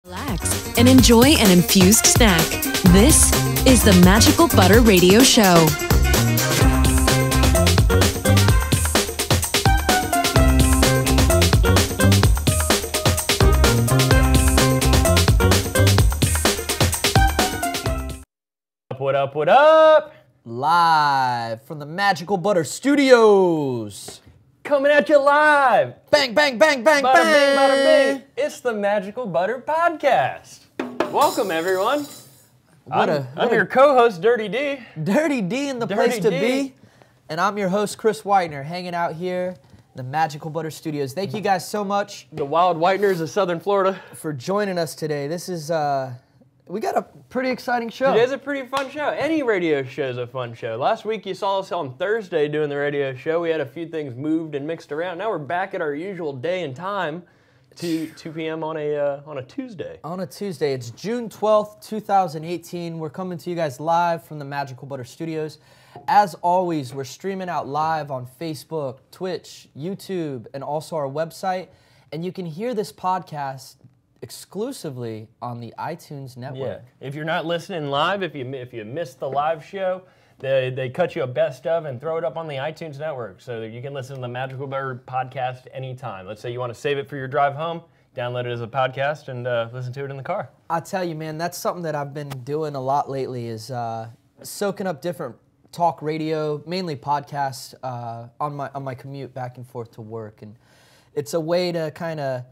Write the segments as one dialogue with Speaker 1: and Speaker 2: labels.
Speaker 1: Relax and enjoy an infused snack. This is the Magical Butter Radio Show.
Speaker 2: What up, what up?
Speaker 3: Live from the Magical Butter Studios.
Speaker 2: Coming at you live.
Speaker 3: Bang, bang, bang, bang,
Speaker 2: Bada
Speaker 3: bang.
Speaker 2: bing, bada bing. It's the Magical Butter Podcast. Welcome, everyone. I'm your co-host, Dirty D.
Speaker 3: Dirty D in the
Speaker 2: Dirty
Speaker 3: place to
Speaker 2: D.
Speaker 3: be. And I'm your host, Chris Whitener, hanging out here in the Magical Butter Studios. Thank you guys so much.
Speaker 2: The Wild Whiteners of Southern Florida.
Speaker 3: For joining us today. This is, we got a pretty exciting show.
Speaker 2: Today's a pretty fun show. Any radio show is a fun show. Last week you saw us on Thursday doing the radio show. We had a few things moved and mixed around. Now we're back at our usual day and time, 2 p.m. on a Tuesday.
Speaker 3: On a Tuesday. It's June 12th, 2018. We're coming to you guys live from the Magical Butter Studios. As always, we're streaming out live on Facebook, Twitch, YouTube, and also our website. And you can hear this podcast exclusively on the iTunes network.
Speaker 2: Yeah. If you're not listening live, if you missed the live show, they cut you a best of and throw it up on the iTunes network so that you can listen to the Magical Butter Podcast anytime. Let's say you want to save it for your drive home, download it as a podcast, and listen to it in the car.
Speaker 3: I tell you, man, that's something that I've been doing a lot lately is soaking up different talk radio, mainly podcasts, on my commute back and forth to work. And it's a way to kind of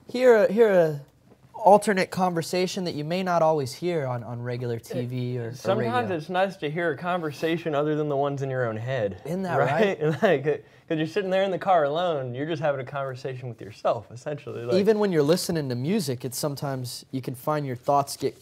Speaker 3: hear a alternate conversation that you may not always hear on regular TV or
Speaker 2: Sometimes
Speaker 3: radio.
Speaker 2: it's nice to hear a conversation other than the ones in your own head.
Speaker 3: Isn't that right?
Speaker 2: Because you're sitting there in the car alone, you're just having a conversation with yourself, essentially. Like,
Speaker 3: even when you're listening to music, it's sometimes you can find your thoughts get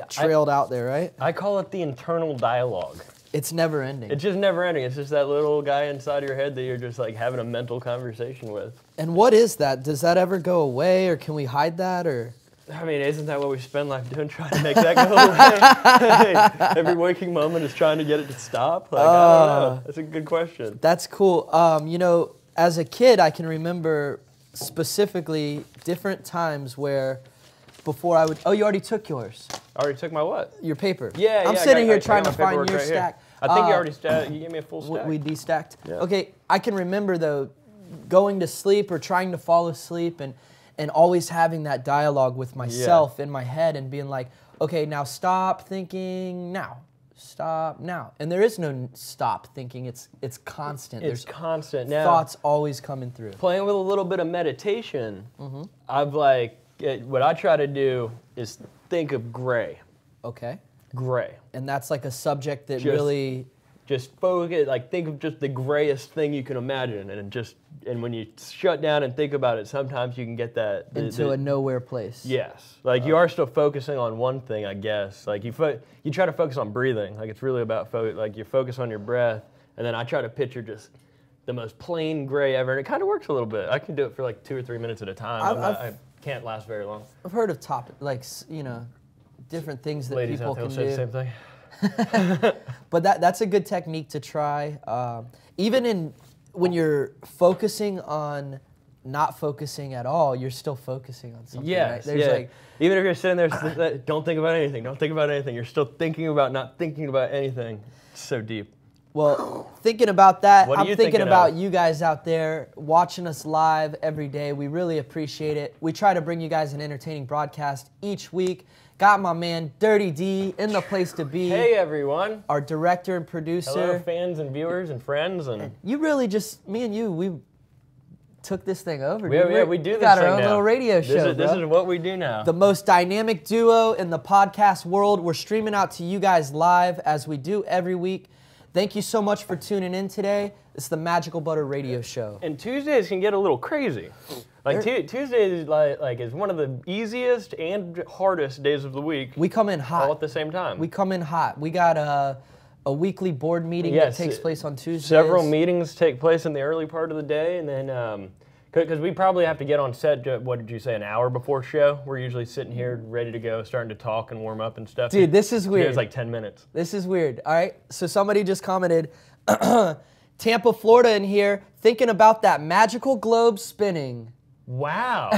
Speaker 3: trailed out there, right?
Speaker 2: I call it the internal dialogue.
Speaker 3: It's never ending.
Speaker 2: It's just never ending. It's just that little guy inside your head that you're just like having a mental conversation with.
Speaker 3: And what is that? Does that ever go away, or can we hide that, or?
Speaker 2: I mean, isn't that what we spend life doing, trying to make that go away? Every waking moment is trying to get it to stop? Like, I don't know. That's a good question.
Speaker 3: That's cool. You know, as a kid, I can remember specifically different times where before I would, oh, you already took yours.
Speaker 2: I already took my what?
Speaker 3: Your paper.
Speaker 2: Yeah,
Speaker 3: I'm
Speaker 2: yeah,
Speaker 3: sitting here
Speaker 2: I
Speaker 3: trying
Speaker 2: got
Speaker 3: to
Speaker 2: my
Speaker 3: find
Speaker 2: paperwork
Speaker 3: your
Speaker 2: right here.
Speaker 3: stack.
Speaker 2: I think you already you gave me a full stack.
Speaker 3: We destacked?
Speaker 2: Yeah.
Speaker 3: Okay, I can remember, though, going to sleep or trying to fall asleep and always having that dialogue with myself in my head and being like, okay, now stop thinking now. Stop now. And there is no stop thinking. It's constant.
Speaker 2: It's constant. Now,
Speaker 3: thoughts always coming through.
Speaker 2: Playing with a little bit of meditation, I've what I try to do is think of gray.
Speaker 3: Okay.
Speaker 2: Gray.
Speaker 3: And that's like a subject that really...
Speaker 2: Just focus, like think of just the grayest thing you can imagine, and when you shut down and think about it, sometimes you can get that
Speaker 3: into a nowhere place.
Speaker 2: Yes, like you are still focusing on one thing, I guess. Like you try to focus on breathing. Like it's really about like you focus on your breath, and then I try to picture just the most plain gray ever, and it kind of works a little bit. I can do it for like 2 or 3 minutes at a time. I can't last very long.
Speaker 3: I've heard of different things that
Speaker 2: Ladies
Speaker 3: people
Speaker 2: out there
Speaker 3: can
Speaker 2: will say
Speaker 3: do.
Speaker 2: the same thing.
Speaker 3: But that's a good technique to try. Even when you're focusing on not focusing at all, you're still focusing on something.
Speaker 2: Yes,
Speaker 3: right? There's
Speaker 2: even if you're sitting there, don't think about anything. Don't think about anything. You're still thinking about not thinking about anything. It's so deep.
Speaker 3: Well, thinking about that,
Speaker 2: What are you
Speaker 3: I'm thinking
Speaker 2: thinking
Speaker 3: about
Speaker 2: of?
Speaker 3: you guys out there watching us live every day. We really appreciate it. We try to bring you guys an entertaining broadcast each week. Got my man Dirty D in the place to be.
Speaker 2: Hey everyone.
Speaker 3: Our director and producer.
Speaker 2: Hello fans and viewers and friends and
Speaker 3: you really just, me and you, we took this thing over.
Speaker 2: we do this
Speaker 3: got our
Speaker 2: thing
Speaker 3: own
Speaker 2: now.
Speaker 3: little radio show.
Speaker 2: This is what we do now.
Speaker 3: The most dynamic duo in the podcast world. We're streaming out to you guys live as we do every week. Thank you so much for tuning in today. It's the Magical Butter Radio Show.
Speaker 2: And Tuesdays can get a little crazy. Like Tuesdays is one of the easiest and hardest days of the week.
Speaker 3: We come in hot.
Speaker 2: All at the same time.
Speaker 3: We come in hot. We got a weekly board meeting that takes place on Tuesdays.
Speaker 2: Several meetings take place in the early part of the day, and then because we probably have to get on set, what did you say, an hour before show? We're usually sitting here ready to go, starting to talk and warm up and stuff.
Speaker 3: Dude, this is weird.
Speaker 2: It was like 10 minutes.
Speaker 3: This is weird. All right, so somebody just commented, Tampa, Florida in here, thinking about that magical globe spinning.
Speaker 2: Wow.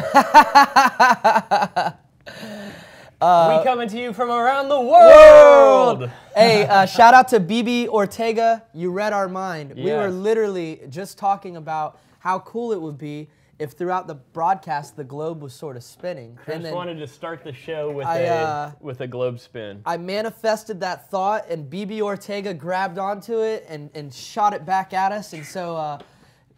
Speaker 2: We coming to you from around the world.
Speaker 3: Hey, shout out to BB Ortega. You read our mind.
Speaker 2: Yes.
Speaker 3: We were literally just talking about how cool it would be if throughout the broadcast the globe was sort of spinning.
Speaker 2: Chris wanted to start the show with a globe spin.
Speaker 3: I manifested that thought, and BB Ortega grabbed onto it and shot it back at us. And so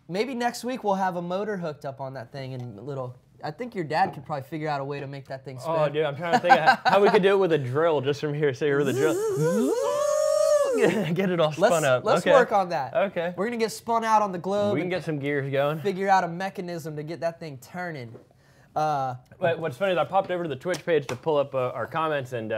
Speaker 3: maybe next week we'll have a motor hooked up on that thing and a little. I think your dad could probably figure out a way to make that thing spin.
Speaker 2: Oh, dude, I'm trying to think of how we could do it with a drill just from here. So here with a drill. Get it all spun up.
Speaker 3: Let's work on that.
Speaker 2: Okay.
Speaker 3: We're going to get spun out on the globe.
Speaker 2: We can get some gears going.
Speaker 3: Figure out a mechanism to get that thing turning.
Speaker 2: But what's funny is I popped over to the Twitch page to pull up our comments, and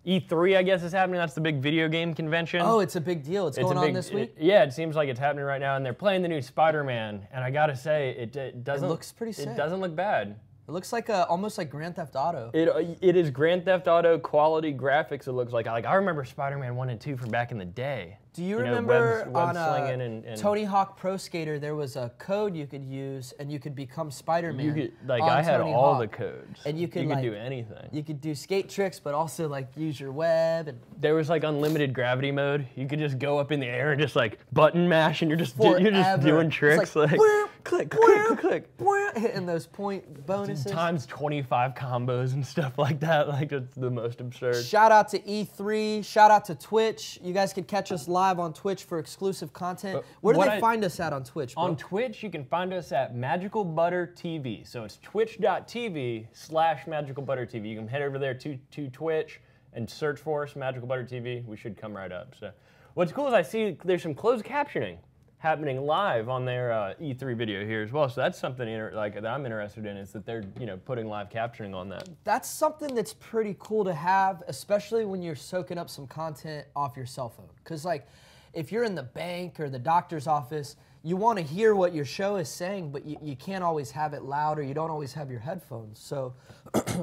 Speaker 2: E3, I guess, is happening. That's the big video game convention.
Speaker 3: Oh, it's a big deal. It's going on this week?
Speaker 2: Yeah, it seems like it's happening right now, and they're playing the new SpiderMan, and I gotta say, it doesn't.
Speaker 3: It looks pretty sick.
Speaker 2: It doesn't look bad.
Speaker 3: It looks like almost like Grand Theft Auto.
Speaker 2: It is Grand Theft Auto quality graphics. It looks like I remember Spider-Man 1 and 2 from back in the day.
Speaker 3: Do you remember
Speaker 2: web
Speaker 3: on
Speaker 2: slinging and
Speaker 3: Tony Hawk Pro Skater there was a code you could use and you could become Spider-Man?
Speaker 2: I had
Speaker 3: Tony
Speaker 2: all
Speaker 3: Hawk.
Speaker 2: the codes.
Speaker 3: And you could
Speaker 2: do anything.
Speaker 3: You could do skate tricks, but also like use your web and.
Speaker 2: There was like unlimited gravity mode. You could just go up in the air and just like button mash, and you're just doing tricks like click, click, click,
Speaker 3: hitting those point bonuses.
Speaker 2: Times 25 combos and stuff like that. Like it's the most absurd.
Speaker 3: Shout out to E3. Shout out to Twitch. You guys can catch us live on Twitch for exclusive content. Where do they find us at on Twitch, bro?
Speaker 2: On Twitch, you can find us at MagicalButter TV. So it's twitch.tv/MagicalButter.TV. You can head over there to Twitch and search for us, Magical Butter TV. We should come right up. So what's cool is I see there's some closed captioning happening live on their E3 video here as well. So that's something that I'm interested in, is that they're putting live captioning on that.
Speaker 3: That's something that's pretty cool to have, especially when you're soaking up some content off your cell phone. Because like, if you're in the bank or the doctor's office, you want to hear what your show is saying, but you can't always have it loud, or you don't always have your headphones. So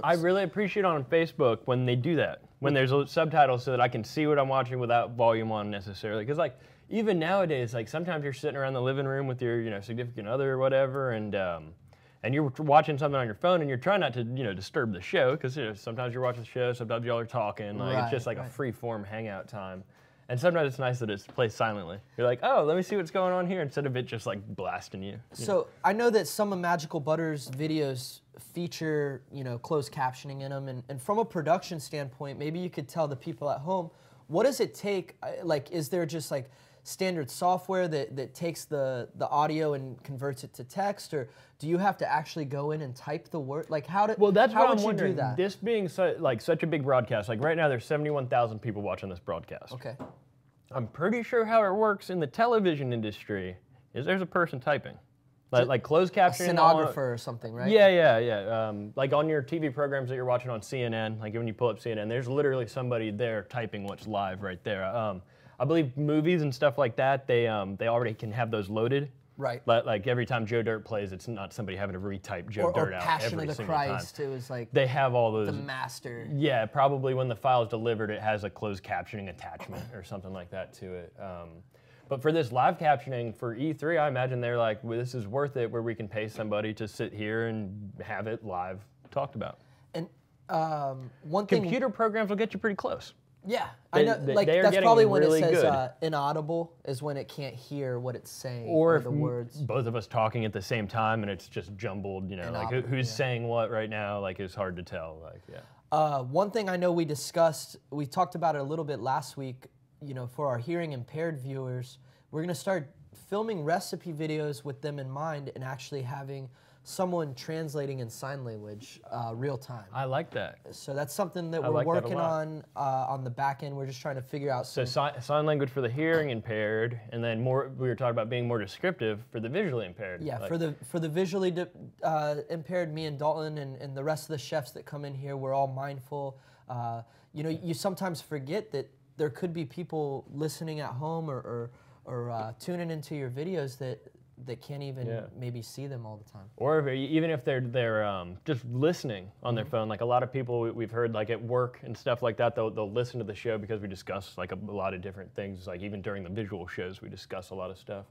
Speaker 2: I really appreciate on Facebook when they do that, when there's subtitles so that I can see what I'm watching without volume on necessarily. Because like even nowadays, like sometimes you're sitting around the living room with your significant other or whatever, and you're watching something on your phone, and you're trying not to disturb the show, because sometimes you're watching the show, sometimes y'all are talking, like it's just like a free form hangout time. And sometimes it's nice that it's placed silently. You're like, oh, let me see what's going on here, instead of it just like blasting you.
Speaker 3: So I know that some of Magical Butter's videos feature, closed captioning in them. And from a production standpoint, maybe you could tell the people at home, what does it take? Like, is there just like standard software that takes the audio and converts it to text, or do you have to actually go in and type the word? Like, how would you do that?
Speaker 2: This being such a big broadcast, like right now there's 71,000 people watching this broadcast.
Speaker 3: Okay.
Speaker 2: I'm pretty sure how it works in the television industry is there's a person typing. Like closed captioning.
Speaker 3: A stenographer or something, right?
Speaker 2: Yeah. Like on your TV programs that you're watching on CNN, like when you pull up CNN, there's literally somebody there typing what's live right there. I believe movies and stuff like that, they already can have those loaded.
Speaker 3: Right.
Speaker 2: Like every time Joe Dirt plays, it's not somebody having to retype Joe Dirt out
Speaker 3: Passion
Speaker 2: every
Speaker 3: of the
Speaker 2: single
Speaker 3: Christ,
Speaker 2: time.
Speaker 3: it was like
Speaker 2: they have all those.
Speaker 3: The master.
Speaker 2: Yeah, probably when the file's delivered, it has a closed captioning attachment or something like that to it. But for this live captioning for E3, I imagine they're like, well, this is worth it, where we can pay somebody to sit here and have it live talked about.
Speaker 3: And one thing,
Speaker 2: computer programs will get you pretty close.
Speaker 3: Yeah, I know. Like that's probably when it says inaudible, is when it can't hear what it's saying
Speaker 2: or
Speaker 3: the words.
Speaker 2: Both of us talking at the same time and it's just jumbled. Like who's saying what right now? Like it's hard to tell. Like
Speaker 3: one thing I know we talked about it a little bit last week. For our hearing impaired viewers, we're gonna start filming recipe videos with them in mind and actually having someone translating in sign language real time.
Speaker 2: I like that.
Speaker 3: So that's something that we're working on the back end. We're just trying to figure out.
Speaker 2: So sign language for the hearing impaired, and then we were talking about being more descriptive for the visually impaired.
Speaker 3: Yeah, for the visually impaired, me and Dalton and the rest of the chefs that come in here, we're all mindful. You sometimes forget that there could be people listening at home or tuning into your videos that can't even maybe see them all the time.
Speaker 2: Or even if they're just listening on their phone. Like a lot of people we've heard, like at work and stuff like that, they'll listen to the show because we discuss like a lot of different things. Like even during the visual shows, we discuss a lot of stuff.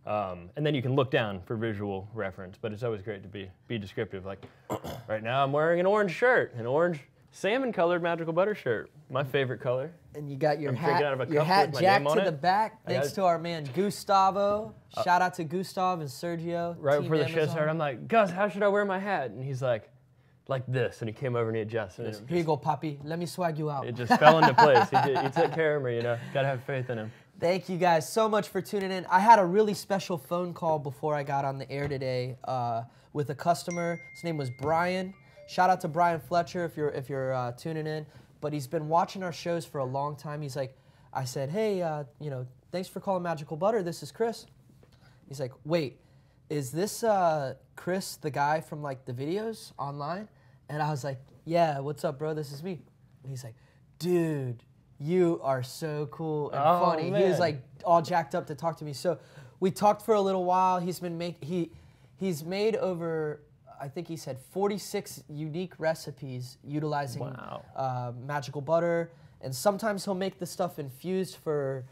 Speaker 2: And then you can look down for visual reference, but it's always great to be descriptive. Like right now I'm wearing an orange shirt, salmon colored Magical Butter shirt. My favorite color.
Speaker 3: And you got your
Speaker 2: I'm drinking out of a
Speaker 3: hat, your
Speaker 2: cup
Speaker 3: hat
Speaker 2: with my
Speaker 3: jacked
Speaker 2: name on
Speaker 3: to
Speaker 2: it.
Speaker 3: the back. Thanks to our man Gustavo. Shout out to Gustav and Sergio.
Speaker 2: Right
Speaker 3: Team
Speaker 2: before the show
Speaker 3: Amazon.
Speaker 2: started, I'm like, Gus, how should I wear my hat? And he's like this. And he came over and he adjusted it.
Speaker 3: Here you go, Poppy. Let me swag you out.
Speaker 2: It just fell into place. He took care of me, you know. Gotta have faith in him.
Speaker 3: Thank you guys so much for tuning in. I had a really special phone call before I got on the air today with a customer. His name was Brian. Shout out to Brian Fletcher if you're tuning in. But he's been watching our shows for a long time. He's like, I said, hey, thanks for calling Magical Butter. This is Chris. He's like, wait, is this Chris, the guy from like the videos online? And I was like, yeah, what's up, bro? This is me. And he's like, dude, you are so cool and funny.
Speaker 2: Man.
Speaker 3: He was like all jacked up to talk to me. So we talked for a little while. He's made over, I think he said 46 unique recipes utilizing Magical Butter. And sometimes he'll make the stuff infused for,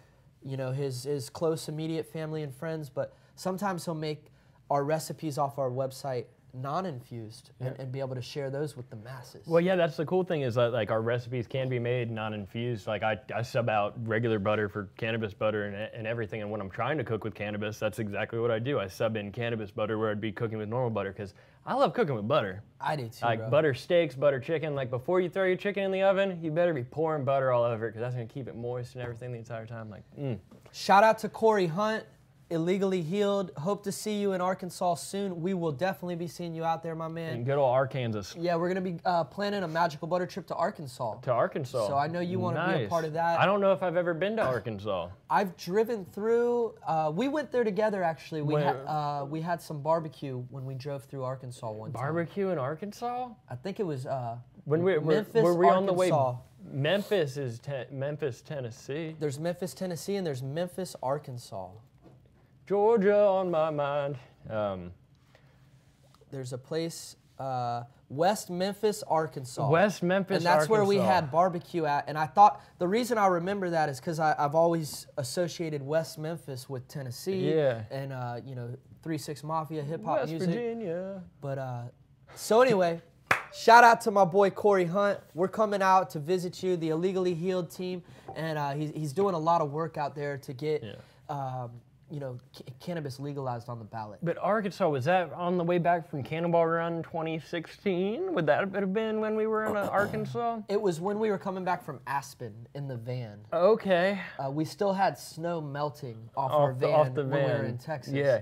Speaker 3: his close, immediate family and friends. But sometimes he'll make our recipes off our website non-infused and be able to share those with the masses.
Speaker 2: Well, yeah, that's the cool thing is that like our recipes can be made non-infused. Like I sub out regular butter for cannabis butter and everything. And when I'm trying to cook with cannabis, that's exactly what I do. I sub in cannabis butter where I'd be cooking with normal butter because I love cooking with butter.
Speaker 3: I do too,
Speaker 2: Like
Speaker 3: bro.
Speaker 2: butter steaks, butter chicken. Like before you throw your chicken in the oven, you better be pouring butter all over it because that's gonna keep it moist and everything the entire time. Like,
Speaker 3: Shout out to Corey Hunt. Illegally Healed. Hope to see you in Arkansas soon. We will definitely be seeing you out there, my man.
Speaker 2: And good old Arkansas.
Speaker 3: Yeah, we're going to be planning a Magical Butter trip to Arkansas.
Speaker 2: To Arkansas.
Speaker 3: So I know you want to be a part of that.
Speaker 2: I don't know if I've ever been to Arkansas.
Speaker 3: I've driven through. We went there together, actually. We had some barbecue when we drove through Arkansas one time.
Speaker 2: Barbecue in Arkansas?
Speaker 3: I think it was
Speaker 2: Memphis, were we
Speaker 3: Arkansas.
Speaker 2: on the way? Memphis is Memphis, Tennessee.
Speaker 3: There's Memphis, Tennessee, and there's Memphis, Arkansas.
Speaker 2: Georgia on my mind.
Speaker 3: There's a place, West Memphis, Arkansas.
Speaker 2: West Memphis,
Speaker 3: and that's where we
Speaker 2: Arkansas.
Speaker 3: had barbecue at. And I thought the reason I remember that is because I've always associated West Memphis with Tennessee.
Speaker 2: Yeah.
Speaker 3: And 3-6 Mafia, hip hop
Speaker 2: West
Speaker 3: music.
Speaker 2: Virginia.
Speaker 3: But so anyway, shout out to my boy Corey Hunt. We're coming out to visit you, the Illegally Healed team, and he's doing a lot of work out there to get. Cannabis legalized on the ballot.
Speaker 2: But Arkansas, was that on the way back from Cannonball Run 2016? Would that have been when we were in Arkansas?
Speaker 3: It was when we were coming back from Aspen in the van.
Speaker 2: Okay.
Speaker 3: We still had snow melting off our van when we were in Texas.
Speaker 2: Yeah.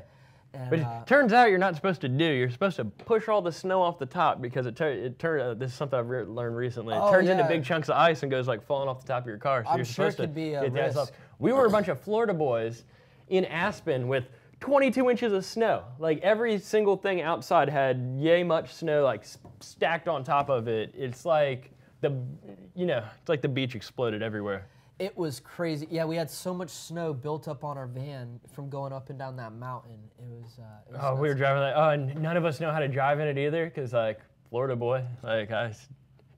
Speaker 3: And,
Speaker 2: But it turns out you're not supposed to do. You're supposed to push all the snow off the top because it turns. This is something I've learned recently. It turns into big chunks of ice and goes like falling off the top of your car. So
Speaker 3: I'm
Speaker 2: you're
Speaker 3: sure it
Speaker 2: supposed
Speaker 3: could
Speaker 2: to
Speaker 3: be a
Speaker 2: get the ice
Speaker 3: risk.
Speaker 2: off. We were a bunch of Florida boys in Aspen with 22 inches of snow. Like every single thing outside had yay much snow like stacked on top of it. It's like it's like the beach exploded everywhere.
Speaker 3: It was crazy. Yeah, we had so much snow built up on our van from going up and down that mountain. It was nuts.
Speaker 2: We were driving like, and none of us know how to drive in it either because like Florida boy, like I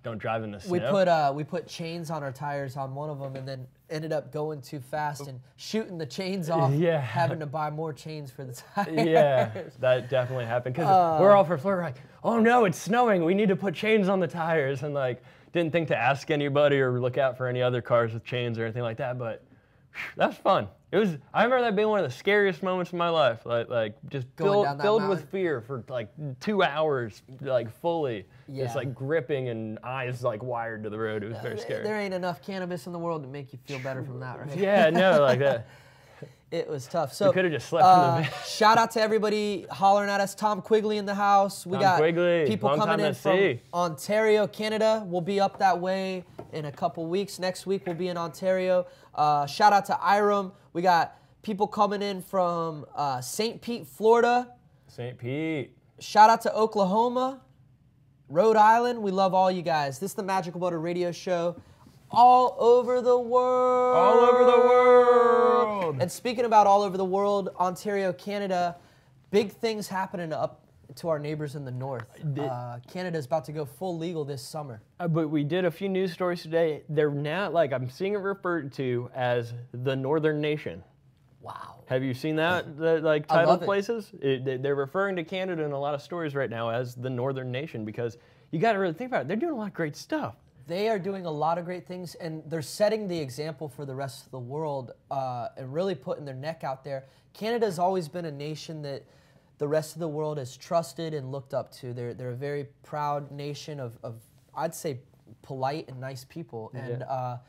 Speaker 2: don't drive in the snow.
Speaker 3: We put chains on our tires on one of them and then ended up going too fast and shooting the chains off.
Speaker 2: Yeah.
Speaker 3: Having to buy more chains for the tires.
Speaker 2: Yeah, that definitely happened because we're all for Florida. Like, oh no, it's snowing. We need to put chains on the tires and like didn't think to ask anybody or look out for any other cars with chains or anything like that. But that's fun. I remember that being one of the scariest moments of my life. Like just filled with fear for like 2 hours, like fully.
Speaker 3: Yeah.
Speaker 2: Just like gripping and eyes like wired to the road. It was very scary.
Speaker 3: There ain't enough cannabis in the world to make you feel better from that, right?
Speaker 2: Yeah, no, like that.
Speaker 3: It was tough. So
Speaker 2: we could have just slept in the van.
Speaker 3: Shout out to everybody hollering at us. Tom Quigley in the house. We got people coming in from Ontario, Canada. We'll be up that way in a couple weeks. Next week we'll be in Ontario. Shout out to Iram. We got people coming in from St. Pete, Florida.
Speaker 2: St. Pete.
Speaker 3: Shout out to Oklahoma, Rhode Island. We love all you guys. This is the Magical Butter Radio Show. All over the world.
Speaker 2: All over the world.
Speaker 3: And speaking about all over the world, Ontario, Canada, big things happening up to our neighbors in the north. Canada's about to go full legal this summer.
Speaker 2: But we did a few news stories today. They're now, like, I'm seeing it referred to as the Northern Nation.
Speaker 3: Wow.
Speaker 2: Have you seen that, like, titled places? They're referring to Canada in a lot of stories right now as the Northern Nation because you got to really think about it. They're doing a lot of great stuff.
Speaker 3: They are doing a lot of great things, and they're setting the example for the rest of the world and really putting their neck out there. Canada's always been a nation that the rest of the world has trusted and looked up to. They're a very proud nation of I'd say, polite and nice people.
Speaker 2: Yeah.
Speaker 3: And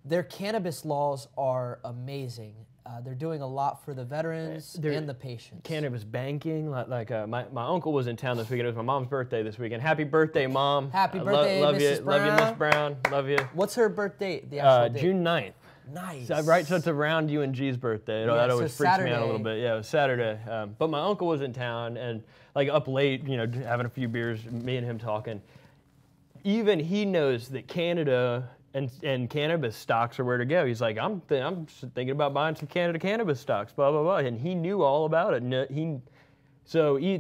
Speaker 3: their cannabis laws are amazing. They're doing a lot for the veterans and the patients.
Speaker 2: Cannabis banking, my uncle was in town this weekend. It was my mom's birthday this weekend. Happy birthday, Mom!
Speaker 3: Happy birthday,
Speaker 2: love
Speaker 3: Mrs.
Speaker 2: you,
Speaker 3: Brown.
Speaker 2: love you, Miss Brown. Love you.
Speaker 3: What's her birth date? The actual date?
Speaker 2: June 9th.
Speaker 3: Nice.
Speaker 2: Right, so it's around you and G's birthday.
Speaker 3: Yeah,
Speaker 2: That
Speaker 3: so
Speaker 2: always freaks me out a little
Speaker 3: Saturday.
Speaker 2: bit. Yeah, it was Saturday. But my uncle was in town and like up late, having a few beers, me and him talking. Even he knows that Canada and cannabis stocks are where to go. He's like, I'm thinking about buying some Canada cannabis stocks, blah, blah, blah. And he knew all about it.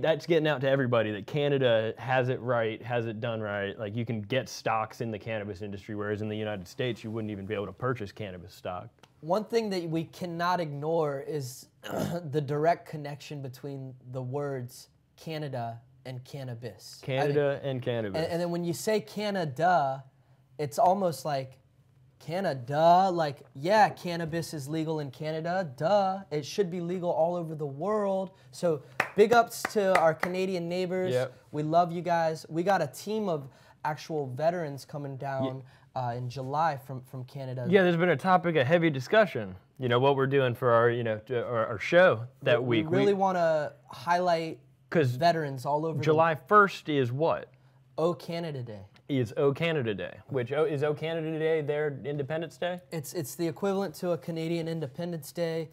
Speaker 2: That's getting out to everybody that Canada has it right, has it done right. Like you can get stocks in the cannabis industry, whereas in the United States, you wouldn't even be able to purchase cannabis stock.
Speaker 3: One thing that we cannot ignore is the direct connection between the words Canada and cannabis.
Speaker 2: Canada and cannabis.
Speaker 3: And then when you say Canada, it's almost like Canada, like, yeah, cannabis is legal in Canada, duh. It should be legal all over the world. So big ups to our Canadian neighbors.
Speaker 2: Yep.
Speaker 3: We love you guys. We got a team of actual veterans coming down in July from Canada.
Speaker 2: Yeah, there's been a topic of heavy discussion. What we're doing for our show that week.
Speaker 3: We really want to highlight
Speaker 2: 'cause
Speaker 3: veterans all over
Speaker 2: July 1st is what?
Speaker 3: Oh Canada Day.
Speaker 2: Is O Canada Day, which is O Canada Day their Independence Day?
Speaker 3: It's the equivalent to a Canadian Independence Day.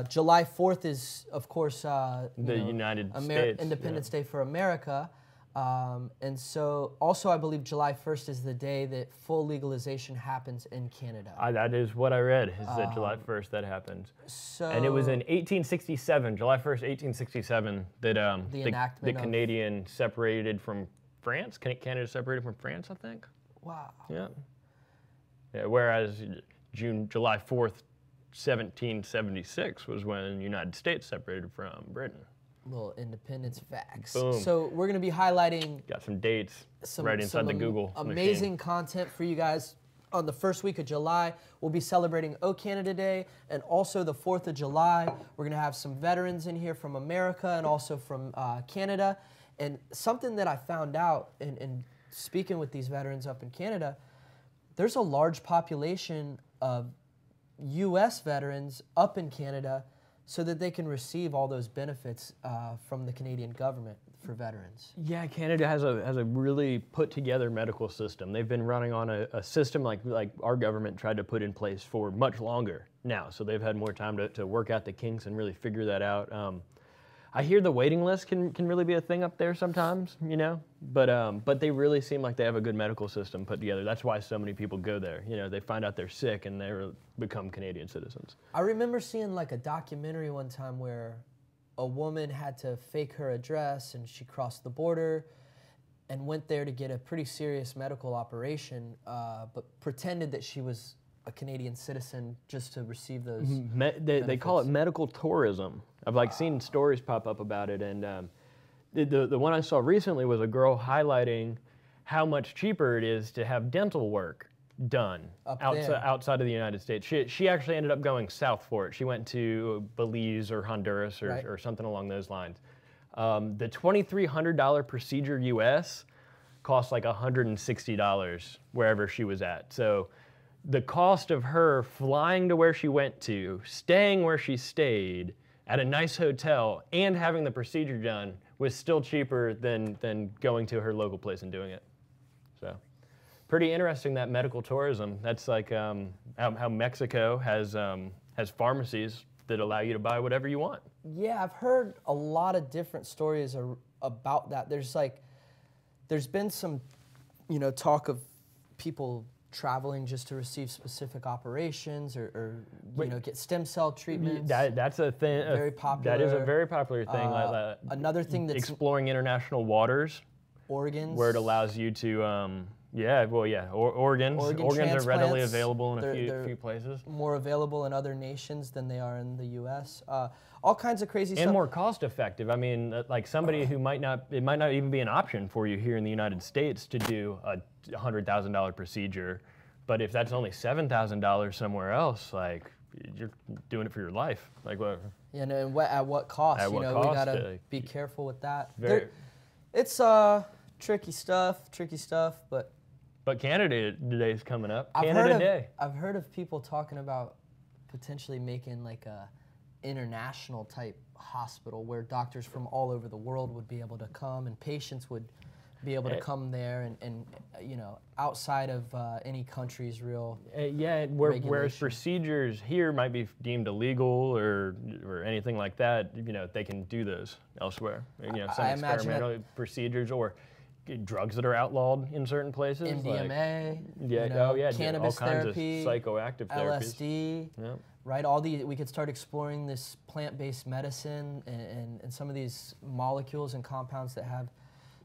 Speaker 3: July 4th is, of course,
Speaker 2: United States
Speaker 3: Independence Day for America. And so also I believe July 1st is the day that full legalization happens in Canada.
Speaker 2: That is what I read, is that July 1st that happened.
Speaker 3: So
Speaker 2: And it was in 1867, July 1st, 1867, that
Speaker 3: enactment
Speaker 2: the
Speaker 3: of-
Speaker 2: Canadian separated from France. Canada separated from France, I think.
Speaker 3: wow.
Speaker 2: Yeah. Whereas July 4th, 1776 was when the United States separated from Britain.
Speaker 3: Little independence facts.
Speaker 2: Boom.
Speaker 3: So we're going to be highlighting
Speaker 2: Got some dates right inside the Google
Speaker 3: amazing
Speaker 2: machine.
Speaker 3: content for you guys. On the first week of July, we'll be celebrating O Canada Day, and also the 4th of July, we're going to have some veterans in here from America and also from Canada. And something that I found out in speaking with these veterans up in Canada, there's a large population of U.S. veterans up in Canada so that they can receive all those benefits from the Canadian government for veterans.
Speaker 2: Yeah, Canada has a really put together medical system. They've been running on a system like our government tried to put in place for much longer now. So they've had more time to work out the kinks and really figure that out. I hear the waiting list can really be a thing up there sometimes, but they really seem like they have a good medical system put together. That's why so many people go there. They find out they're sick and they become Canadian citizens.
Speaker 3: I remember seeing like a documentary one time where a woman had to fake her address and she crossed the border and went there to get a pretty serious medical operation, but pretended that she was a Canadian citizen just to receive those
Speaker 2: They call it medical tourism. I've seen stories pop up about it, and the one I saw recently was a girl highlighting how much cheaper it is to have dental work done outside of the United States. She actually ended up going south for it. She went to Belize or Honduras or something along those lines. The $2,300 procedure U.S. cost like $160 wherever she was at. So the cost of her flying to where she went to, staying where she stayed, at a nice hotel, and having the procedure done was still cheaper than going to her local place and doing it. So pretty interesting, that medical tourism. That's like how Mexico has pharmacies that allow you to buy whatever you want.
Speaker 3: Yeah, I've heard a lot of different stories about that. There's been some, talk of people traveling just to receive specific operations or get stem cell treatments.
Speaker 2: That's a thing.
Speaker 3: Very popular.
Speaker 2: That is a very popular thing.
Speaker 3: Another thing that's
Speaker 2: exploring international waters.
Speaker 3: Organs.
Speaker 2: Where it allows you to, Yeah, well, yeah, organs are readily available in a few places.
Speaker 3: More available in other nations than they are in the U.S. All kinds of crazy stuff.
Speaker 2: And more cost effective. I mean, like somebody who it might not even be an option for you here in the United States to do a $100,000 procedure, but if that's only $7,000 somewhere else, like you're doing it for your life, like whatever.
Speaker 3: Yeah, and at what cost?
Speaker 2: At what
Speaker 3: we
Speaker 2: cost,
Speaker 3: gotta be careful with that. It's tricky stuff, but.
Speaker 2: But Canada Day is coming up.
Speaker 3: I've heard of people talking about potentially making like a international type hospital where doctors from all over the world would be able to come and patients would be able to come there and outside of any country's real
Speaker 2: whereas procedures here might be deemed illegal or anything like that, they can do those elsewhere. Some experimental procedures or drugs that are outlawed in certain places.
Speaker 3: MDMA,
Speaker 2: all
Speaker 3: cannabis therapy,
Speaker 2: kinds of psychoactive therapies.
Speaker 3: LSD, right? We could start exploring this plant-based medicine and some of these molecules and compounds that have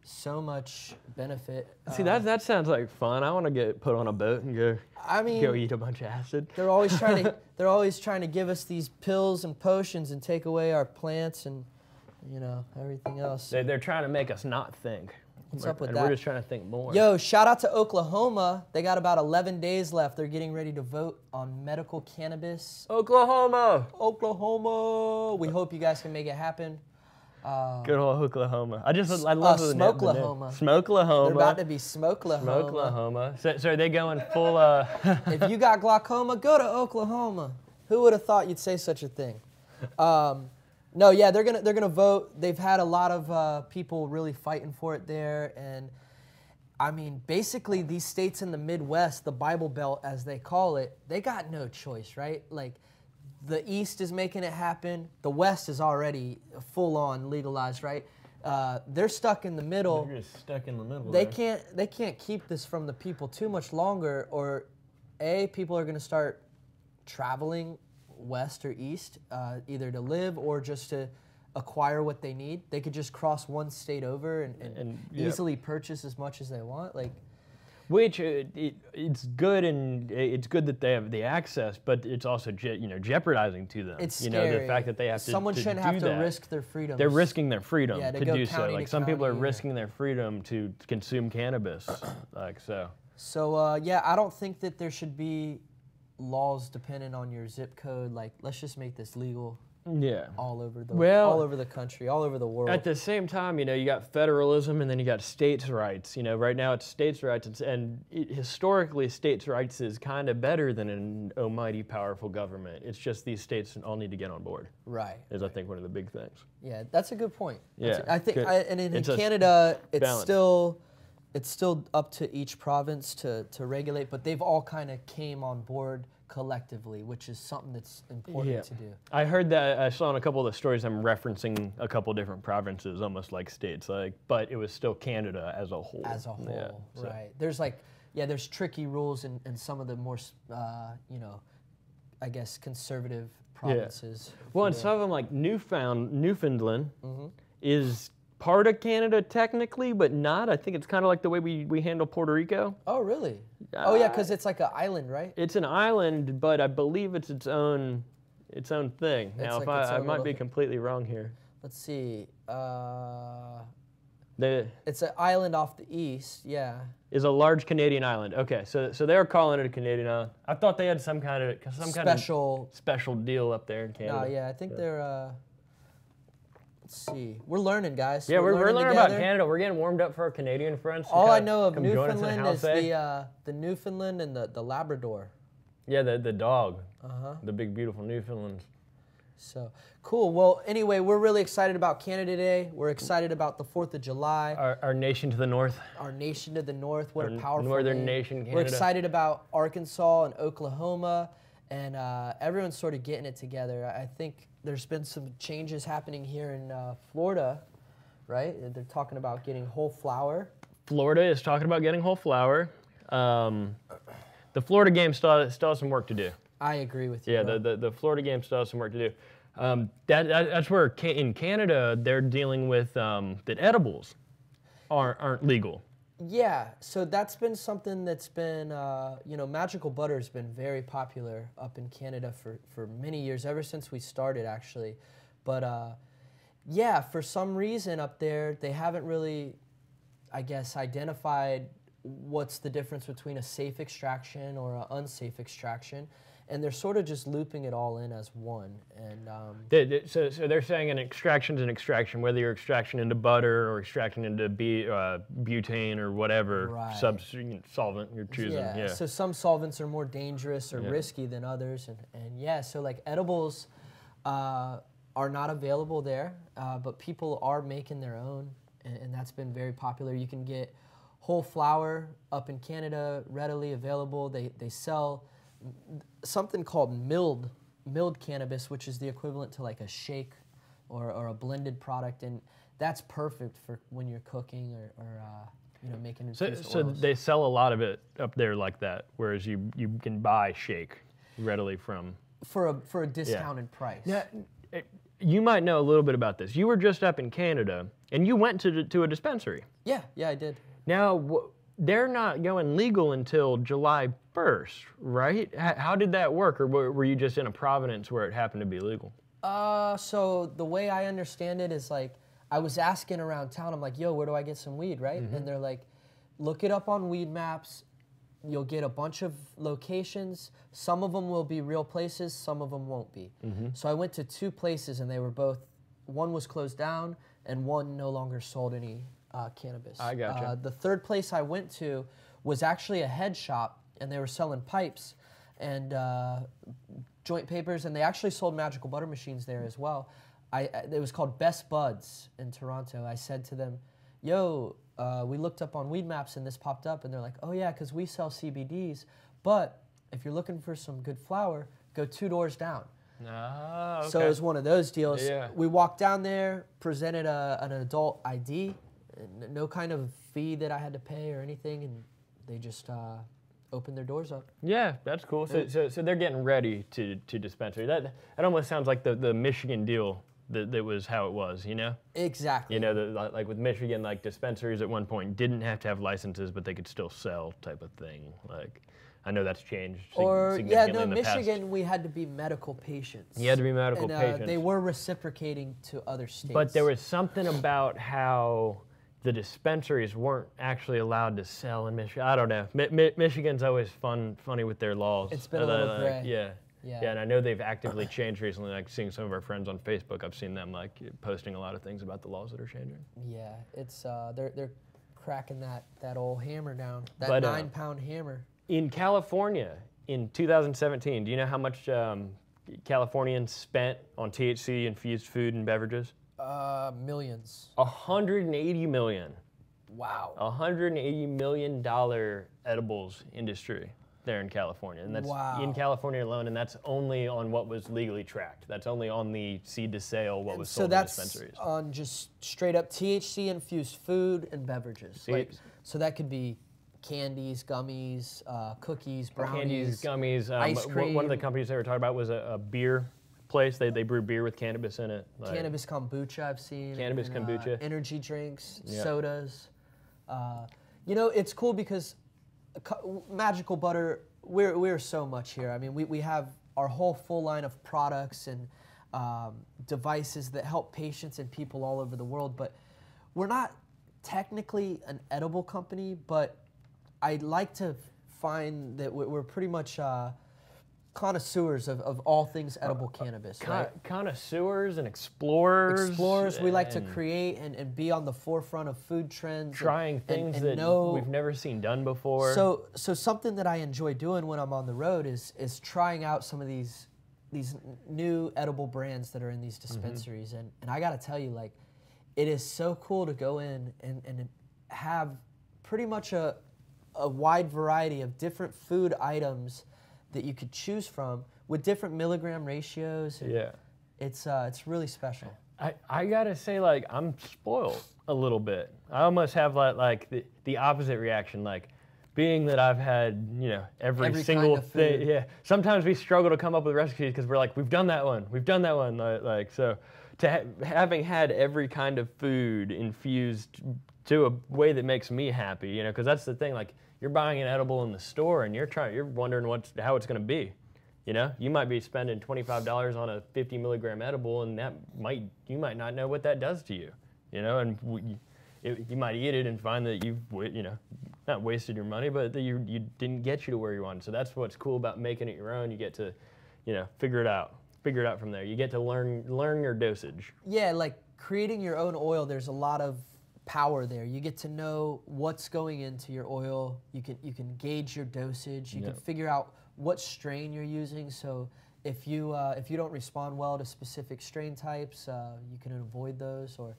Speaker 3: so much benefit.
Speaker 2: See, that sounds like fun. I want to get put on a boat and go eat a bunch of acid.
Speaker 3: They're always trying to give us these pills and potions and take away our plants and everything else.
Speaker 2: They're trying to make us not think.
Speaker 3: What's up with that?
Speaker 2: We're just trying to think more.
Speaker 3: Yo, shout out to Oklahoma. They got about 11 days left. They're getting ready to vote on medical cannabis.
Speaker 2: Oklahoma!
Speaker 3: We hope you guys can make it happen.
Speaker 2: Good old Oklahoma. I love the name. Smokelahoma.
Speaker 3: They're about to be Smokelahoma.
Speaker 2: So are they going full?
Speaker 3: If you got glaucoma, go to Oklahoma. Who would have thought you'd say such a thing? No, yeah, they're gonna vote. They've had a lot of people really fighting for it there, and I mean, basically these states in the Midwest, the Bible Belt as they call it, they got no choice, right? Like, the East is making it happen. The West is already full on legalized, right? They're stuck in the middle.
Speaker 2: They're just stuck in the middle.
Speaker 3: They can't keep this from the people too much longer, or people are gonna start traveling west or east, either to live or just to acquire what they need. They could just cross one state over and easily purchase as much as they want.
Speaker 2: Which it's good, and it's good that they have the access, but it's also jeopardizing to them.
Speaker 3: It's scary.
Speaker 2: The fact that they have to.
Speaker 3: Someone shouldn't have to risk their freedom.
Speaker 2: They're risking their freedom
Speaker 3: to
Speaker 2: do so. Like some people are risking their freedom to consume cannabis, so. So
Speaker 3: I don't think that there should be laws dependent on your zip code. Like, let's just make this legal.
Speaker 2: Yeah.
Speaker 3: All over the country, all over the world.
Speaker 2: At the same time, you got federalism and then you got states' rights. Right now it's states' rights, and historically states' rights is kind of better than an almighty powerful government. It's just these states all need to get on board.
Speaker 3: Right.
Speaker 2: Is I think one of the big things.
Speaker 3: Yeah, that's a good point.
Speaker 2: Yeah.
Speaker 3: I think, and in Canada, it's still up to each province to regulate, but they've all kind of came on board collectively, which is something that's important to do.
Speaker 2: I heard that. I saw in a couple of the stories I'm referencing a couple different provinces, almost like states, but it was still Canada as a whole.
Speaker 3: As a whole, right. There's tricky rules in some of the more, I guess, conservative provinces.
Speaker 2: Yeah. Well, and some of them, like Newfoundland, is part of Canada technically, but not. I think it's kind of like the way we handle Puerto Rico.
Speaker 3: Oh, really? Oh, yeah, because it's like an island, right?
Speaker 2: It's an island, but I believe it's its own thing. Now, if I might be completely wrong here.
Speaker 3: Let's see. It's an island off the east, yeah.
Speaker 2: Is a large Canadian island. Okay, so they're calling it a Canadian island. I thought they had some kind of special deal up there in Canada.
Speaker 3: No, yeah, I think they're. Let's see. We're learning, guys.
Speaker 2: Yeah, we're learning about Canada. We're getting warmed up for our Canadian friends.
Speaker 3: All I know of Newfoundland is the Newfoundland and the Labrador.
Speaker 2: Yeah, the dog. The big, beautiful Newfoundlands.
Speaker 3: So, cool. Well, anyway, we're really excited about Canada Day. We're excited about the 4th of July.
Speaker 2: Our nation to the north.
Speaker 3: Our nation to the north. What a powerful
Speaker 2: northern nation, Canada.
Speaker 3: We're excited about Arkansas and Oklahoma, and everyone's sort of getting it together. I think there's been some changes happening here in Florida, right? They're talking about getting whole flower.
Speaker 2: Florida is talking about getting whole flower. The Florida game still has some work to do.
Speaker 3: I agree with you.
Speaker 2: Yeah, the Florida game still has some work to do. That's where in Canada they're dealing with that edibles aren't legal.
Speaker 3: Yeah, so that's been something that's been, Magical Butter has been very popular up in Canada for many years, ever since we started, actually. But, for some reason up there, they haven't really, I guess, identified what's the difference between a safe extraction or an unsafe extraction. And they're sort of just looping it all in as one. And
Speaker 2: so they're saying an extraction's an extraction, whether you're extraction into butter or extraction into butane or whatever solvent you're choosing. Yeah.
Speaker 3: So some solvents are more dangerous or risky than others. And so like edibles are not available there, but people are making their own. And that's been very popular. You can get whole flower up in Canada readily available. They sell something called milled cannabis, which is the equivalent to like a shake or a blended product, and that's perfect for when you're cooking or making infused
Speaker 2: so
Speaker 3: oils.
Speaker 2: they sell a lot of it up there like that, whereas you can buy shake readily from
Speaker 3: for a discounted price.
Speaker 2: Yeah, you might know a little bit about this. You were just up in Canada, and you went to a dispensary.
Speaker 3: Yeah, I did.
Speaker 2: Now, they're not going legal until July 1st, right? How did that work, or were you just in a province where it happened to be legal?
Speaker 3: So the way I understand it is like, I was asking around town, I'm like, yo, where do I get some weed, right? And they're like, look it up on Weed Maps. You'll get a bunch of locations. Some of them will be real places, some of them won't be. So I went to 2 places, and they were both, one was closed down, and one no longer sold any cannabis.
Speaker 2: I gotcha.
Speaker 3: The third place I went to was actually a head shop, and they were selling pipes and joint papers, and they actually sold Magical Butter machines there as well. It was called Best Buds in Toronto. I said to them, yo, we looked up on Weed Maps and this popped up, and they're like, oh yeah, because we sell CBDs, but if you're looking for some good flower, go 2 doors down.
Speaker 2: Okay.
Speaker 3: So it was one of those deals.
Speaker 2: Yeah.
Speaker 3: We walked down there, presented an adult ID, no kind of fee that I had to pay or anything, and they just opened their doors up.
Speaker 2: Yeah, that's cool. So they're getting ready to dispensary. That almost sounds like the Michigan deal that was how it was, you know?
Speaker 3: Exactly.
Speaker 2: You know, like with Michigan, like dispensaries at one point didn't have to have licenses, but they could still sell type of thing. Like, I know that's changed significantly in the
Speaker 3: Michigan,
Speaker 2: past.
Speaker 3: we had to be medical patients.
Speaker 2: You had to be medical patients.
Speaker 3: They were reciprocating to other states.
Speaker 2: But there was something about how the dispensaries weren't actually allowed to sell in Michigan. I don't know. Michigan's always funny with their laws.
Speaker 3: It's been a little gray.
Speaker 2: Yeah, and I know they've actively changed recently. Like seeing some of our friends on Facebook, I've seen them like posting a lot of things about the laws that are changing.
Speaker 3: Yeah, it's they're cracking that old hammer down. That 9-pound hammer.
Speaker 2: In California, in 2017, do you know how much Californians spent on THC infused food and beverages?
Speaker 3: Millions.
Speaker 2: 180 million.
Speaker 3: Wow.
Speaker 2: $180 million edibles industry there in California. And that's in California alone, and that's only on what was legally tracked. That's only on the seed to sale, what was sold in dispensaries.
Speaker 3: So that's on just straight up THC infused food and beverages. So that could be candies, gummies, cookies, brownies,
Speaker 2: candies, gummies.
Speaker 3: Ice cream.
Speaker 2: One of the companies they were talking about was a beer place. They brew beer with cannabis in it.
Speaker 3: Cannabis kombucha I've seen.
Speaker 2: Cannabis kombucha.
Speaker 3: Energy drinks, sodas. It's cool because Magical Butter, we're so much here. I mean, we have our whole full line of products and devices that help patients and people all over the world, but we're not technically an edible company, but I'd like to find that we're pretty much connoisseurs of all things edible cannabis, right?
Speaker 2: Connoisseurs and explorers.
Speaker 3: We like to create and be on the forefront of food trends.
Speaker 2: Trying things that we've never seen done before.
Speaker 3: So something that I enjoy doing when I'm on the road is trying out some of these new edible brands that are in these dispensaries. And I gotta tell you, like, it is so cool to go in and have pretty much a wide variety of different food items that you could choose from with different milligram ratios.
Speaker 2: Yeah.
Speaker 3: It's really special.
Speaker 2: I gotta say, like, I'm spoiled a little bit. I almost have like the opposite reaction, like being that I've had, every single
Speaker 3: kind of
Speaker 2: thing.
Speaker 3: food.
Speaker 2: Yeah. Sometimes we struggle to come up with recipes because we're like, we've done that one. Like, so having had every kind of food infused to a way that makes me happy, you know, because that's the thing. Like, you're buying an edible in the store and you're wondering how it's going to be. You know, you might be spending $25 on a 50 milligram edible, and you might not know what that does to you. You know, and you might eat it and find that you've, you know, not wasted your money, but that you didn't get you to where you wanted. So that's what's cool about making it your own. You get to, you know, figure it out from there. You get to learn your dosage.
Speaker 3: Yeah, like creating your own oil, there's a lot of power there. You get to know what's going into your oil. You can gauge your dosage. You can figure out what strain you're using. So if you don't respond well to specific strain types, you can avoid those. Or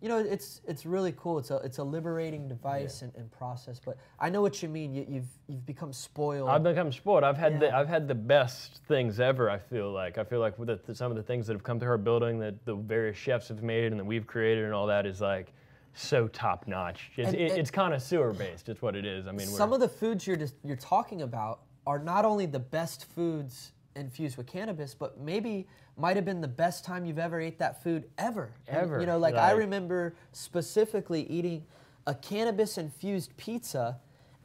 Speaker 3: you know, it's really cool. It's a liberating device and process. But I know what you mean. You've become spoiled.
Speaker 2: I've become spoiled. I've had the best things ever. I feel like with some of the things that have come through our building that the various chefs have made and that we've created and all that is like so top notch. It's connoisseur based. It's what it is. I mean,
Speaker 3: some of the foods you're talking about are not only the best foods infused with cannabis, but maybe might have been the best time you've ever ate that food ever.
Speaker 2: Ever.
Speaker 3: You know, like I remember specifically eating a cannabis infused pizza,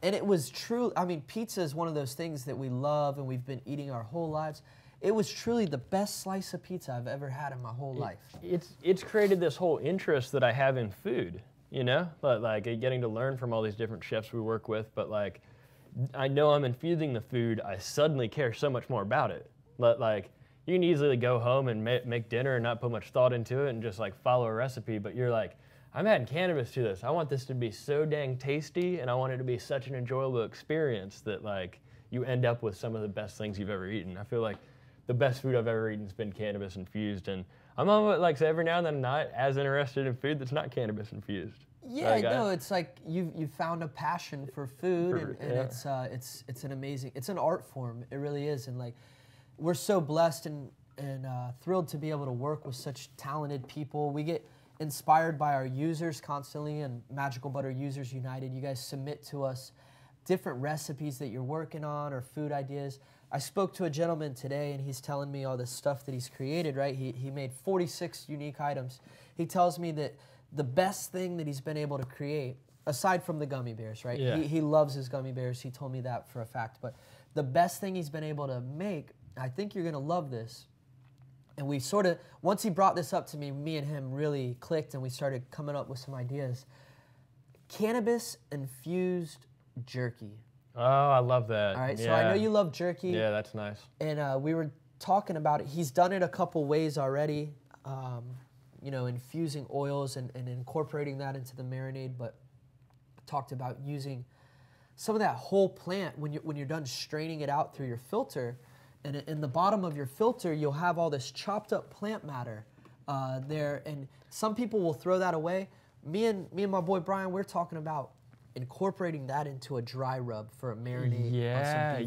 Speaker 3: and it was true. I mean, pizza is one of those things that we love and we've been eating our whole lives. It was truly the best slice of pizza I've ever had in my whole life.
Speaker 2: It's created this whole interest that I have in food, you know? Like getting to learn from all these different chefs we work with, but like I know I'm infusing the food, I suddenly care so much more about it. Like, you can easily go home and make dinner and not put much thought into it and just like follow a recipe, but you're like, I'm adding cannabis to this. I want this to be so dang tasty, and I want it to be such an enjoyable experience that like you end up with some of the best things you've ever eaten. I feel like the best food I've ever eaten has been cannabis infused, and I'm almost like, so every now and then I'm not as interested in food that's not cannabis infused.
Speaker 3: Yeah, no, it's like you've found a passion for food, and it's an amazing, it's an art form. It really is, and like we're so blessed and thrilled to be able to work with such talented people. We get inspired by our users constantly, and Magical Butter Users United. You guys submit to us different recipes that you're working on or food ideas. I spoke to a gentleman today, and he's telling me all this stuff that he's created. Right, he made 46 unique items. He tells me that the best thing that he's been able to create, aside from the gummy bears, right?
Speaker 2: Yeah.
Speaker 3: He loves his gummy bears. He told me that for a fact. But the best thing he's been able to make, I think you're going to love this. And we sort of, once he brought this up to me, me and him really clicked, and we started coming up with some ideas. Cannabis-infused jerky.
Speaker 2: Oh, I love that.
Speaker 3: All right, so I know you love jerky.
Speaker 2: Yeah, that's nice.
Speaker 3: And we were talking about it. He's done it a couple ways already. You know, infusing oils and incorporating that into the marinade, but talked about using some of that whole plant when you're done straining it out through your filter, and in the bottom of your filter you'll have all this chopped up plant matter there, and some people will throw that away. Me and my boy Brian, we're talking about incorporating that into a dry rub for a marinade.
Speaker 2: Yeah,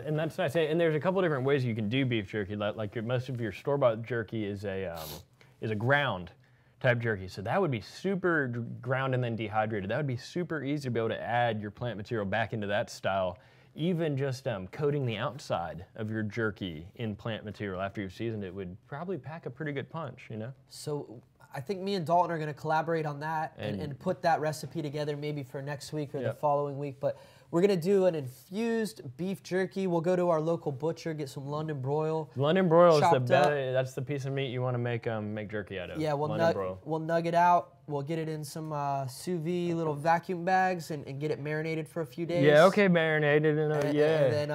Speaker 2: and that's nice. And there's a couple different ways you can do beef jerky. Like most of your store-bought jerky is a ground type jerky. So that would be super ground and then dehydrated. That would be super easy to be able to add your plant material back into that style. Even just coating the outside of your jerky in plant material after you've seasoned it would probably pack a pretty good punch, you know?
Speaker 3: So I think me and Dalton are going to collaborate on that and put that recipe together maybe for next week or the following week. But we're going to do an infused beef jerky. We'll go to our local butcher, get some London broil.
Speaker 2: London broil is the best. That's the piece of meat you want to make jerky out of.
Speaker 3: Yeah, we'll nug it out. We'll get it in some sous vide little vacuum bags and get it marinated for a few days.
Speaker 2: Yeah, okay, marinated in
Speaker 3: and then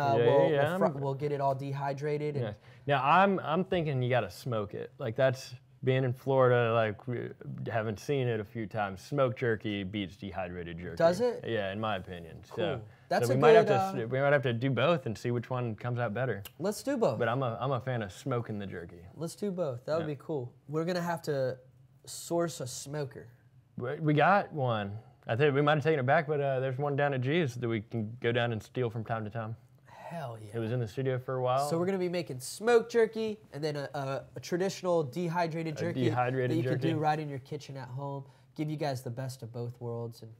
Speaker 3: we'll get it all dehydrated.
Speaker 2: Yeah. Now I'm thinking you got to smoke it. Like that's. Being in Florida, like, we haven't seen it a few times. Smoked jerky beats dehydrated jerky.
Speaker 3: Does it?
Speaker 2: Yeah, in my opinion.
Speaker 3: Cool.
Speaker 2: We might have to do both and see which one comes out better.
Speaker 3: Let's do both.
Speaker 2: But I'm a fan of smoking the jerky.
Speaker 3: Let's do both. That would be cool. We're gonna have to source a smoker.
Speaker 2: We got one. I think we might have taken it back, but there's one down at G's that we can go down and steal from time to time.
Speaker 3: Hell yeah.
Speaker 2: It was in the studio for a while.
Speaker 3: So we're going to be making smoked jerky and then a traditional dehydrated jerky that you can do right in your kitchen at home. Give you guys the best of both worlds. And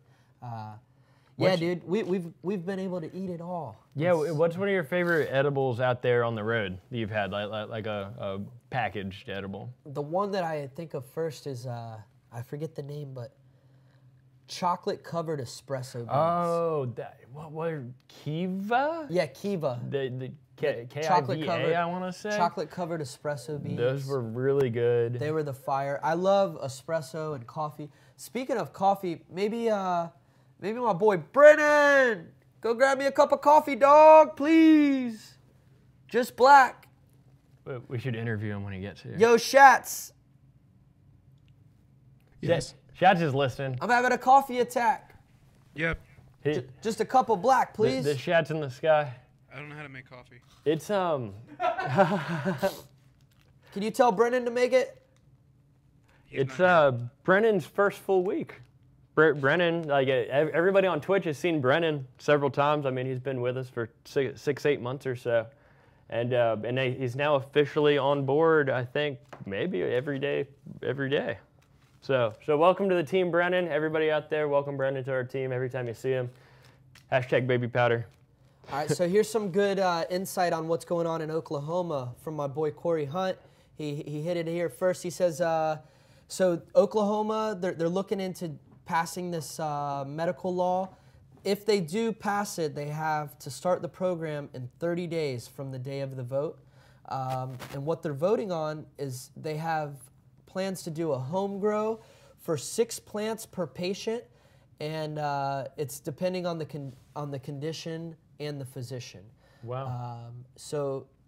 Speaker 3: Yeah, dude, we've been able to eat it all.
Speaker 2: Yeah, what's one of your favorite edibles out there on the road that you've had, like a packaged edible?
Speaker 3: The one that I think of first is I forget the name, but chocolate covered espresso beans.
Speaker 2: Oh, what Kiva?
Speaker 3: Yeah, Kiva.
Speaker 2: The
Speaker 3: chocolate
Speaker 2: Kiva,
Speaker 3: covered,
Speaker 2: I want to say.
Speaker 3: chocolate covered espresso beans.
Speaker 2: Those were really good.
Speaker 3: They were the fire. I love espresso and coffee. Speaking of coffee, maybe my boy Brennan, go grab me a cup of coffee, dog, please. Just black.
Speaker 2: We should interview him when he gets here.
Speaker 3: Yo, Shats.
Speaker 4: Yes.
Speaker 2: Shats is listening.
Speaker 3: I'm having a coffee attack.
Speaker 4: Yep.
Speaker 3: Just a cup of black, please.
Speaker 2: The Shats in the sky.
Speaker 4: I don't know how to make coffee.
Speaker 2: It's
Speaker 3: Can you tell Brennan to make it?
Speaker 2: It's Brennan's first full week. Brennan, like everybody on Twitch has seen Brennan several times. I mean, he's been with us for 8 months or so, and he's now officially on board. I think maybe every day. So welcome to the team, Brennan. Everybody out there, welcome Brennan to our team. Every time you see him, #baby powder.
Speaker 3: All right, so here's some good insight on what's going on in Oklahoma from my boy Corey Hunt. He hit it here first. He says, so Oklahoma, they're looking into passing this medical law. If they do pass it, they have to start the program in 30 days from the day of the vote. And what they're voting on is they have plans to do a home grow for 6 plants per patient, and it's depending on the condition and the physician.
Speaker 2: Wow.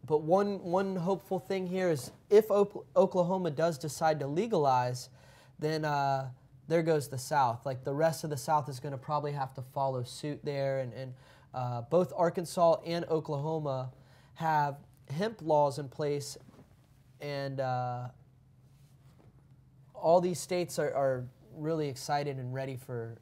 Speaker 3: But one hopeful thing here is if Oklahoma does decide to legalize, then there goes the South. Like the rest of the South is going to probably have to follow suit there. And both Arkansas and Oklahoma have hemp laws in place, and all these states are really excited and ready for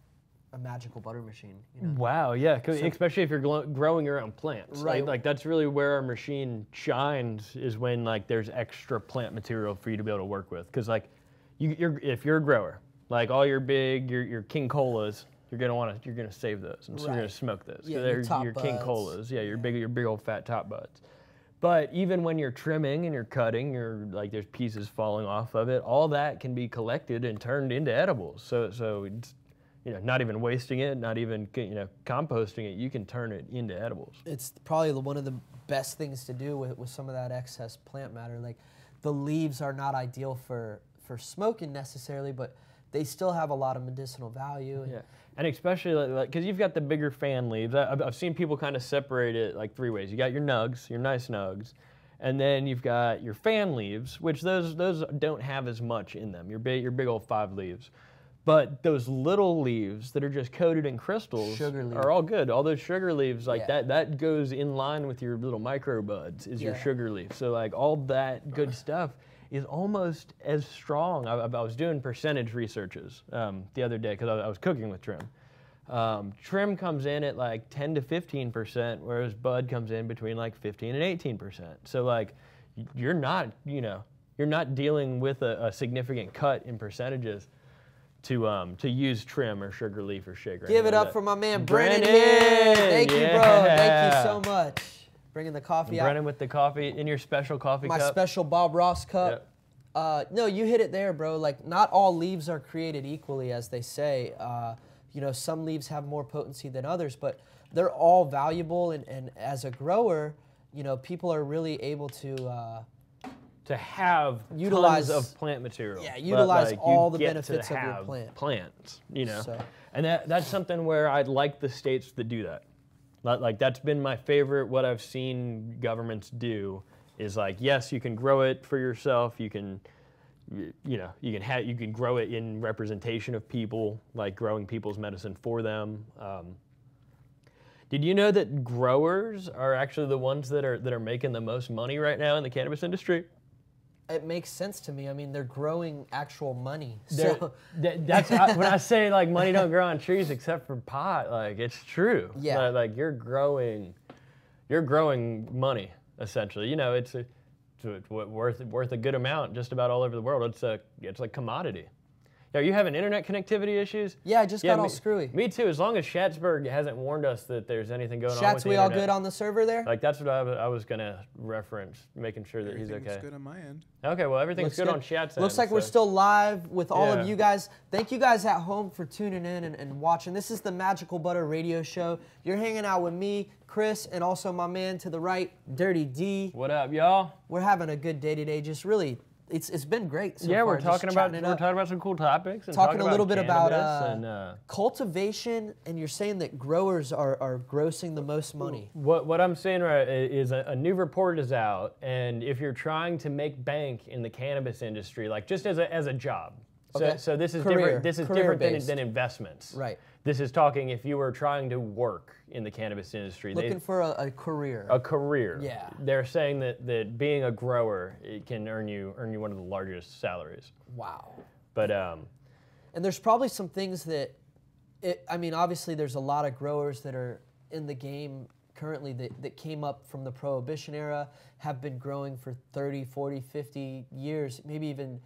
Speaker 3: a magical butter machine. You know?
Speaker 2: Wow, yeah, especially if you're growing your own plants.
Speaker 3: Right.
Speaker 2: Like that's really where our machine shines, is when like there's extra plant material for you to be able to work with. Because like, if you're a grower, like all your King Colas, you're gonna save those, and so you're gonna smoke those.
Speaker 3: Yeah,
Speaker 2: they're
Speaker 3: your
Speaker 2: your
Speaker 3: top
Speaker 2: King
Speaker 3: buds.
Speaker 2: Colas. Yeah, your big old fat top buds. But even when you're trimming and you're cutting, there's pieces falling off of it. All that can be collected and turned into edibles. So it's, not even wasting it, not even composting it. You can turn it into edibles.
Speaker 3: It's probably one of the best things to do with some of that excess plant matter. Like the leaves are not ideal for smoking necessarily, but they still have a lot of medicinal value.
Speaker 2: Yeah, and especially like because you've got the bigger fan leaves. I've seen people kind of separate it like 3 ways. You got your nugs, your nice nugs, and then you've got your fan leaves, which those don't have as much in them. Your big old 5 leaves. But those little leaves that are just coated in crystals are all good. All those sugar leaves, like that goes in line with your little micro buds, is your sugar leaf. So like all that good stuff is almost as strong. I was doing percentage researches the other day because I was cooking with trim. Trim comes in at like 10 to 15%, whereas bud comes in between like 15 and 18%. So like you're not dealing with a significant cut in percentages to use trim or sugar leaf or sugar.
Speaker 3: Give it up for my man Brennan here. Thank you, bro. Thank you so much. Bringing the coffee out.
Speaker 2: Brennan with the coffee in your special coffee cup.
Speaker 3: My special Bob Ross cup. Yep. No, you hit it there, bro. Like not all leaves are created equally, as they say. Some leaves have more potency than others, but they're all valuable. And as a grower, people are really able to
Speaker 2: have
Speaker 3: utilize
Speaker 2: tons of plant material.
Speaker 3: Yeah, utilize all the
Speaker 2: get
Speaker 3: benefits
Speaker 2: to
Speaker 3: of your
Speaker 2: have
Speaker 3: plant.
Speaker 2: Plants,
Speaker 3: So.
Speaker 2: And that's something where I'd like the states that do that. Like that's been my favorite. What I've seen governments do is like, yes, you can grow it for yourself. You can, you can grow it in representation of people, like growing people's medicine for them. Did you know that growers are actually the ones that are making the most money right now in the cannabis industry?
Speaker 3: It makes sense to me. I mean, they're growing actual money.
Speaker 2: That's when I say like money don't grow on trees except for pot. Like it's true.
Speaker 3: Yeah.
Speaker 2: Like you're growing money essentially. It's worth a good amount just about all over the world. It's a commodity. Are you having internet connectivity issues?
Speaker 3: Yeah, I just got all screwy.
Speaker 2: Me too, as long as Schatzberg hasn't warned us that there's anything going on with the
Speaker 3: Schatz, we all
Speaker 2: internet.
Speaker 3: good on the server there?
Speaker 2: Like, that's what I was going to reference, making sure that he's okay.
Speaker 4: Everything's good on my end.
Speaker 2: Okay, well, everything's
Speaker 3: Looks
Speaker 2: good on Schatz's
Speaker 3: Looks
Speaker 2: end,
Speaker 3: like we're still live with all of
Speaker 2: Yeah.
Speaker 3: you guys. Thank you guys at home for tuning in and watching. This is the Magical Butter Radio Show. You're hanging out with me, Chris, and also my man to the right, Dirty D.
Speaker 2: What up, y'all?
Speaker 3: We're having a good day today. Just really, it's been great so
Speaker 2: Yeah,
Speaker 3: far.
Speaker 2: we're
Speaker 3: just
Speaker 2: talking about
Speaker 3: chatting it up.
Speaker 2: some cool topics and
Speaker 3: Talking a little bit about
Speaker 2: cannabis
Speaker 3: cultivation, and you're saying that growers are grossing the most money.
Speaker 2: What I'm saying right is a new report is out, and if you're trying to make bank in the cannabis industry, like just as a job,
Speaker 3: Okay.
Speaker 2: so this is
Speaker 3: Career.
Speaker 2: different. This is different
Speaker 3: Career-based.
Speaker 2: than investments.
Speaker 3: Right.
Speaker 2: This is talking if you were trying to work in the cannabis industry.
Speaker 3: Looking for a career.
Speaker 2: A career.
Speaker 3: Yeah.
Speaker 2: They're saying that being a grower, it can earn you one of the largest salaries.
Speaker 3: Wow.
Speaker 2: But
Speaker 3: And there's probably some things that, obviously there's a lot of growers that are in the game currently that came up from the Prohibition era, have been growing for 30, 40, 50 years, maybe even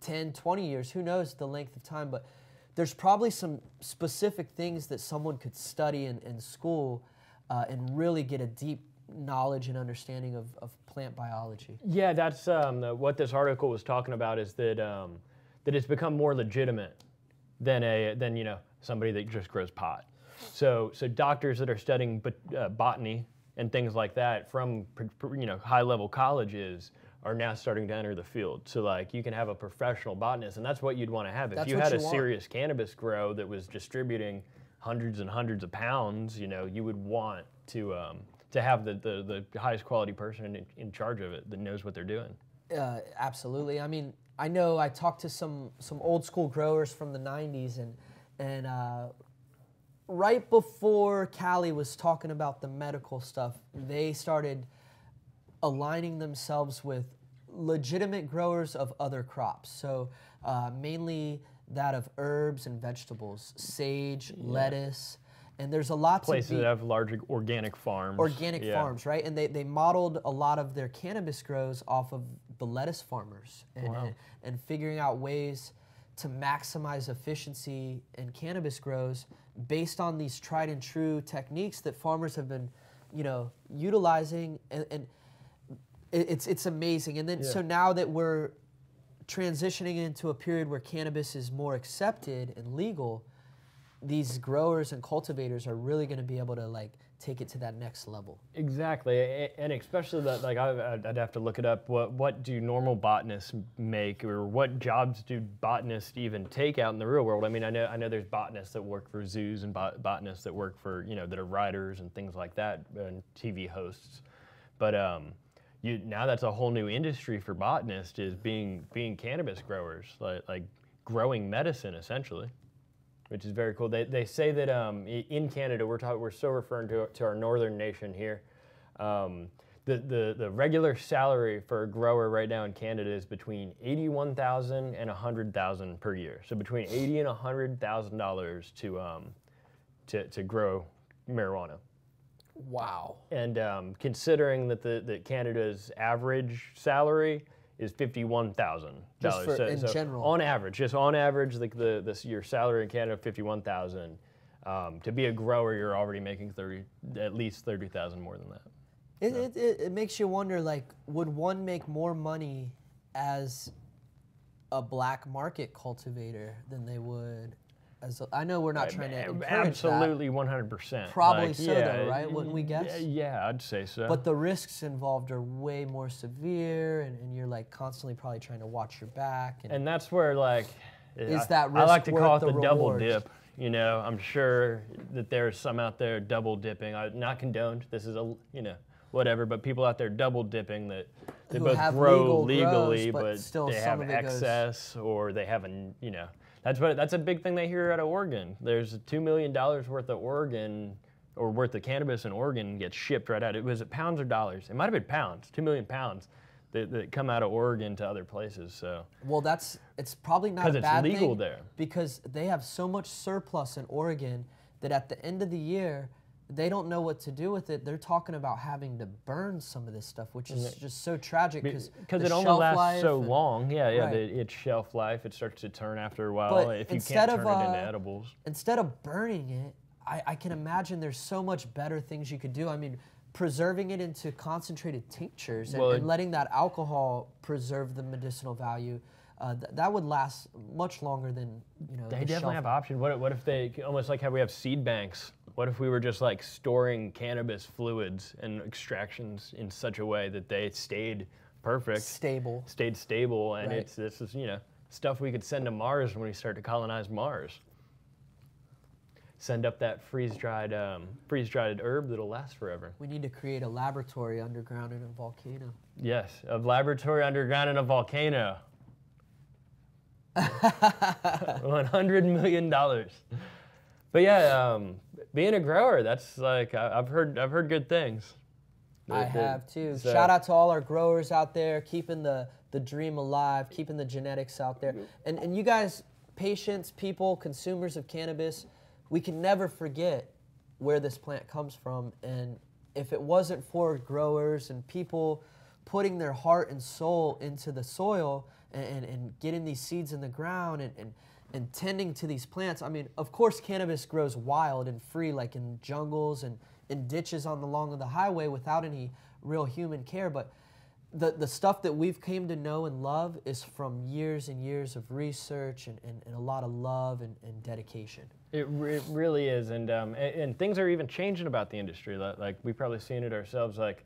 Speaker 3: 10, 20 years, who knows the length of time, but there's probably some specific things that someone could study in school and really get a deep knowledge and understanding of plant biology.
Speaker 2: yeah, that's what this article was talking about, is that that it's become more legitimate than somebody that just grows pot. So doctors that are studying botany and things like that from high level colleges are now starting to enter the field. So like you can have a professional botanist, and that's what you'd want to have. If you had a serious cannabis grow that was distributing hundreds and hundreds of pounds, you would want to have the highest quality person in charge of it that knows what they're doing.
Speaker 3: Absolutely. I know I talked to some old school growers from the 90s, and right before Cali was talking about the medical stuff, they started aligning themselves with legitimate growers of other crops. So mainly that of herbs and vegetables, sage, lettuce, and there's a lot
Speaker 2: Places that have large organic farms.
Speaker 3: Farms, right? And they modeled a lot of their cannabis grows off of the lettuce farmers and figuring out ways to maximize efficiency in cannabis grows based on these tried and true techniques that farmers have been, utilizing, and it's amazing. And then so now that we're transitioning into a period where cannabis is more accepted and legal, these growers and cultivators are really going to be able to take it to that next level.
Speaker 2: Exactly, and especially that, I'd have to look it up. What do normal botanists make, or what jobs do botanists even take out in the real world? I know there's botanists that work for zoos and botanists that work for that are writers and things like that, and TV hosts. But now that's a whole new industry for botanists, is being cannabis growers, like growing medicine essentially, which is very cool. They say that in Canada, we're still referring to our northern nation here. The regular salary for a grower right now in Canada is between $81,000 and $100,000 per year. So between $80,000 and $100,000 to grow marijuana.
Speaker 3: Wow.
Speaker 2: And considering that Canada's average salary is $51,000.
Speaker 3: In general.
Speaker 2: On average, your salary in Canada, $51,000. To be a grower, you're already making at least $30,000 more than that.
Speaker 3: It makes you wonder, would one make more money as a black market cultivator than they would as I know we're not trying to encourage
Speaker 2: absolutely 100%.
Speaker 3: Probably though, right? Wouldn't we guess?
Speaker 2: Yeah, I'd say so.
Speaker 3: But the risks involved are way more severe, and you're constantly probably trying to watch your back.
Speaker 2: And that's where
Speaker 3: is that risk
Speaker 2: I like to call it
Speaker 3: worth
Speaker 2: the
Speaker 3: the
Speaker 2: double
Speaker 3: rewards?
Speaker 2: dip. I'm sure that there's some out there double dipping. Not condoned. This is whatever. But people out there double dipping that they
Speaker 3: Who
Speaker 2: both
Speaker 3: have
Speaker 2: grow
Speaker 3: legal grows,
Speaker 2: legally,
Speaker 3: but still
Speaker 2: they
Speaker 3: some
Speaker 2: have
Speaker 3: of it goes-
Speaker 2: excess, or they have That's a big thing they hear out of Oregon. There's $2 million worth of cannabis in Oregon gets shipped right out. Was it pounds or dollars? It might have been pounds. 2 million pounds that come out of Oregon to other places. So.
Speaker 3: Well, it's probably not a bad thing.
Speaker 2: Because it's legal there.
Speaker 3: Because they have so much surplus in Oregon that at the end of the year, they don't know what to do with it. They're talking about having to burn some of this stuff, which is just so tragic because
Speaker 2: it only lasts so long. Yeah,
Speaker 3: Right.
Speaker 2: Its shelf life, it starts to turn after a while
Speaker 3: But
Speaker 2: if you can't turn it into edibles.
Speaker 3: Instead of burning it, I can imagine there's so much better things you could do. I mean, preserving it into concentrated tinctures and letting that alcohol preserve the medicinal value, that would last much longer than,
Speaker 2: They definitely have options. What if they, almost like how we have seed banks, what if we were just like storing cannabis fluids and extractions in such a way that they stayed perfect, stayed stable, and
Speaker 3: Right.
Speaker 2: this is stuff we could send to Mars when we start to colonize Mars. Send up that freeze-dried herb that'll last forever.
Speaker 3: We need to create a laboratory underground in a volcano.
Speaker 2: Yes, a laboratory underground in a volcano. $100 million. But yeah, being a grower, that's like I've heard good things.
Speaker 3: I have too.
Speaker 2: So-
Speaker 3: Shout out to all our growers out there, keeping the dream alive, keeping the genetics out there. And you guys, patients, people, consumers of cannabis, we can never forget where this plant comes from. And if it wasn't for growers and people putting their heart and soul into the soil and getting these seeds in the ground and tending to these plants, I mean, of course, cannabis grows wild and free, like in jungles and in ditches along the highway without any real human care. But the stuff that we've came to know and love is from years and years of research and a lot of love and dedication.
Speaker 2: It really is, and things are even changing about the industry. Like we've probably seen it ourselves. Like,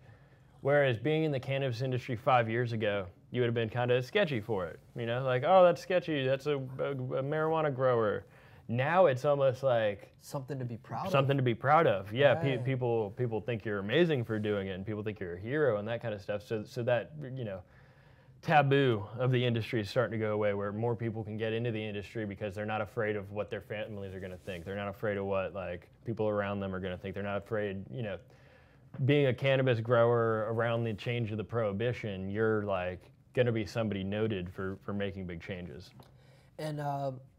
Speaker 2: whereas being in the cannabis industry 5 years ago, you would have been kind of sketchy for it. Like, oh, that's sketchy. That's a marijuana grower. Now it's almost like
Speaker 3: Something to be proud of.
Speaker 2: something to be proud of. Yeah,
Speaker 3: Right.
Speaker 2: people think you're amazing for doing it, and people think you're a hero and that kind of stuff. So that taboo of the industry is starting to go away, where more people can get into the industry because they're not afraid of what their families are going to think. They're not afraid of what like people around them are going to think. They're not afraid, being a cannabis grower around the change of the prohibition, you're like going to be somebody noted for making big changes.
Speaker 3: And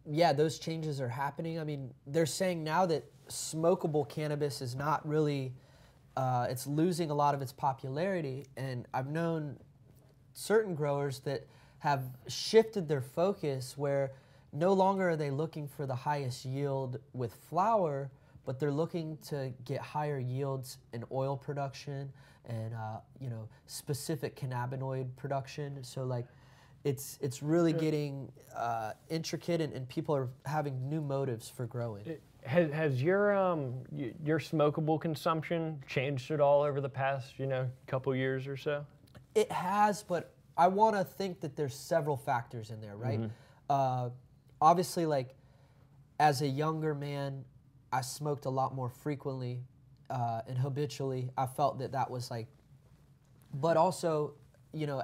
Speaker 3: yeah, those changes are happening. I mean, they're saying now that smokable cannabis is not really, it's losing a lot of its popularity. And I've known certain growers that have shifted their focus where no longer are they looking for the highest yield with flower, but they're looking to get higher yields in oil production and specific cannabinoid production. So like, it's really getting intricate, and people are having new motives for growing.
Speaker 2: Has your smokable consumption changed at all over the past couple years or so?
Speaker 3: It has, but I want to think that there's several factors in there, right? Obviously, like as a younger man, I smoked a lot more frequently and habitually. I felt that was like, but also,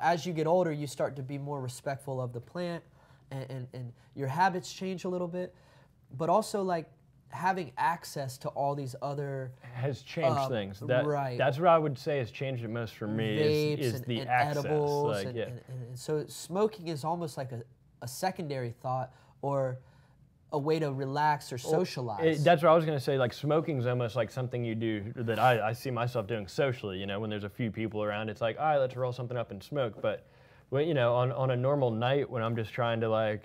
Speaker 3: as you get older, you start to be more respectful of the plant, and your habits change a little bit. But also, like having access to all these other
Speaker 2: has changed things.
Speaker 3: Right.
Speaker 2: That's what I would say has changed it most for me
Speaker 3: vapes
Speaker 2: is the
Speaker 3: and
Speaker 2: access.
Speaker 3: edibles,
Speaker 2: Like,
Speaker 3: and so smoking is almost like a secondary thought or a way to relax or socialize.
Speaker 2: That's what I was going to say. Like smoking is almost like something you do that I see myself doing socially. When there's a few people around, it's like, all right, let's roll something up and smoke. But on a normal night when I'm just trying to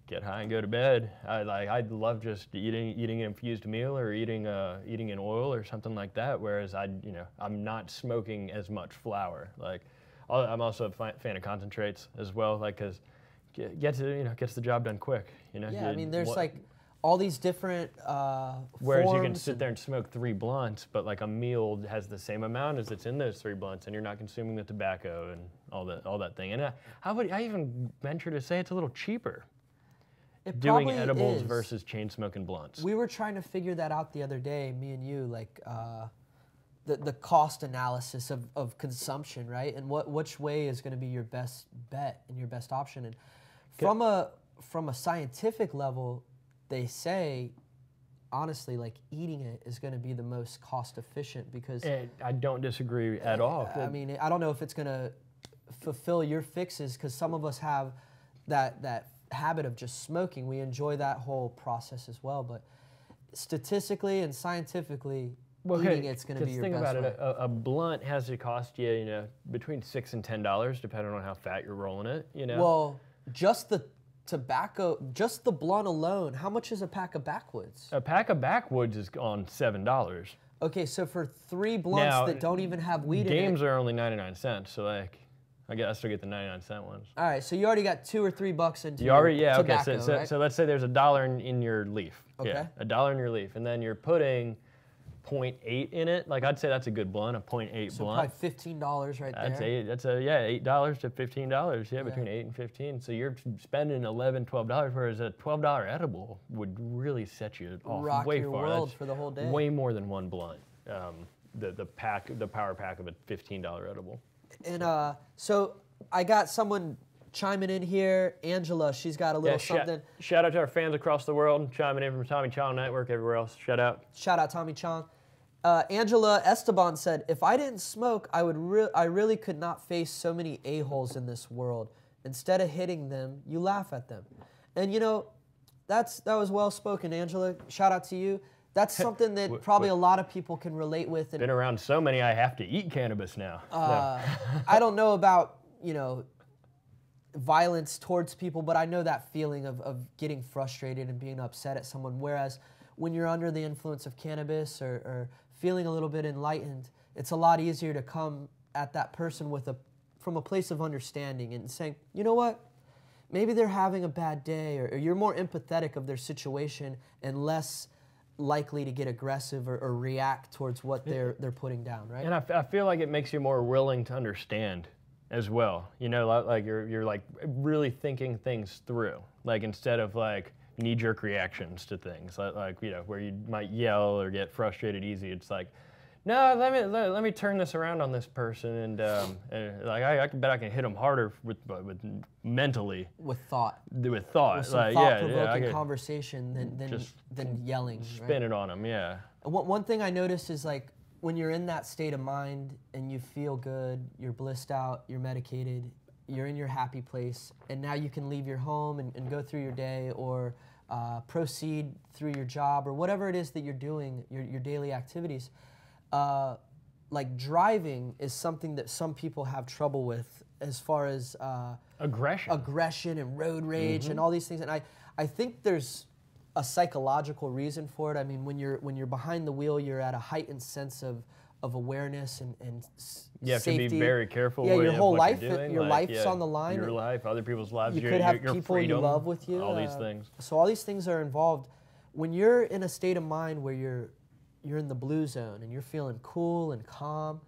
Speaker 2: get high and go to bed, I'd love just eating an infused meal or eating an oil or something like that. Whereas I'm not smoking as much flower. Like I'm also a fan of concentrates as well. Like because gets the job done quick.
Speaker 3: Yeah, I mean, there's like all these different
Speaker 2: whereas you can
Speaker 3: forms
Speaker 2: sit there and smoke 3 blunts, but like a meal has the same amount as it's in those 3 blunts, and you're not consuming the tobacco and all that thing. And I even venture to say it's a little cheaper
Speaker 3: It
Speaker 2: doing
Speaker 3: probably
Speaker 2: edibles
Speaker 3: is.
Speaker 2: versus chain smoking blunts.
Speaker 3: We were trying to figure that out the other day, me and you, like the cost analysis of consumption, right? And which way is going to be your best bet and your best option. And from a scientific level, they say, honestly, like eating it is going to be the most cost efficient because
Speaker 2: And I don't disagree at all.
Speaker 3: I mean, I don't know if it's going to fulfill your fixes because some of us have that habit of just smoking. We enjoy that whole process as well, but statistically and scientifically, eating it's going to be your
Speaker 2: think
Speaker 3: best
Speaker 2: about
Speaker 3: way.
Speaker 2: it. A blunt has to cost you, between $6 and $10, depending on how fat you're rolling it.
Speaker 3: Well, just the tobacco, just the blunt alone, how much is a pack of backwoods?
Speaker 2: A pack of backwoods is on $7.
Speaker 3: Okay, so for 3 blunts
Speaker 2: Now,
Speaker 3: that don't even have weed in it.
Speaker 2: Games are only 99 cents, so I guess I still get the 99-cent ones.
Speaker 3: All right, so you already got $2 or $3 into
Speaker 2: You already,
Speaker 3: your
Speaker 2: okay.
Speaker 3: tobacco,
Speaker 2: So,
Speaker 3: right?
Speaker 2: so let's say there's $1 in your leaf.
Speaker 3: Okay.
Speaker 2: Yeah, $1 in your leaf, and then you're putting 0.8 in it. Like I'd say that's a good blunt, a 0.8
Speaker 3: so
Speaker 2: blunt.
Speaker 3: probably $15 right
Speaker 2: That's
Speaker 3: there.
Speaker 2: $8 to $15. Yeah, between 8 and 15. So you're spending $11, $12, whereas a $12 edible would really set you off
Speaker 3: Rock
Speaker 2: way
Speaker 3: your
Speaker 2: far.
Speaker 3: world
Speaker 2: That's
Speaker 3: for the whole day.
Speaker 2: Way more than one blunt. The power pack of a $15 edible.
Speaker 3: And so I got someone chiming in here. Angela, she's got a little something.
Speaker 2: Shout out to our fans across the world, chiming in from Tommy Chong Network, everywhere else. Shout out.
Speaker 3: Shout out Tommy Chong. Angela Esteban said, "If I didn't smoke, I really could not face so many a-holes in this world. Instead of hitting them, you laugh at them." And that was well spoken, Angela. Shout out to you. That's something that probably a lot of people can relate with. And
Speaker 2: Been around so many, I have to eat cannabis now.
Speaker 3: I don't know about violence towards people, but I know that feeling of getting frustrated and being upset at someone. Whereas when you're under the influence of cannabis or feeling a little bit enlightened, it's a lot easier to come at that person from a place of understanding and saying, you know what, maybe they're having a bad day, or you're more empathetic of their situation and less likely to get aggressive or react towards what they're putting down, right?
Speaker 2: And I feel like it makes you more willing to understand as well. Like you're like really thinking things through. Like instead of like knee-jerk reactions to things, like where you might yell or get frustrated easy. It's like, no, let me turn this around on this person, and like I bet I can hit them harder with mentally.
Speaker 3: With thought.
Speaker 2: With thought.
Speaker 3: With some
Speaker 2: like,
Speaker 3: thought-provoking conversation than yelling.
Speaker 2: Spin it on them, yeah.
Speaker 3: One thing I noticed is like when you're in that state of mind and you feel good, you're blissed out, you're medicated, you're in your happy place, and now you can leave your home and go through your day or proceed through your job or whatever it is that you're doing, your daily activities. Like driving is something that some people have trouble with as far as aggression and road rage and all these things. And I think there's a psychological reason for it. I mean, when you're behind the wheel, you're at a heightened sense of awareness and
Speaker 2: you have
Speaker 3: safety.
Speaker 2: to be very careful.
Speaker 3: Yeah, your whole life,
Speaker 2: your
Speaker 3: life's on the line.
Speaker 2: Your life, other people's lives.
Speaker 3: You could have
Speaker 2: your
Speaker 3: people
Speaker 2: freedom,
Speaker 3: you love with you.
Speaker 2: All these things.
Speaker 3: So all these things are involved. When you're in a state of mind where you're in the blue zone and you're feeling cool and calm,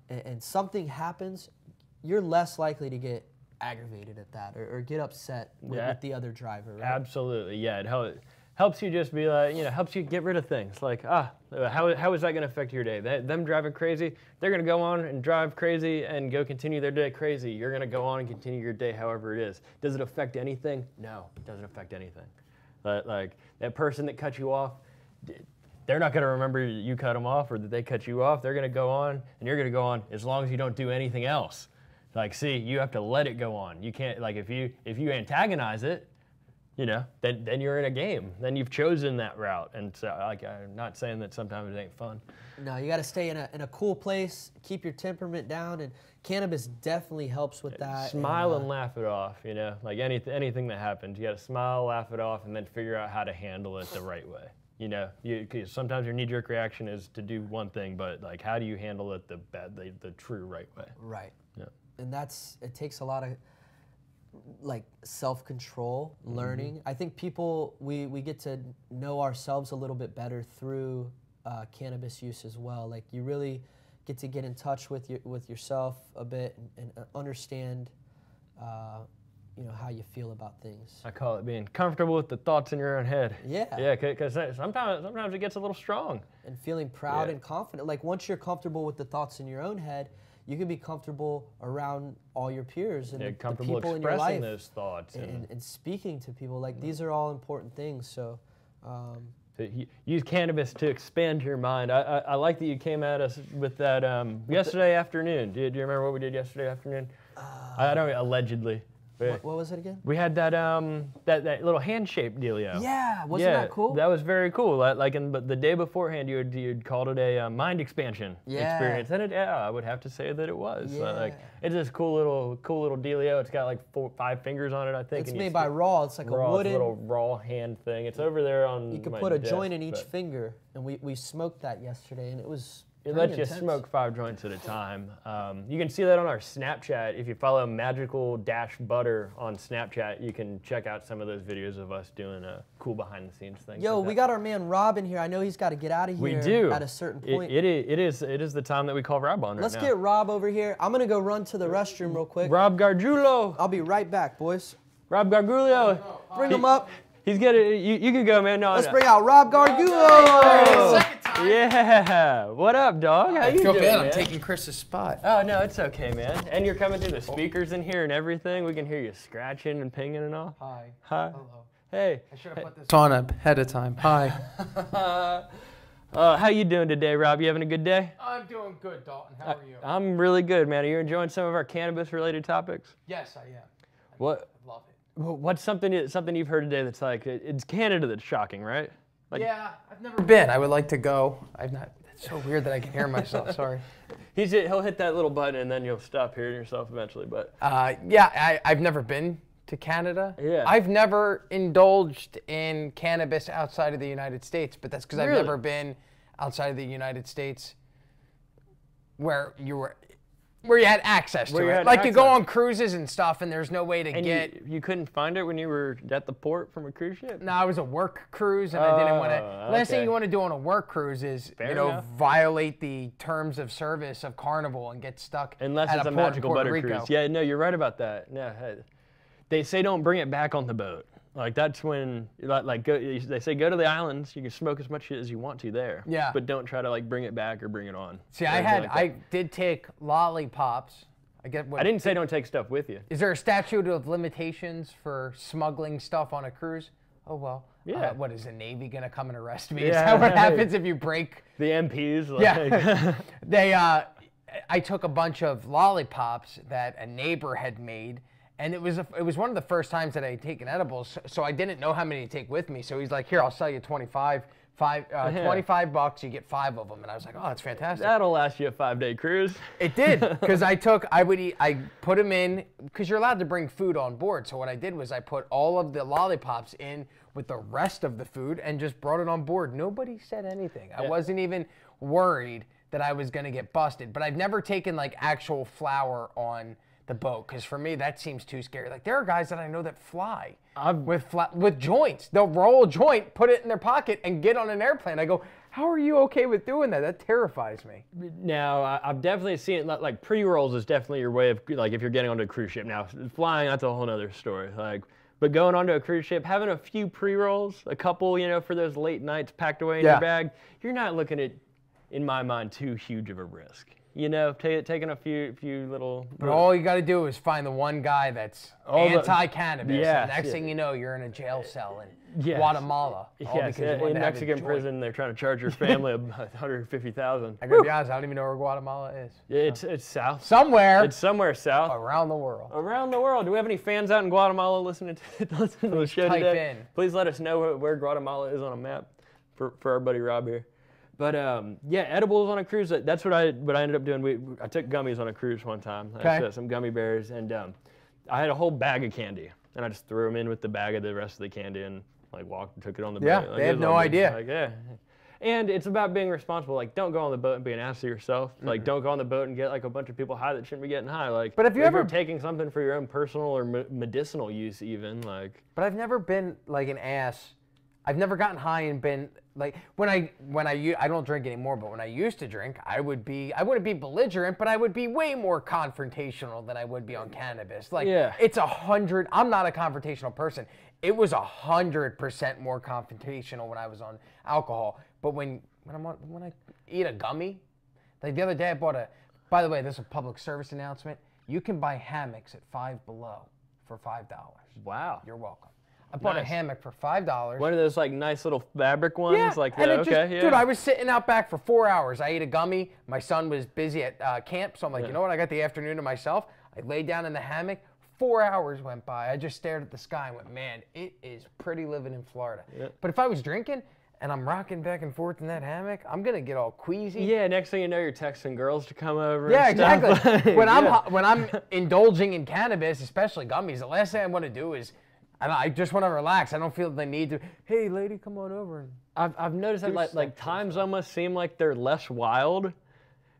Speaker 3: and something happens, you're less likely to get aggravated at that or get upset with the other driver. Right?
Speaker 2: Absolutely, yeah. It helps you just be like, helps you get rid of things. Like, how is that going to affect your day? Them driving crazy, they're going to go on and drive crazy and go continue their day crazy. You're going to go on and continue your day however it is. Does it affect anything? No, it doesn't affect anything. Like, that person that cut you off, they're not going to remember you cut them off or that they cut you off. They're going to go on, and you're going to go on as long as you don't do anything else. Like, see, you have to let it go on. You can't, like, if you antagonize it, then you're in a game. Then you've chosen that route. And so, like, I'm not saying that sometimes it ain't fun.
Speaker 3: No, you got to stay in a cool place, keep your temperament down, and cannabis definitely helps with that.
Speaker 2: Smile and laugh it off, like anything that happens. You got to smile, laugh it off, and then figure out how to handle it the right way. Sometimes your knee-jerk reaction is to do one thing, but like, how do you handle it the true right way?
Speaker 3: Right.
Speaker 2: Yeah.
Speaker 3: And it takes a lot of like self-control, learning. I think we get to know ourselves a little bit better through cannabis use as well. Like you really get to get in touch with yourself a bit and understand how you feel about things.
Speaker 2: I call it being comfortable with the thoughts in your own head.
Speaker 3: Yeah.
Speaker 2: Yeah, because sometimes it gets a little strong.
Speaker 3: And feeling proud and confident. Like once you're comfortable with the thoughts in your own head, you can be comfortable around all your peers and the
Speaker 2: comfortable
Speaker 3: people in your life.
Speaker 2: expressing those thoughts.
Speaker 3: And speaking to people. Like these are all important things. So
Speaker 2: use cannabis to expand your mind. I like that you came at us with that yesterday afternoon. Do you remember what we did yesterday afternoon? I don't allegedly.
Speaker 3: What was it again?
Speaker 2: We had that that little hand-shaped dealio.
Speaker 3: Yeah, wasn't that cool?
Speaker 2: That was very cool. But the day beforehand, you'd called it a mind expansion experience, and I would have to say that it was.
Speaker 3: Yeah.
Speaker 2: It's this cool little dealio. It's got like 5 fingers on it, I think.
Speaker 3: It's made by Raw. It's like a wooden
Speaker 2: little raw hand thing. It's over there on.
Speaker 3: You could put a joint in each finger, and we smoked that yesterday, and it was.
Speaker 2: It lets you smoke 5 joints at a time. You can see that on our Snapchat. If you follow Magical-Butter on Snapchat, you can check out some of those videos of us doing a cool behind-the-scenes thing.
Speaker 3: Yo, we got our man Rob in here. I know he's got to get out of here.
Speaker 2: We do.
Speaker 3: At a certain point.
Speaker 2: It is the time that we call Rob on right now.
Speaker 3: Let's get Rob over here. I'm gonna go run to the restroom real quick.
Speaker 2: Rob Gargiulo.
Speaker 3: I'll be right back, boys.
Speaker 2: Rob Gargiulo.
Speaker 3: Bring him up.
Speaker 2: He's getting. You can go, man. No,
Speaker 3: Let's bring out Rob Gargiulo.
Speaker 2: Yeah. What up, dog? How you doing, man?
Speaker 5: I'm taking Chris's spot.
Speaker 2: Oh, no, it's okay, man. And you're coming through the speakers in here and everything. We can hear you scratching and pinging and all.
Speaker 5: Hi.
Speaker 2: Hi.
Speaker 5: Hello.
Speaker 2: Hey.
Speaker 5: I should have put this on ahead of time. Hi.
Speaker 2: How you doing today, Rob? You having a good day?
Speaker 5: I'm doing good, Dalton. How are you?
Speaker 2: I'm really good, man. Are you enjoying some of our cannabis-related topics?
Speaker 5: Yes, I am.
Speaker 2: What?
Speaker 5: I love it.
Speaker 2: What's something you've heard today that's like, it's Canada that's shocking, right? Like,
Speaker 5: yeah, I've never been. I would like to go. I've not. It's so weird that I can hear myself. Sorry.
Speaker 2: He'll hit that little button and then you'll stop hearing yourself eventually. But
Speaker 5: yeah, I've never been to Canada.
Speaker 2: Yeah.
Speaker 5: I've never indulged in cannabis outside of the United States, but that's because I've never been outside of the United States where you had access to it. Like you go on cruises and stuff, and there's no way to get.
Speaker 2: You couldn't find it when you were at the port from a cruise ship?
Speaker 5: No, it was a work cruise, and I didn't want to. Last thing you want to do on a work cruise is violate the terms of service of Carnival and get stuck.
Speaker 2: Unless it's a magical butter cruise. Yeah, no, you're right about that. Yeah, they say don't bring it back on the boat. Like that's when, they say go to the islands. You can smoke as much as you want to there.
Speaker 5: Yeah.
Speaker 2: But don't try to bring it back or bring it on.
Speaker 5: See, I did take lollipops. I
Speaker 2: didn't say don't take stuff with you.
Speaker 5: Is there a statute of limitations for smuggling stuff on a cruise? Oh well.
Speaker 2: Yeah.
Speaker 5: What is the Navy gonna come and arrest me? Is that what happens if you break?
Speaker 2: The MPs.
Speaker 5: Yeah. I took a bunch of lollipops that a neighbor had made. And it was one of the first times that I had taken edibles, so I didn't know how many to take with me. So he's like, "Here, I'll sell you 25 bucks. You get 5 of them." And I was like, "Oh, that's fantastic."
Speaker 2: That'll last you a 5-day cruise.
Speaker 5: It did, because I put them in, because you're allowed to bring food on board. So what I did was I put all of the lollipops in with the rest of the food and just brought it on board. Nobody said anything. I wasn't even worried that I was gonna get busted. But I've never taken actual flour on the boat, because for me that seems too scary. There are guys that I know that fly with joints. They'll roll a joint, put it in their pocket, and get on an airplane. I go, how are you okay with doing that? That terrifies me.
Speaker 2: Now, I've definitely seen it. Pre-rolls is definitely your way of if you're getting onto a cruise ship. Now, flying, that's a whole other story. But going onto a cruise ship, having a few pre-rolls, a couple, for those late nights packed away in your bag, you're not looking at, in my mind, too huge of a risk. Taking a few little.
Speaker 5: But all you got to do is find the one guy that's anti-cannabis. Yeah. Next thing you know, you're in a jail cell in Guatemala.
Speaker 2: Yes, in Mexican prison, they're trying to charge your family $150,000.
Speaker 5: I gotta be honest, I don't even know where Guatemala is.
Speaker 2: It's south.
Speaker 5: Somewhere.
Speaker 2: It's somewhere south.
Speaker 5: Around the world.
Speaker 2: Around the world. Do we have any fans out in Guatemala listening to the show today? Please let us know where Guatemala is on a map for our buddy Rob here. But edibles on a cruise. That's what I ended up doing. I took gummies on a cruise one time. I took some gummy bears, and I had a whole bag of candy, and I just threw them in with the bag of the rest of the candy, and walked and took it on the boat.
Speaker 5: Yeah, they had no idea.
Speaker 2: And it's about being responsible. Don't go on the boat and be an ass to yourself. Don't go on the boat and get a bunch of people high that shouldn't be getting high.
Speaker 5: But if you're
Speaker 2: taking something for your own personal or medicinal use, even
Speaker 5: But I've never been an ass. I've never gotten high and been when I don't drink anymore, but when I used to drink, I wouldn't be belligerent, but I would be way more confrontational than I would be on cannabis. It's 100. I'm not a confrontational person. It was 100% more confrontational when I was on alcohol. But when I eat a gummy, the other day I bought by the way, this is a public service announcement. You can buy hammocks at Five Below for $5.
Speaker 2: Wow.
Speaker 5: You're welcome. I bought a hammock for $5.
Speaker 2: One of those nice little fabric ones?
Speaker 5: Yeah, dude, I was sitting out back for 4 hours. I ate a gummy. My son was busy at camp, so I'm like, you know what? I got the afternoon to myself. I laid down in the hammock. 4 hours went by. I just stared at the sky and went, man, it is pretty living in Florida.
Speaker 2: Yeah.
Speaker 5: But if I was drinking and I'm rocking back and forth in that hammock, I'm going to get all queasy.
Speaker 2: Yeah, next thing you know, you're texting girls to come over.
Speaker 5: Yeah,
Speaker 2: and stuff.
Speaker 5: exactly.
Speaker 2: Like,
Speaker 5: When I'm indulging in cannabis, especially gummies, the last thing I want to do is I just want to relax. I don't feel the need to. Hey, lady, come on over.
Speaker 2: I've noticed that like times almost seem like they're less wild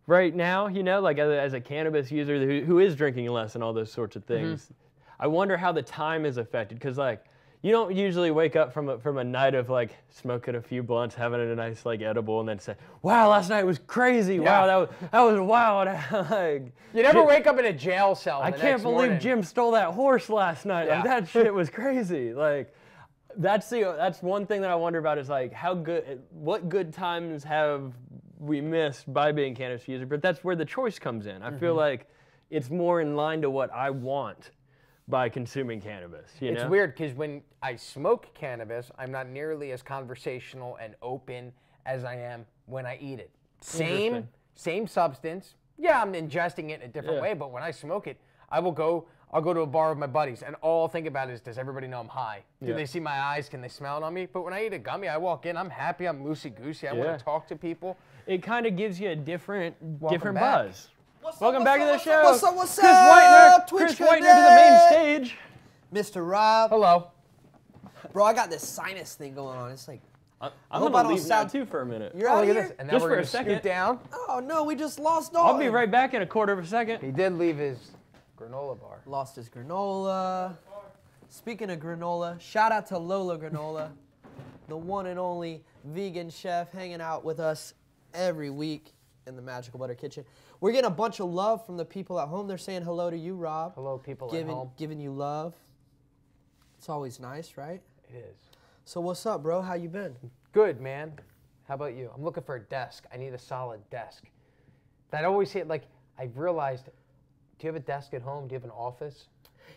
Speaker 2: right now. You know, like as a cannabis user who is drinking less and all those sorts of things. I wonder how the time is affected because like. You don't usually wake up from a night of like smoking a few blunts, having a nice like edible, and then say, "Wow, last night was crazy.
Speaker 5: Yeah.
Speaker 2: Wow, that was wild." Like,
Speaker 5: You never wake up in a jail cell.
Speaker 2: I
Speaker 5: the
Speaker 2: can't
Speaker 5: next
Speaker 2: believe
Speaker 5: morning.
Speaker 2: Jim stole that horse last night.
Speaker 5: Yeah.
Speaker 2: Like that shit was crazy. Like that's one thing that I wonder about is like what good times have we missed by being cannabis user? But that's where the choice comes in. I feel like it's more in line to what I want by consuming cannabis.
Speaker 5: It's weird because when I smoke cannabis, I'm not nearly as conversational and open as I am when I eat it. Same substance. Yeah, I'm ingesting it in a different way, but when I smoke it, I'll go to a bar with my buddies, and all I'll think about is, does everybody know I'm high? Do they see my eyes? Can they smell it on me? But when I eat a gummy, I walk in, I'm happy, I'm loosey-goosey, I want to talk to people.
Speaker 2: It kind of gives you a different
Speaker 5: back.
Speaker 2: buzz. Welcome back to the show.
Speaker 3: What's up?
Speaker 2: Chris Whitener, Chris Whitener to the main stage.
Speaker 3: Mr. Rob.
Speaker 5: Hello.
Speaker 3: Bro, I got this sinus thing going on. It's like,
Speaker 2: I'm
Speaker 3: hope
Speaker 2: gonna
Speaker 3: I don't
Speaker 2: leave now
Speaker 3: sound-
Speaker 2: too for a minute.
Speaker 3: you're out
Speaker 5: Look
Speaker 3: of
Speaker 5: at
Speaker 3: here?
Speaker 5: this. And now
Speaker 2: Just
Speaker 5: we're
Speaker 2: for a
Speaker 5: gonna
Speaker 2: second.
Speaker 5: scoot down.
Speaker 3: Oh, no, we just lost Dalton.
Speaker 2: I'll be right back in a quarter of a second.
Speaker 5: He did leave his granola bar.
Speaker 3: Lost his granola. Speaking of granola, shout out to Lola Granola, the one and only vegan chef hanging out with us every week in the Magical Butter Kitchen. We're getting a bunch of love from the people at home. They're saying hello to you, Rob.
Speaker 5: Hello, people at home.
Speaker 3: Giving you love. It's always nice, right?
Speaker 5: It is.
Speaker 3: So what's up, bro? How you been?
Speaker 5: Good, man. How about you? I'm looking for a desk. I need a solid desk. That always hit, like, I've realized, do you have a desk at home? Do you have an office?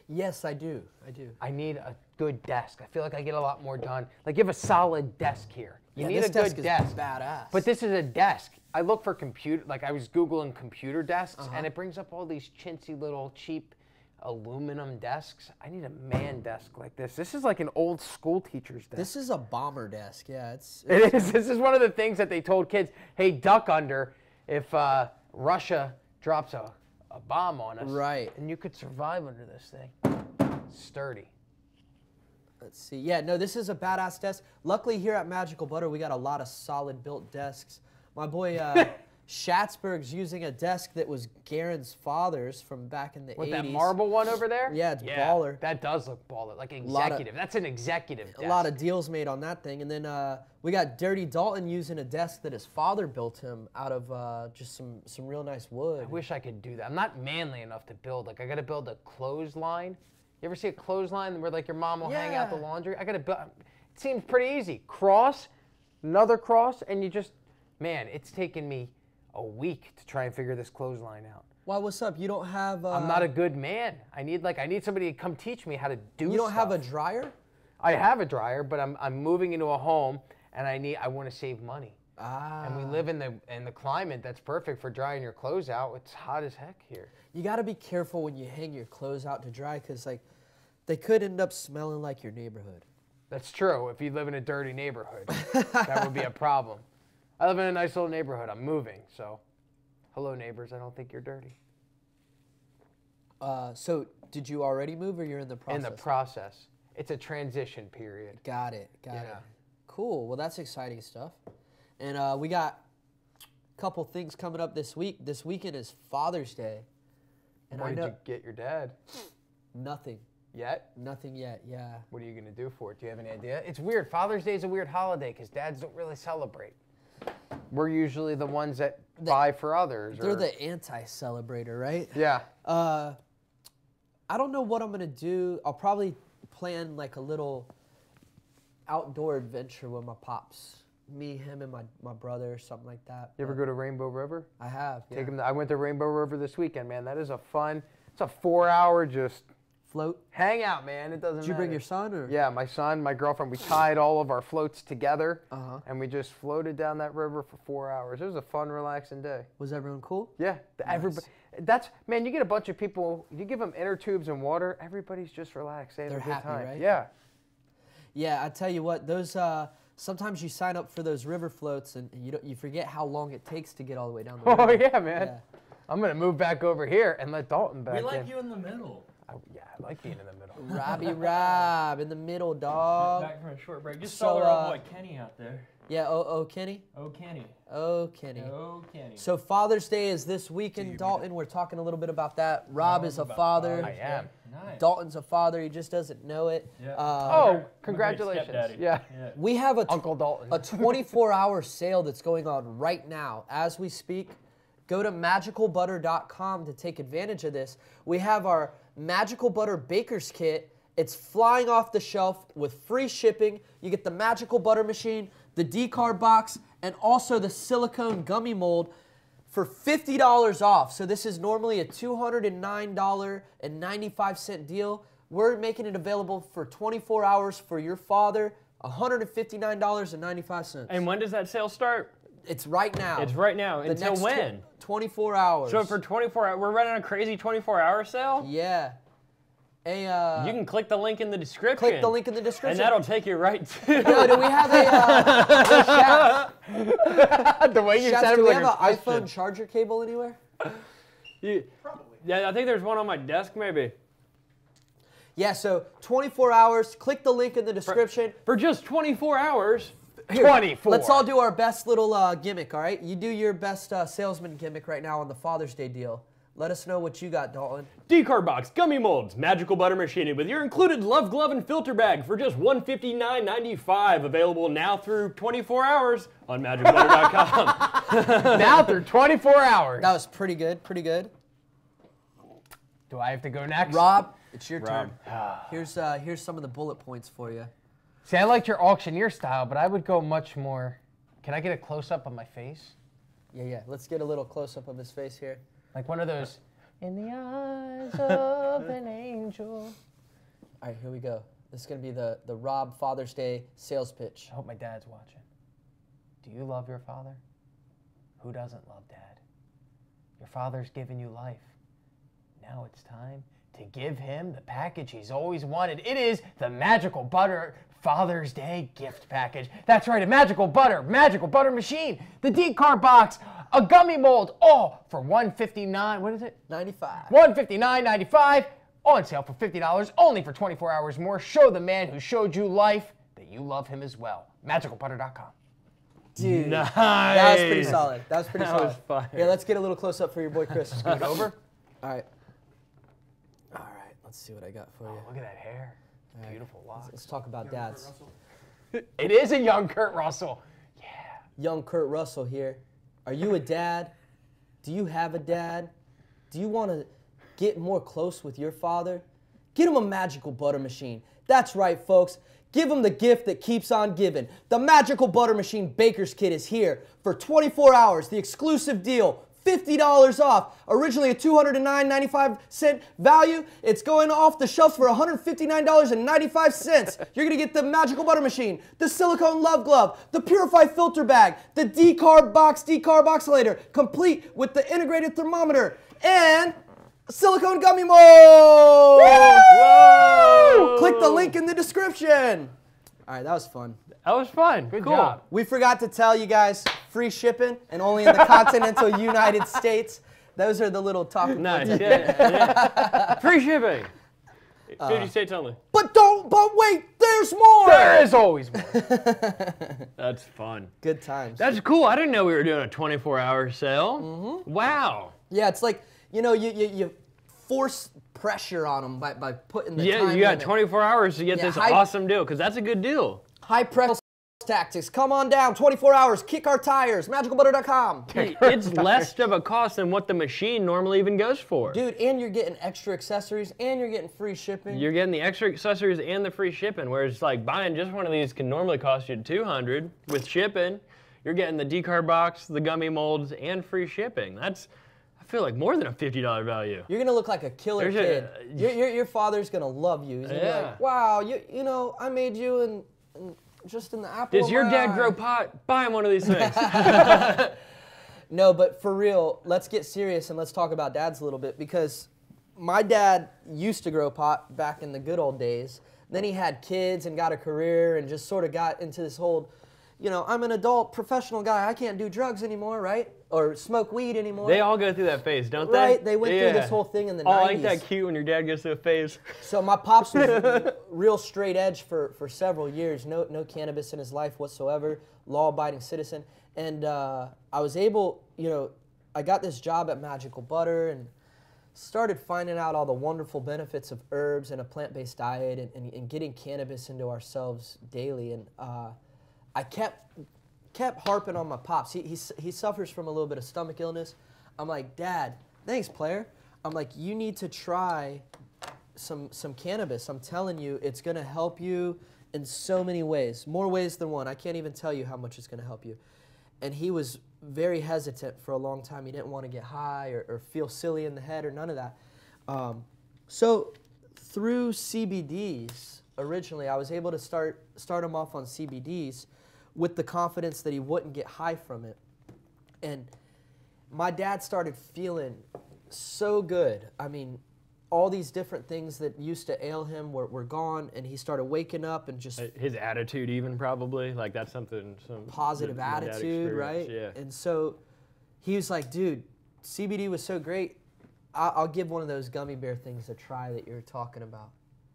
Speaker 3: Yes, I do. I do.
Speaker 5: I need a good desk. I feel like I get a lot more done. Like, you have a solid desk here. You need
Speaker 3: this
Speaker 5: a good
Speaker 3: desk is
Speaker 5: desk.
Speaker 3: badass.
Speaker 5: But this is a desk. I look for computer, like I was Googling computer desks, and it brings up all these chintzy little cheap aluminum desks. I need a man desk like this. This is like an old school teacher's desk.
Speaker 3: This is a bomber desk. Yeah,
Speaker 5: It is. This is one of the things that they told kids, hey, duck under if Russia drops a bomb on us.
Speaker 3: Right.
Speaker 5: And you could survive under this thing. Sturdy.
Speaker 3: Let's see. Yeah, no, this is a badass desk. Luckily here at Magical Butter, we got a lot of solid built desks. My boy Schatzberg's using a desk that was Garen's father's from back in the 80s.
Speaker 5: With that marble one over there?
Speaker 3: Yeah, it's baller.
Speaker 5: That does look baller. Like executive. That's an executive desk.
Speaker 3: A lot of deals made on that thing. And then we got Dirty Dalton using a desk that his father built him out of just some real nice wood.
Speaker 5: I wish I could do that. I'm not manly enough to build. Like, I got to build a clothesline. You ever see a clothesline where, like, your mom will hang out the laundry? I got to build. It seems pretty easy. Cross, another cross, and you just, man, it's taken me a week to try and figure this clothesline out.
Speaker 3: Why, what's up? You don't have...
Speaker 5: I'm not a good man. I need somebody to come teach me how to do
Speaker 3: You don't
Speaker 5: stuff.
Speaker 3: have a dryer?
Speaker 5: I have a dryer, but I'm moving into a home, and I want to save money. And we live in the climate that's perfect for drying your clothes out. It's hot as heck here.
Speaker 3: You got to be careful when you hang your clothes out to dry because, like, they could end up smelling like your neighborhood.
Speaker 5: That's true. If you live in a dirty neighborhood, that would be a problem. I live in a nice little neighborhood. I'm moving, so hello, neighbors. I don't think you're dirty.
Speaker 3: So did you already move or you're in the process?
Speaker 5: In the process. It's a transition period.
Speaker 3: Got it. Got it. Cool. Well, that's exciting stuff. And we got a couple things coming up this week. This weekend is Father's Day. And
Speaker 5: Where did you get your dad?
Speaker 3: Nothing.
Speaker 5: Yet?
Speaker 3: Nothing yet, yeah.
Speaker 5: What are you going to do for it? Do you have any idea? It's weird. Father's Day is a weird holiday because dads don't really celebrate. We're usually the ones that buy for others.
Speaker 3: They're the anti-celebrator, right?
Speaker 5: Yeah.
Speaker 3: I don't know what I'm going to do. I'll probably plan like a little outdoor adventure with my pops. Me, him, and my brother or something like that.
Speaker 5: You ever go to Rainbow River?
Speaker 3: I have.
Speaker 5: Take him. I went to Rainbow River this weekend, man. That is a fun, it's a 4 hour just
Speaker 3: float?
Speaker 5: Hang out, man. It doesn't matter.
Speaker 3: Did you bring your son? Or?
Speaker 5: Yeah, my son, my girlfriend. We tied all of our floats together,
Speaker 3: Uh-huh.
Speaker 5: and we just floated down that river for 4 hours. It was a fun, relaxing day.
Speaker 3: Was everyone cool?
Speaker 5: Yeah, everybody. That's man. You get a bunch of people. You give them inner tubes and water. Everybody's just relaxed. They have
Speaker 3: They're
Speaker 5: a good
Speaker 3: happy,
Speaker 5: time.
Speaker 3: right?
Speaker 5: Yeah.
Speaker 3: Yeah, I tell you what, those sometimes you sign up for those river floats and you forget how long it takes to get all the way down the river.
Speaker 5: Oh yeah, man.
Speaker 3: Yeah.
Speaker 5: I'm gonna move back over here and let Dalton back
Speaker 2: We
Speaker 5: in.
Speaker 2: like you in the middle.
Speaker 5: Yeah, I like being in the middle.
Speaker 3: Robbie Rob in the middle, dog.
Speaker 2: Back from a short break. Just
Speaker 3: So,
Speaker 2: saw our boy Kenny out there.
Speaker 3: Yeah, oh Kenny.
Speaker 2: Oh, Kenny.
Speaker 3: Oh Kenny.
Speaker 2: Oh, Kenny.
Speaker 3: So Father's Day is this weekend, Dalton. We're talking a little bit about that. Rob is a father.
Speaker 5: I am.
Speaker 2: Nice.
Speaker 3: Dalton's a father. He just doesn't know it.
Speaker 2: Yeah.
Speaker 5: Oh,
Speaker 2: I'm a
Speaker 5: congratulations.
Speaker 2: great stepdaddy.
Speaker 5: Yeah.
Speaker 3: We have
Speaker 5: Uncle Dalton.
Speaker 3: a 24-hour sale that's going on right now as we speak. Go to MagicalButter.com to take advantage of this. We have our Magical Butter Baker's Kit. It's flying off the shelf with free shipping. You get the Magical Butter machine, the decarb box, and also the silicone gummy mold for $50 off. So this is normally a $209.95 deal. We're making it available for 24 hours for your father, $159.95.
Speaker 2: And when does that sale start?
Speaker 3: It's right now.
Speaker 2: It's right now.
Speaker 3: The
Speaker 2: Until
Speaker 3: next
Speaker 2: when?
Speaker 3: 24 hours.
Speaker 2: So for 24 hours, we're running a crazy 24-hour sale?
Speaker 3: Yeah.
Speaker 2: You can click the link in the description.
Speaker 3: Click the link in the description.
Speaker 2: And that'll take you right to...
Speaker 3: Yo, do we have
Speaker 5: The way you
Speaker 3: Shats,
Speaker 5: said it
Speaker 3: do we
Speaker 5: was
Speaker 3: have
Speaker 5: like a
Speaker 3: an
Speaker 5: question.
Speaker 3: iPhone charger cable anywhere?
Speaker 2: Yeah, I think there's one on my desk maybe.
Speaker 3: Yeah, so 24 hours. Click the link in the description.
Speaker 2: For just 24 hours.
Speaker 3: Here,
Speaker 5: 24.
Speaker 3: Let's all do our best little gimmick, all right? You do your best salesman gimmick right now on the Father's Day deal. Let us know what you got, Dalton.
Speaker 2: Decarb box, gummy molds, magical butter machine with your included love glove and filter bag for just $159.95. Available now through 24 hours on MagicalButter.com.
Speaker 5: Now through 24 hours.
Speaker 3: That was pretty good, pretty good.
Speaker 5: Do I have to go next?
Speaker 3: Rob, it's your
Speaker 2: Rob.
Speaker 3: turn. Here's some of the bullet points for you.
Speaker 5: See, I liked your auctioneer style, but I would go much more. Can I get a close-up of my face?
Speaker 3: Yeah. Let's get a little close-up of his face here.
Speaker 5: Like one of those, in the eyes of an angel.
Speaker 3: All right, here we go. This is going to be the Rob Father's Day sales pitch.
Speaker 5: I hope my dad's watching. Do you love your father? Who doesn't love dad? Your father's given you life. Now it's time to give him the package he's always wanted. It is the Magical Butter Father's Day gift package. That's right, a Magical Butter machine, the decarb box, a gummy mold, all for $159. What is it?
Speaker 3: 95.
Speaker 5: $159.95. On sale for $50, only for 24 hours more. Show the man who showed you life that you love him as well. MagicalButter.com.
Speaker 3: Dude,
Speaker 2: Nice.
Speaker 3: that was pretty solid. That was pretty
Speaker 2: That
Speaker 3: solid.
Speaker 2: was fire.
Speaker 3: Yeah, let's get a little close up for your boy Chris.
Speaker 5: Scoot over.
Speaker 3: All right. All right, let's see what I got for you.
Speaker 5: Look at that hair. Beautiful locks.
Speaker 3: Let's talk about dads.
Speaker 5: It is a young Kurt Russell. Yeah.
Speaker 3: Young Kurt Russell here. Are you a dad? Do you have a dad? Do you want to get more close with your father? Get him a Magical Butter machine. That's right, folks. Give him the gift that keeps on giving. The Magical Butter Machine Baker's Kit is here for 24 hours. The exclusive deal. $50 off. Originally a $209.95 value. It's going off the shelves for $159.95. You're going to get the Magical Butter Machine, the Silicone Love Glove, the Purify Filter Bag, the decarb oxalator, complete with the integrated thermometer, and a silicone gummy mold.
Speaker 2: Whoa!
Speaker 3: Click the link in the description. All right, that was fun.
Speaker 2: That was fun.
Speaker 5: Good
Speaker 2: cool.
Speaker 5: job.
Speaker 3: We forgot to tell you guys, free shipping and only in the continental United States. Those are the little talking
Speaker 2: Nice.
Speaker 3: points.
Speaker 2: Yeah. Free shipping. 50 states only.
Speaker 3: But wait, there's more.
Speaker 5: There is always more.
Speaker 2: That's fun.
Speaker 3: Good times.
Speaker 2: That's cool. I didn't know we were doing a 24-hour sale. Mm-hmm. Wow.
Speaker 3: Yeah, it's like, you force pressure on them by putting the time
Speaker 2: You got
Speaker 3: limit.
Speaker 2: 24 hours to get this awesome deal, because that's a good deal.
Speaker 3: High press tactics. Come on down, 24 hours, kick our tires, MagicalButter.com.
Speaker 2: It's less of a cost than what the machine normally even goes for.
Speaker 3: Dude, and you're getting extra accessories, and you're getting free shipping.
Speaker 2: You're getting the extra accessories and the free shipping, whereas like buying just one of these can normally cost you $200 with shipping. You're getting the decarb box, the gummy molds, and free shipping. I feel like more than a $50 value.
Speaker 3: You're gonna look like a killer kid. Your father's gonna love you. He's gonna be like, wow, you know, I made you and just in the apple.
Speaker 2: Does your dad grow pot? Buy him one of these things.
Speaker 3: No, but for real, let's get serious and let's talk about dads a little bit, because my dad used to grow pot back in the good old days. Then he had kids and got a career and just sort of got into this whole, you know, I'm an adult professional guy. I can't do drugs anymore, right? Or smoke weed anymore.
Speaker 2: They all go through that phase, don't they?
Speaker 3: Right, they went through this whole thing in the 90s.
Speaker 2: Oh, ain't that cute when your dad goes through a phase?
Speaker 3: So my pops was real straight edge for several years. No cannabis in his life whatsoever. Law-abiding citizen. And I was able, you know, I got this job at Magical Butter and started finding out all the wonderful benefits of herbs and a plant-based diet and getting cannabis into ourselves daily. And I kept harping on my pops. He suffers from a little bit of stomach illness. I'm like, Dad, thanks, player. I'm like, you need to try some cannabis. I'm telling you, it's gonna help you in so many ways, more ways than one. I can't even tell you how much it's gonna help you. And he was very hesitant for a long time. He didn't want to get high or feel silly in the head or none of that. So through CBDs, originally, I was able to start him off on CBDs with the confidence that he wouldn't get high from it. And my dad started feeling so good. I mean, all these different things that used to ail him were gone, and he started waking up and just...
Speaker 2: His attitude even, probably. Like, that's something...
Speaker 3: Positive attitude, right?
Speaker 2: Yeah.
Speaker 3: And so he was like, dude, CBD was so great, I'll give one of those gummy bear things a try that you're talking about.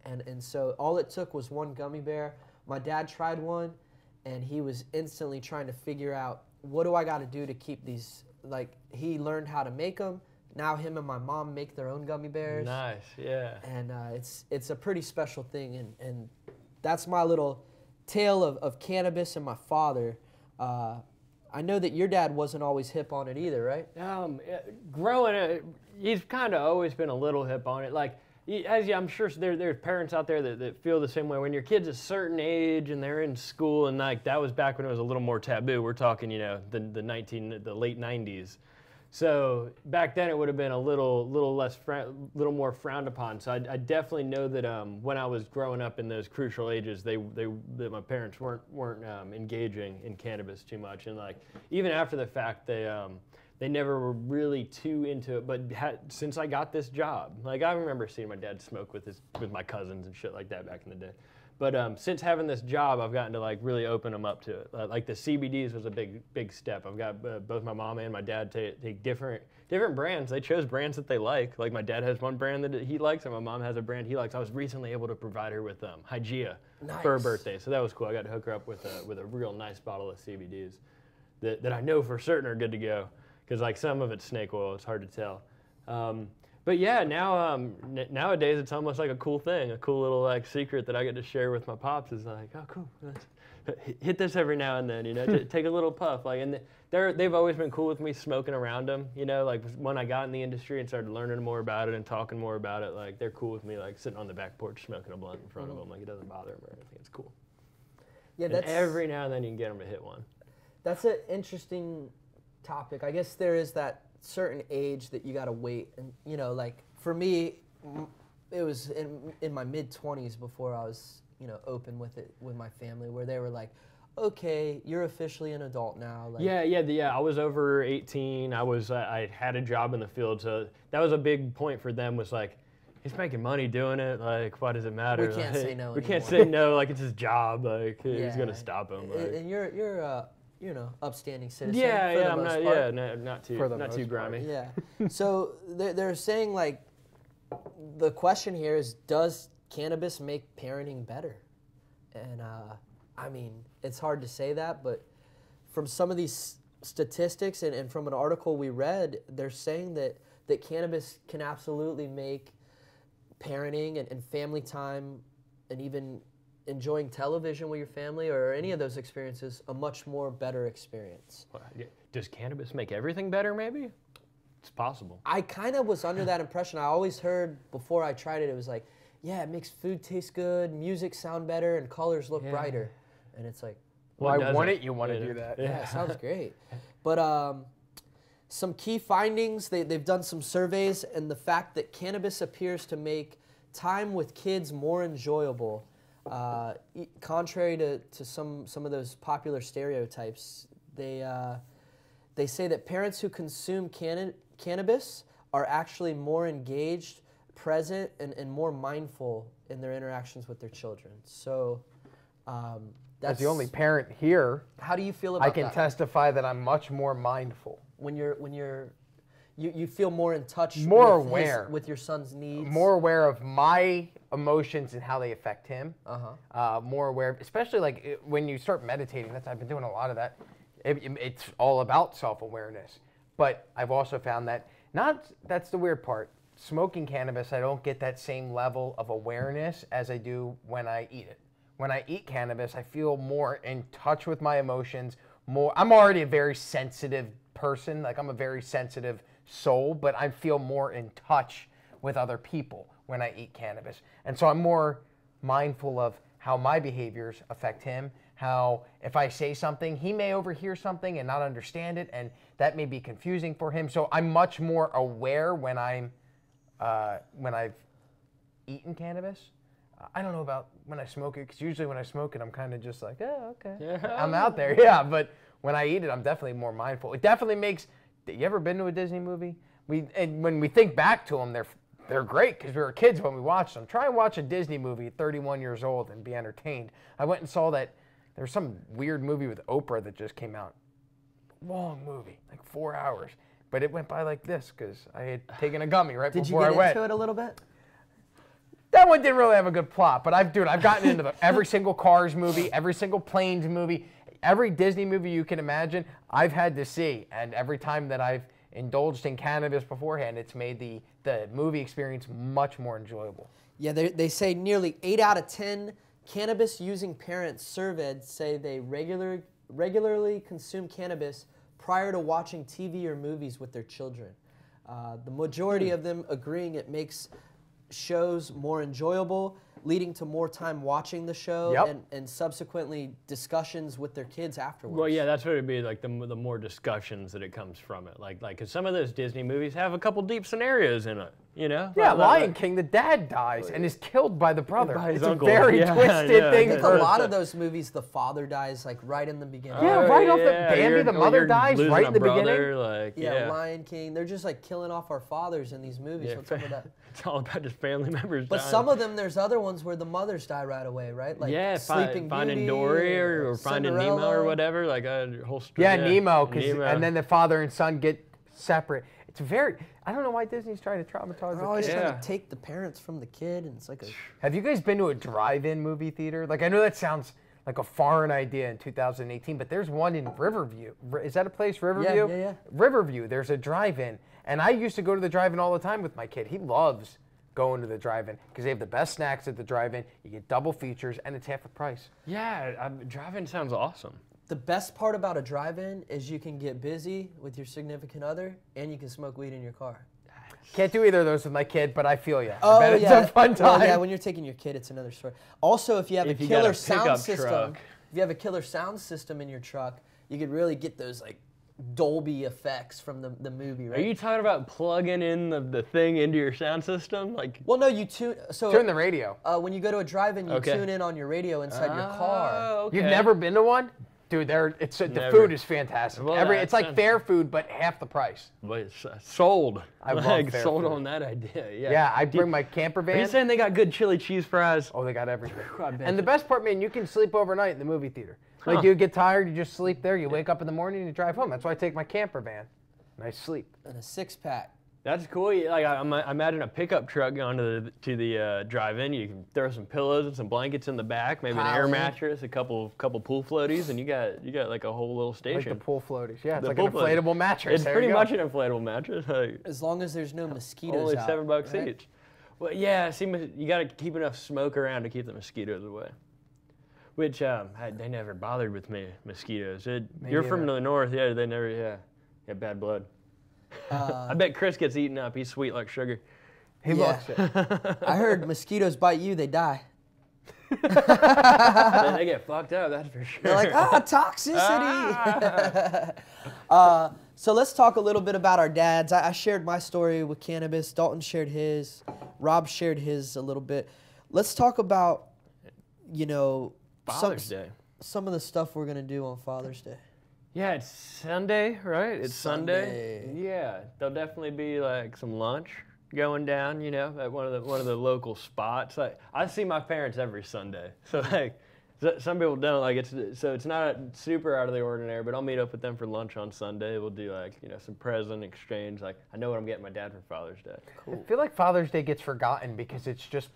Speaker 3: And so all it took was one gummy bear. My dad tried one, and he was instantly trying to figure out, what do I got to do to keep these... Like, he learned how to make them. Now him and my mom make their own gummy bears.
Speaker 2: Nice, yeah.
Speaker 3: And it's a pretty special thing, and that's my little tale of cannabis and my father. I know that your dad wasn't always hip on it either, right?
Speaker 2: Growing up, he's kind of always been a little hip on it. Like, I'm sure there's parents out there that feel the same way. When your kid's a certain age and they're in school, and like that was back when it was a little more taboo. We're talking, you know, the late 90s. So back then it would have been a little little more frowned upon. So I definitely know that when I was growing up in those crucial ages, that my parents weren't engaging in cannabis too much, and like even after the fact, they never were really too into it. But since I got this job, like I remember seeing my dad smoke with my cousins and shit like that back in the day. But since having this job, I've gotten to like really open them up to it. Like the CBDs was a big step. I've got both my mom and my dad take different brands. They chose brands that they like. Like my dad has one brand that he likes, and my mom has a brand he likes. I was recently able to provide her with Hygieia for her birthday, so that was cool. I got to hook her up with a real nice bottle of CBDs that I know for certain are good to go. Because like some of it's snake oil, it's hard to tell. But yeah, now nowadays it's almost like a cool thing, a cool little like secret that I get to share with my pops. Is like, oh cool, hit this every now and then, you know, take a little puff. Like, and they've always been cool with me smoking around them, you know. Like when I got in the industry and started learning more about it and talking more about it, like they're cool with me like sitting on the back porch smoking a blunt in front of them. Like it doesn't bother them or anything. It's cool. Yeah, and every now and then you can get them to hit one.
Speaker 3: That's an interesting topic. I guess there is that certain age that you gotta wait, and you know, like for me, it was in my mid-20s before I was, you know, open with it with my family, where they were like, okay, you're officially an adult now. Like,
Speaker 2: yeah. I was over 18. I had a job in the field, so that was a big point for them. Was like, he's making money doing it. Like, why does it matter?
Speaker 3: We can't say no anymore.
Speaker 2: We can't say no. Like it's his job. Like who's gonna stop him? Like,
Speaker 3: and you're you know, upstanding citizen.
Speaker 2: I'm not too grimy.
Speaker 3: Yeah. So they're saying like, the question here is, does cannabis make parenting better? And I mean, it's hard to say that, but from some of these statistics and from an article we read, they're saying that cannabis can absolutely make parenting and family time and even enjoying television with your family or any of those experiences a much more better experience.
Speaker 2: Does cannabis make everything better, maybe? It's possible.
Speaker 3: I kind of was under that impression. I always heard before I tried it, it was like, yeah, it makes food taste good, music sound better, and colors look brighter. And it's like,
Speaker 5: why wouldn't you want to do that?
Speaker 3: Yeah, it sounds great. But some key findings. They've done some surveys, and the fact that cannabis appears to make time with kids more enjoyable, contrary to some of those popular stereotypes. They say that parents who consume cannabis are actually more engaged, present, and more mindful in their interactions with their children. So
Speaker 5: As the only parent here,
Speaker 3: how do you feel about that?
Speaker 5: I can testify that I'm much more mindful.
Speaker 3: When you feel more in touch,
Speaker 5: More
Speaker 3: with
Speaker 5: aware.
Speaker 3: with your son's needs,
Speaker 5: More aware of my emotions and how they affect him. More aware, especially like when you start meditating. I've been doing a lot of that. It's all about self-awareness. But I've also found that that's the weird part. Smoking cannabis, I don't get that same level of awareness as I do when I eat it. When I eat cannabis, I feel more in touch with my emotions. I'm already a very sensitive person. Like, I'm a very sensitive soul, but I feel more in touch with other people when I eat cannabis. And so I'm more mindful of how my behaviors affect him, how if I say something, he may overhear something and not understand it, and that may be confusing for him. So I'm much more aware when I've eaten cannabis. I don't know about when I smoke it, because usually when I smoke it, I'm kind of just like, oh, okay. Yeah. I'm out there, yeah. But when I eat it, I'm definitely more mindful. It definitely makes. You ever been to a Disney movie? And when we think back to them, they're great because we were kids when we watched them. Try and watch a Disney movie at 31 years old and be entertained. I went and saw that. There was some weird movie with Oprah that just came out. Long movie, like 4 hours. But it went by like this because I had taken a gummy right before I went.
Speaker 3: Did you get into it a little bit?
Speaker 5: That one didn't really have a good plot, but I've gotten into every single Cars movie, every single Planes movie, every Disney movie you can imagine, I've had to see. And every time that I've indulged in cannabis beforehand, it's made the movie experience much more enjoyable.
Speaker 3: Yeah, they say nearly 8 out of 10 cannabis-using parents surveyed say they regularly consume cannabis prior to watching TV or movies with their children. The majority of them agreeing it makes shows more enjoyable, leading to more time watching the show and subsequently discussions with their kids afterwards.
Speaker 2: Well, yeah, that's what it'd be like, the more discussions that it comes from it. Like, because some of those Disney movies have a couple deep scenarios in it, you know?
Speaker 5: Yeah, Lion King, the dad dies and is killed by the brother.
Speaker 2: By his
Speaker 5: it's
Speaker 2: uncle.
Speaker 5: a very twisted thing.
Speaker 3: I think a lot of those movies, the father dies like right in the beginning.
Speaker 5: Yeah, right off the Bambi, the mother dies right in the beginning.
Speaker 2: Like,
Speaker 3: Lion King. They're just like killing off our fathers in these movies. What's up with that?
Speaker 2: It's all about just family members
Speaker 3: But
Speaker 2: dying.
Speaker 3: some of them, there's other ones where the mothers die right away, right? Like Sleeping
Speaker 2: Finding
Speaker 3: Beauty
Speaker 2: Dory or Finding Nemo
Speaker 3: Cinderella.
Speaker 2: or whatever, like a whole story.
Speaker 5: Yeah, Nemo, and then the father and son get separate. It's very, I don't know why Disney's trying to traumatize
Speaker 3: They're always
Speaker 5: the
Speaker 3: trying
Speaker 5: kids.
Speaker 3: to take the parents from the kid, and it's like a...
Speaker 5: Have you guys been to a drive-in movie theater? Like, I know that sounds like a foreign idea in 2018, but there's one in Riverview. Is that a place, Riverview?
Speaker 3: Yeah.
Speaker 5: Riverview, there's a drive-in. And I used to go to the drive-in all the time with my kid. He loves going to the drive-in because they have the best snacks at the drive-in. You get double features, and it's half the price.
Speaker 2: Yeah, drive-in sounds awesome.
Speaker 3: The best part about a drive-in is you can get busy with your significant other, and you can smoke weed in your car.
Speaker 5: Can't do either of those with my kid, but I feel you.
Speaker 3: Oh,
Speaker 5: I bet
Speaker 3: yeah.
Speaker 5: It's a fun time.
Speaker 3: Well, yeah, when you're taking your kid, it's another story. Also, if you have a killer sound system, if you have a killer sound system in your truck, you could really get those like Dolby effects from the movie, right?
Speaker 2: Are you talking about plugging in the thing into your sound system? Like,
Speaker 3: well, no, you tune
Speaker 5: the radio.
Speaker 3: When you go to a drive-in, you tune in on your radio inside your car.
Speaker 2: Okay.
Speaker 5: You've never been to one? Dude, the food is fantastic.
Speaker 2: Well,
Speaker 5: it's like fair food, but half the price.
Speaker 2: But it's sold.
Speaker 5: I love fair
Speaker 2: sold
Speaker 5: food.
Speaker 2: on that idea. Yeah.
Speaker 5: Yeah, I bring my camper van.
Speaker 2: Are you saying they got good chili cheese fries?
Speaker 5: Oh, they got everything.
Speaker 2: I bet
Speaker 5: And the best part, man, you can sleep overnight in the movie theater. Like, you get tired, you just sleep there. You wake up in the morning and you drive home. That's why I take my camper van. Nice sleep.
Speaker 3: And a 6-pack.
Speaker 2: That's cool. Like, I imagine a pickup truck going to the drive-in. You can throw some pillows and some blankets in the back, maybe an air mattress, a couple pool floaties, and you got like a whole little station.
Speaker 5: Like the pool floaties. Yeah, it's
Speaker 2: The
Speaker 5: like an
Speaker 2: pool floaties.
Speaker 5: inflatable mattress.
Speaker 2: It's pretty much an inflatable mattress. Like,
Speaker 3: As long as there's no mosquitoes
Speaker 2: only
Speaker 3: out,
Speaker 2: $7
Speaker 3: right?
Speaker 2: each. Well, yeah. See, you got to keep enough smoke around to keep the mosquitoes away. Which they never bothered with me, mosquitoes. You're from the north, yeah. They never, yeah, bad blood. I bet Chris gets eaten up. He's sweet like sugar.
Speaker 5: He looks it.
Speaker 3: I heard mosquitoes bite you, they die.
Speaker 2: They get fucked up, that's for sure.
Speaker 3: They're like, toxicity. So let's talk a little bit about our dads. I shared my story with Cannabis. Dalton shared his. Rob shared his a little bit. Let's talk about,
Speaker 2: Father's Day.
Speaker 3: Some of the stuff we're going to do on Father's Day.
Speaker 2: Yeah, it's Sunday, right? It's Sunday. Yeah, there'll definitely be like some lunch going down, at one of the local spots. Like I see my parents every Sunday, so like some people don't like it's not super out of the ordinary. But I'll meet up with them for lunch on Sunday. We'll do like some present exchange. Like I know what I'm getting my dad for Father's Day.
Speaker 5: Cool. I feel like Father's Day gets forgotten because it's just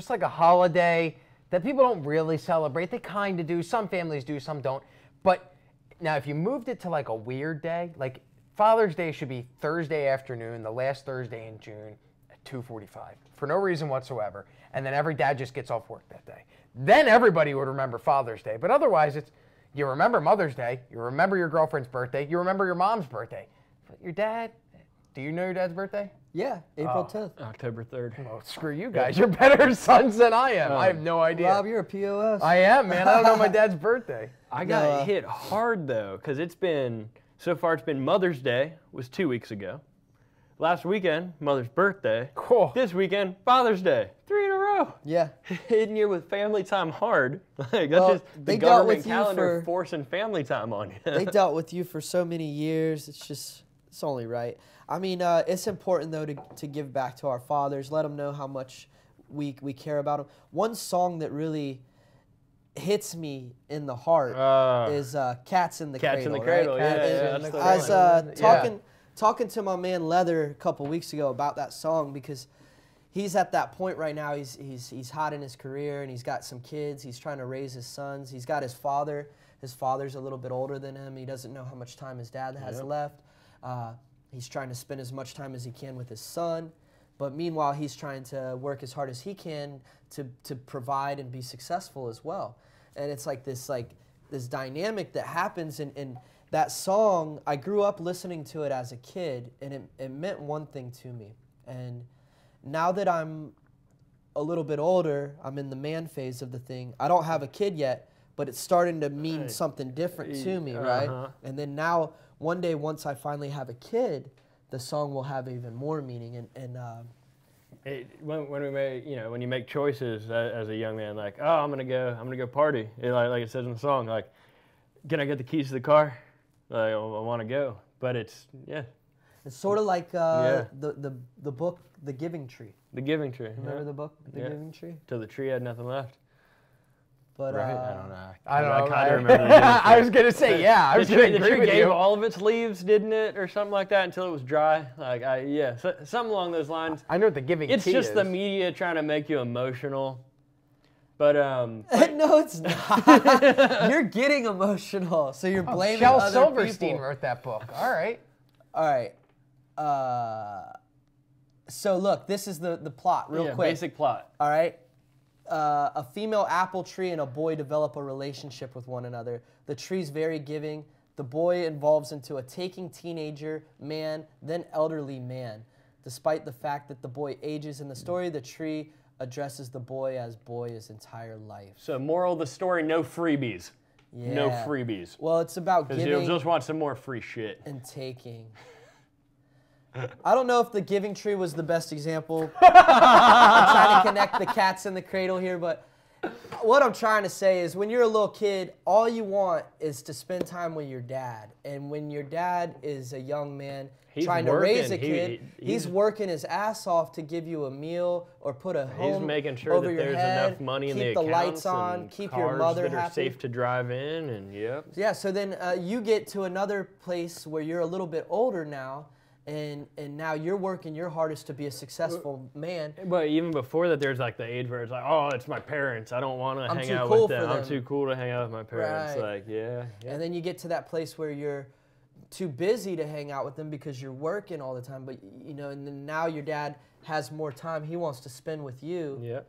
Speaker 5: like a holiday that people don't really celebrate. They kind of do. Some families do, some don't. But now if you moved it to like a weird day, like Father's Day should be Thursday afternoon, the last Thursday in June at 2:45 for no reason whatsoever. And then every dad just gets off work that day. Then everybody would remember Father's Day. But otherwise, it's you remember Mother's Day, you remember your girlfriend's birthday, you remember your mom's birthday. But your dad, do you know your dad's birthday?
Speaker 3: Yeah, April 10th.
Speaker 2: October 3rd.
Speaker 5: Well, screw you guys. You're better sons than I am. I have no idea.
Speaker 3: Rob, you're a POS.
Speaker 5: I am, man. I don't know my dad's birthday.
Speaker 2: I got hit hard though, because so far it's been Mother's Day was 2 weeks ago. Last weekend, Mother's birthday.
Speaker 5: Cool.
Speaker 2: This weekend, Father's Day. 3 in a row.
Speaker 3: Yeah.
Speaker 2: Hitting you with family time hard. Like that's just the government calendar forcing family time on you.
Speaker 3: They dealt with you for so many years. It's only right. I mean, it's important though to give back to our fathers. Let them know how much we care about them. One song that really hits me in the heart is "Cats in the Cradle."
Speaker 2: Cats in the Cradle,
Speaker 3: right?
Speaker 2: Yeah.
Speaker 3: Talking to my man Leather a couple weeks ago about that song because he's at that point right now. He's hot in his career and he's got some kids. He's trying to raise his sons. He's got his father. His father's a little bit older than him. He doesn't know how much time his dad has left. He's trying to spend as much time as he can with his son. But meanwhile, he's trying to work as hard as he can to provide and be successful as well. And it's like this dynamic that happens in that song. I grew up listening to it as a kid, and it meant one thing to me. And now that I'm a little bit older, I'm in the man phase of the thing. I don't have a kid yet, but it's starting to mean something different to me, right? And then now, one day, once I finally have a kid, the song will have even more meaning.
Speaker 2: When you make choices as a young man, like, oh, I'm gonna go party, like it says in the song, like, can I get the keys to the car? Like, I want to go, but it's
Speaker 3: sort of like the book, The Giving Tree.
Speaker 2: The Giving Tree.
Speaker 3: Remember the book, The Giving Tree?
Speaker 2: Till the tree had nothing left.
Speaker 3: But
Speaker 2: right? I don't know.
Speaker 5: I don't know.
Speaker 2: I kind of remember the Giving Tree.
Speaker 5: I was gonna say I was gonna
Speaker 2: the
Speaker 5: agree
Speaker 2: tree
Speaker 5: with
Speaker 2: gave
Speaker 5: you.
Speaker 2: all of its leaves, didn't it, or something like that, until it was dry. Like something along those lines.
Speaker 5: I know what the Giving
Speaker 2: It's
Speaker 5: Tree
Speaker 2: just
Speaker 5: is.
Speaker 2: the media trying to make you emotional. But
Speaker 3: no, it's not. You're getting emotional, so you're blaming
Speaker 5: Shel
Speaker 3: other
Speaker 5: Silverstein
Speaker 3: people.
Speaker 5: wrote that book. All right.
Speaker 3: So look, this is the plot, real quick.
Speaker 2: Basic plot.
Speaker 3: All right. A female apple tree and a boy develop a relationship with one another. The tree's very giving. The boy evolves into a taking teenager, man, then elderly man. Despite the fact that the boy ages in the story, the tree addresses the boy as boy his entire life.
Speaker 2: So moral of the story, no freebies.
Speaker 3: Yeah.
Speaker 2: No freebies.
Speaker 3: Well, it's about
Speaker 2: Because
Speaker 3: giving
Speaker 2: you'll just want some more free shit.
Speaker 3: and taking. I don't know if the Giving Tree was the best example. I'm trying to connect the cats in the cradle here, but what I'm trying to say is when you're a little kid, all you want is to spend time with your dad. And when your dad is a young man trying to raise a kid, he's working his ass off to give you a meal or put a home
Speaker 2: making sure
Speaker 3: over
Speaker 2: that
Speaker 3: your
Speaker 2: there's
Speaker 3: head,
Speaker 2: enough money in the
Speaker 3: keep the
Speaker 2: accounts
Speaker 3: lights on,
Speaker 2: and
Speaker 3: keep
Speaker 2: cars
Speaker 3: your mother
Speaker 2: that are
Speaker 3: happy.
Speaker 2: safe to drive in, and
Speaker 3: Yeah, so then you get to another place where you're a little bit older now, and now you're working your hardest to be a successful man.
Speaker 2: But even before that, there's like the age where it's like, oh, it's my parents. I don't want to hang out
Speaker 3: cool
Speaker 2: with them.
Speaker 3: for them.
Speaker 2: I'm too cool to hang out with my parents.
Speaker 3: Right.
Speaker 2: Like, yeah.
Speaker 3: And then you get to that place where you're too busy to hang out with them because you're working all the time. But and then now your dad has more time he wants to spend with you.
Speaker 2: Yeah.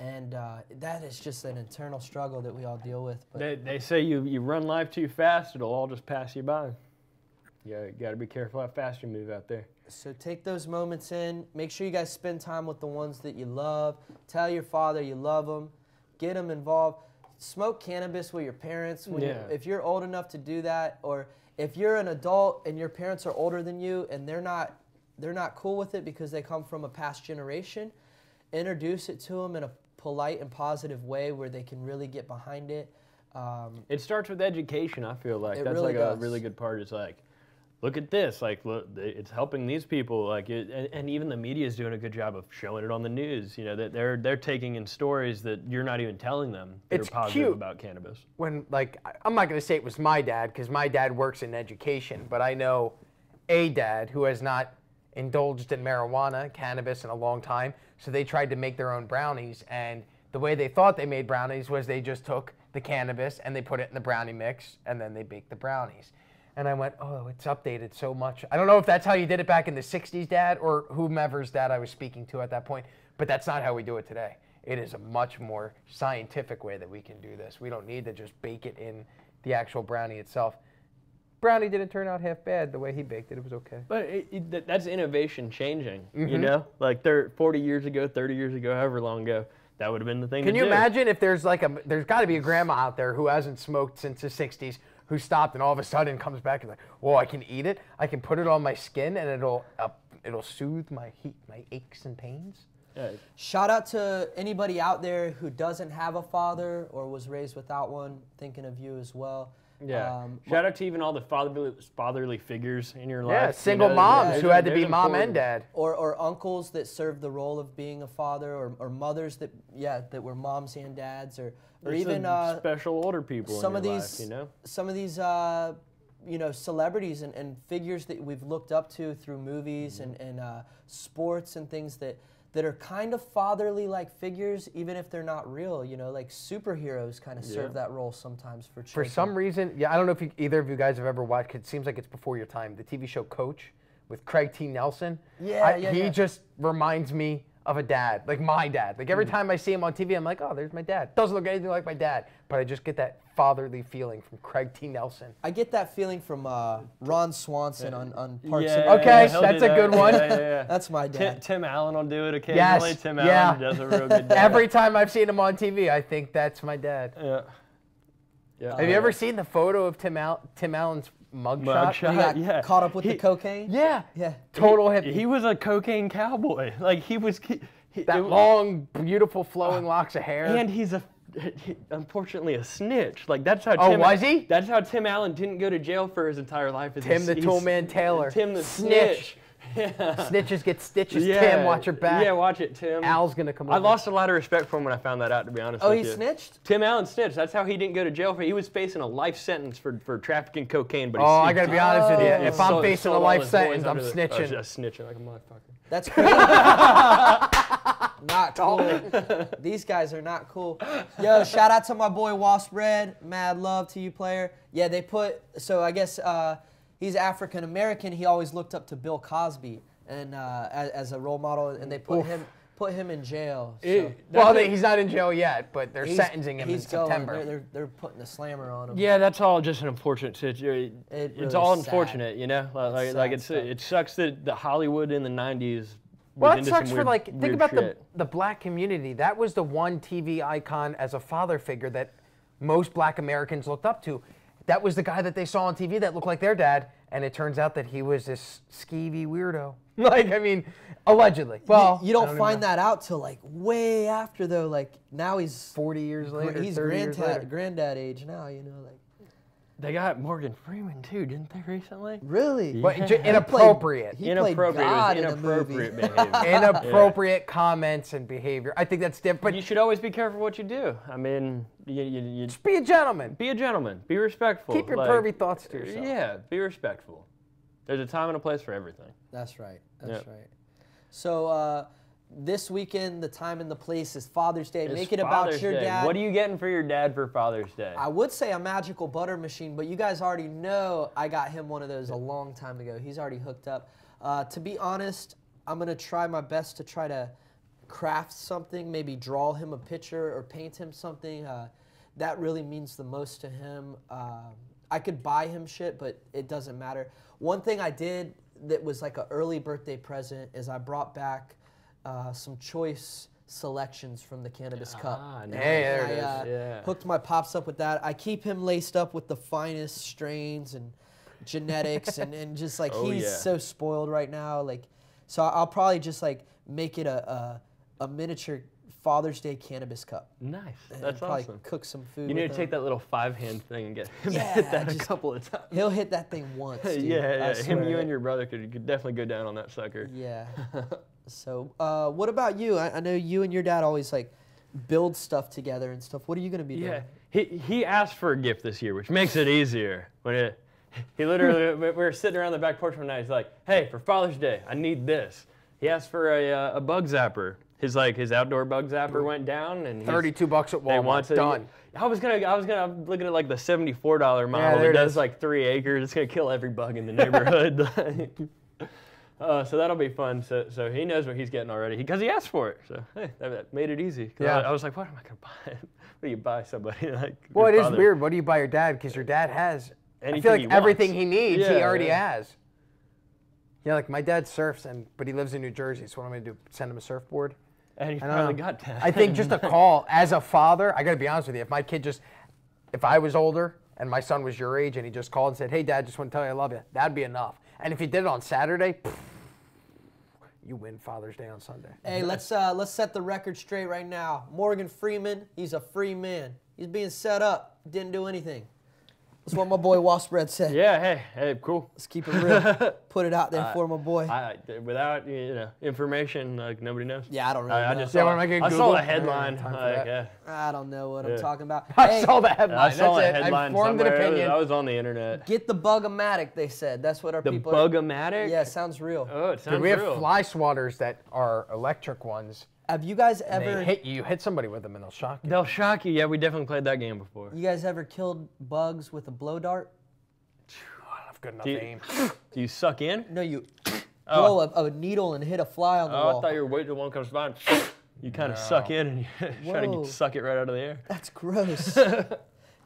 Speaker 3: And that is just an internal struggle that we all deal with. But
Speaker 2: They say you run life too fast, it'll all just pass you by. You got to be careful how fast you move out there.
Speaker 3: So take those moments in. Make sure you guys spend time with the ones that you love. Tell your father you love them. Get them involved. Smoke cannabis with your parents. If you're old enough to do that, or if you're an adult and your parents are older than you and they're not cool with it because they come from a past generation, introduce it to them in a polite and positive way where they can really get behind it.
Speaker 2: It starts with education, I feel like. That's
Speaker 3: really
Speaker 2: like
Speaker 3: does.
Speaker 2: a really good part. It's like, look at this. Like, look, it's helping these people. Like, and even the media is doing a good job of showing it on the news. You know, that they're taking in stories that you're not even telling them that
Speaker 5: It's
Speaker 2: are positive
Speaker 5: cute.
Speaker 2: about cannabis.
Speaker 5: When, like, I'm not going to say it was my dad because my dad works in education, but I know a dad who has not indulged in marijuana, cannabis in a long time, so they tried to make their own brownies, and the way they thought they made brownies was they just took the cannabis and they put it in the brownie mix and then they baked the brownies. And I went, oh, it's updated so much. I don't know if that's how you did it back in the 60s, Dad, or whomever's dad I was speaking to at that point, but that's not how we do it today. It is a much more scientific way that we can do this. We don't need to just bake it in the actual brownie itself. Brownie didn't turn out half bad the way he baked it. It was okay.
Speaker 2: But that's innovation changing, you know? Like 40 years ago, 30 years ago, however long ago, that would have been the thing
Speaker 5: Can
Speaker 2: to
Speaker 5: you
Speaker 2: do.
Speaker 5: imagine if there's like there's got to be a grandma out there who hasn't smoked since the 60s, who stopped and all of a sudden comes back and like, whoa, I can eat it. I can put it on my skin and it'll soothe my aches and pains.
Speaker 2: Yeah.
Speaker 3: Shout out to anybody out there who doesn't have a father or was raised without one, thinking of you as well.
Speaker 2: Yeah. Shout out to even all the fatherly figures in your life.
Speaker 5: Yeah, single
Speaker 2: you know,
Speaker 5: moms who had to be
Speaker 2: there's
Speaker 5: mom and
Speaker 2: important.
Speaker 5: dad.
Speaker 3: Or uncles that served the role of being a father, or mothers that were moms and dads, or
Speaker 2: There's
Speaker 3: even
Speaker 2: some special older people
Speaker 3: some
Speaker 2: in your
Speaker 3: of these
Speaker 2: life, you know?
Speaker 3: some of these celebrities and figures that we've looked up to through movies and sports and things that are kind of fatherly like figures, even if they're not real. You know, like superheroes kind of serve that role sometimes for children.
Speaker 5: For some reason, I don't know if either of you guys have ever watched, it seems like it's before your time, the TV show Coach with Craig T. Nelson. He just reminds me of a dad, like my dad. Like every time I see him on TV, I'm like, oh, there's my dad. Doesn't look anything like my dad, but I just get that fatherly feeling from Craig T. Nelson.
Speaker 3: I get that feeling from Ron Swanson on Parks
Speaker 2: Yeah,
Speaker 3: and
Speaker 5: Okay,
Speaker 2: he'll
Speaker 5: that's
Speaker 2: do
Speaker 5: a
Speaker 2: that.
Speaker 5: good one.
Speaker 2: Yeah.
Speaker 3: That's my dad.
Speaker 2: Tim Allen will do it occasionally.
Speaker 5: Yes,
Speaker 2: Tim
Speaker 5: yeah.
Speaker 2: Allen does a real good job.
Speaker 5: Every time I've seen him on TV, I think that's my dad.
Speaker 2: Yeah.
Speaker 5: Have you ever seen the photo of Tim Allen's mugshot?
Speaker 3: When he got
Speaker 2: yeah.
Speaker 3: caught up with the cocaine?
Speaker 5: Yeah.
Speaker 3: Yeah.
Speaker 5: Total hippie.
Speaker 2: He was a cocaine cowboy. Like he was.
Speaker 5: That long, beautiful, flowing locks of hair.
Speaker 2: And he's unfortunately a snitch. Like that's how.
Speaker 5: Oh, was he?
Speaker 2: That's how Tim Allen didn't go to jail for his entire life.
Speaker 5: Tim the Toolman Taylor.
Speaker 2: Tim the
Speaker 5: Snitch.
Speaker 2: Yeah.
Speaker 5: Snitches get stitches. Tim, watch your back.
Speaker 2: Yeah, watch it, Tim.
Speaker 5: Al's gonna come over.
Speaker 2: I lost a lot of respect for him when I found that out, to be honest
Speaker 3: Oh,
Speaker 2: with
Speaker 3: he
Speaker 2: you.
Speaker 3: snitched?
Speaker 2: Tim Allen snitched. That's how he didn't go to jail for. He was facing a life sentence for trafficking cocaine. But
Speaker 5: Oh, I gotta be honest with you.
Speaker 2: Yeah,
Speaker 5: If I'm
Speaker 2: sold
Speaker 5: facing a
Speaker 2: all
Speaker 5: life
Speaker 2: his
Speaker 5: sentence,
Speaker 2: boys
Speaker 5: I'm
Speaker 2: under
Speaker 5: snitching.
Speaker 2: just snitching like a motherfucker.
Speaker 3: That's crazy. Not cool. These guys are not cool. Yo, shout out to my boy Wasp Red. Mad love to you, player. Yeah, they put, so I guess he's African American. He always looked up to Bill Cosby and as a role model, and they put him in jail. So.
Speaker 5: Well, he's not in jail yet, but they're sentencing him in September.
Speaker 3: They're putting a slammer on him.
Speaker 2: Yeah, that's all just an unfortunate situation.
Speaker 3: It
Speaker 2: It's
Speaker 3: really
Speaker 2: all
Speaker 3: is
Speaker 2: unfortunate, you know. It sucks that the Hollywood in the '90s.
Speaker 5: Well,
Speaker 2: was
Speaker 5: it
Speaker 2: into
Speaker 5: sucks
Speaker 2: some
Speaker 5: for
Speaker 2: weird,
Speaker 5: think
Speaker 2: weird
Speaker 5: about
Speaker 2: shit.
Speaker 5: the black community. That was the one TV icon as a father figure that most black Americans looked up to. That was the guy that they saw on TV that looked like their dad, and it turns out that he was this skeevy weirdo. Like, I mean, allegedly. Well,
Speaker 3: you don't find that out till like way after though. Like now he's
Speaker 5: 40 years later.
Speaker 3: He's
Speaker 5: 30 years later.
Speaker 3: granddad age now. You know, like
Speaker 2: They got Morgan Freeman too, didn't they recently?
Speaker 3: really.
Speaker 5: But
Speaker 2: Yeah.
Speaker 5: inappropriate.
Speaker 3: He played God in a movie.
Speaker 2: Inappropriate behavior.
Speaker 5: Inappropriate comments and behavior. I think that's different.
Speaker 2: But
Speaker 5: But
Speaker 2: you should always be careful what you do. I mean, you
Speaker 5: just be a gentleman.
Speaker 2: be a gentleman. Be respectful.
Speaker 5: Keep your
Speaker 2: like,
Speaker 5: pervy thoughts to yourself.
Speaker 2: Yeah, be respectful. There's a time and a place for everything.
Speaker 3: That's right. That's
Speaker 2: Yep.
Speaker 3: right. So this weekend, the time and the place is Father's Day.
Speaker 2: It's
Speaker 3: Make it about
Speaker 2: Father's
Speaker 3: your
Speaker 2: Day.
Speaker 3: dad.
Speaker 2: What are you getting for your dad for Father's Day?
Speaker 3: I would say a magical butter machine, but you guys already know I got him one of those a long time ago. He's already hooked up. To be honest, I'm going to try my best to try to craft something, maybe draw him a picture or paint him something. That really means the most to him. I could buy him shit, but it doesn't matter. One thing I did that was like an early birthday present is I brought back some choice selections from the Cannabis Cup.
Speaker 2: nice.
Speaker 5: there it
Speaker 3: I
Speaker 2: is. Yeah.
Speaker 3: hooked my pops up with that. I keep him laced up with the finest strains and genetics and just like
Speaker 2: Oh,
Speaker 3: he's
Speaker 2: yeah.
Speaker 3: so spoiled right now. Like, so I'll probably just like make it a miniature Father's Day cannabis cup.
Speaker 2: Nice.
Speaker 3: And
Speaker 2: That's
Speaker 3: probably
Speaker 2: awesome.
Speaker 3: cook some food.
Speaker 2: You need
Speaker 3: with
Speaker 2: to take
Speaker 3: him.
Speaker 2: that little 5-hand thing and get him
Speaker 3: Yeah,
Speaker 2: to hit that a
Speaker 3: just-
Speaker 2: couple of times.
Speaker 3: He'll hit that thing once. Dude.
Speaker 2: Yeah.
Speaker 3: I
Speaker 2: Him,
Speaker 3: swear.
Speaker 2: you, and your brother could definitely go down on that sucker.
Speaker 3: Yeah. So, what about you? I know you and your dad always like build stuff together and stuff. What are you gonna be doing?
Speaker 2: Yeah. He asked for a gift this year, which makes it easier. He literally, we were sitting around the back porch one night. He's like, "Hey, for Father's Day, I need this." He asked for a bug zapper. His outdoor bug zapper went down, and
Speaker 5: $32 at
Speaker 2: they
Speaker 5: Walmart.
Speaker 2: want to,
Speaker 5: Done.
Speaker 2: I was I'm looking at like the $74 model
Speaker 5: there
Speaker 2: that
Speaker 5: it
Speaker 2: does
Speaker 5: is.
Speaker 2: like 3 acres. It's gonna kill every bug in the neighborhood. So that'll be fun. So he knows what he's getting already because he asked for it. So hey, that made it easy. 'Cause
Speaker 5: Yeah.
Speaker 2: I was like, what am I gonna buy? What do you buy somebody like?
Speaker 5: Well,
Speaker 2: your
Speaker 5: it is
Speaker 2: father?
Speaker 5: weird. What do you buy your dad? Because your dad has. I
Speaker 2: Anything
Speaker 5: feel like
Speaker 2: he
Speaker 5: everything
Speaker 2: wants.
Speaker 5: he needs,
Speaker 2: Yeah,
Speaker 5: he already
Speaker 2: yeah.
Speaker 5: has. Yeah, like my dad surfs, but he lives in New Jersey. So what am I gonna do? Send him a surfboard?
Speaker 2: And he
Speaker 5: I don't
Speaker 2: finally
Speaker 5: know.
Speaker 2: got that.
Speaker 5: I think just a call as a father. I gotta be honest with you. If my kid if I was older and my son was your age and he just called and said, "Hey, Dad, just want to tell you I love you," that'd be enough. And if he did it on Saturday, you win Father's Day on Sunday.
Speaker 3: Hey, let's set the record straight right now. Morgan Freeman, he's a free man. He's being set up. Didn't do anything. That's what my boy Waspread said.
Speaker 2: Yeah. Hey, cool.
Speaker 3: Let's keep it real. Put it out there for my boy.
Speaker 2: Without information, like nobody knows.
Speaker 3: Yeah, I don't really
Speaker 2: I
Speaker 3: know.
Speaker 2: just
Speaker 5: Yeah,
Speaker 2: saw,
Speaker 5: wanna make it
Speaker 2: I saw
Speaker 5: Google?
Speaker 2: the
Speaker 5: I don't have
Speaker 2: headline.
Speaker 5: time for
Speaker 2: Like,
Speaker 5: that.
Speaker 2: yeah.
Speaker 3: I don't know what I'm
Speaker 2: Yeah.
Speaker 3: talking about.
Speaker 5: I
Speaker 3: Hey,
Speaker 5: saw the headline.
Speaker 2: I saw
Speaker 5: That's
Speaker 2: a
Speaker 5: it.
Speaker 2: headline
Speaker 5: I formed an
Speaker 2: somewhere.
Speaker 5: opinion.
Speaker 2: I was on the internet.
Speaker 3: get the Bug-O-Matic, they said. That's what our
Speaker 2: The
Speaker 3: people
Speaker 2: Bug-O-Matic?
Speaker 3: Yeah, sounds real.
Speaker 2: Oh, it sounds
Speaker 5: Dude, we have
Speaker 2: real.
Speaker 5: fly swatters that are electric ones.
Speaker 3: Have you guys
Speaker 5: And
Speaker 3: ever
Speaker 5: they hit you. You hit somebody with them and they'll shock you.
Speaker 2: They'll shock you. Yeah, we definitely played that game before.
Speaker 3: you guys ever killed bugs with a blow dart?
Speaker 5: I don't have good enough
Speaker 2: Do you,
Speaker 5: aim.
Speaker 2: do you suck in?
Speaker 3: No, you
Speaker 2: Oh.
Speaker 3: blow a needle and hit a fly on the
Speaker 2: Oh,
Speaker 3: wall.
Speaker 2: I thought you were waiting till one comes by and you kind of suck in and you try
Speaker 3: Whoa.
Speaker 2: to suck it right out of the air.
Speaker 3: That's gross.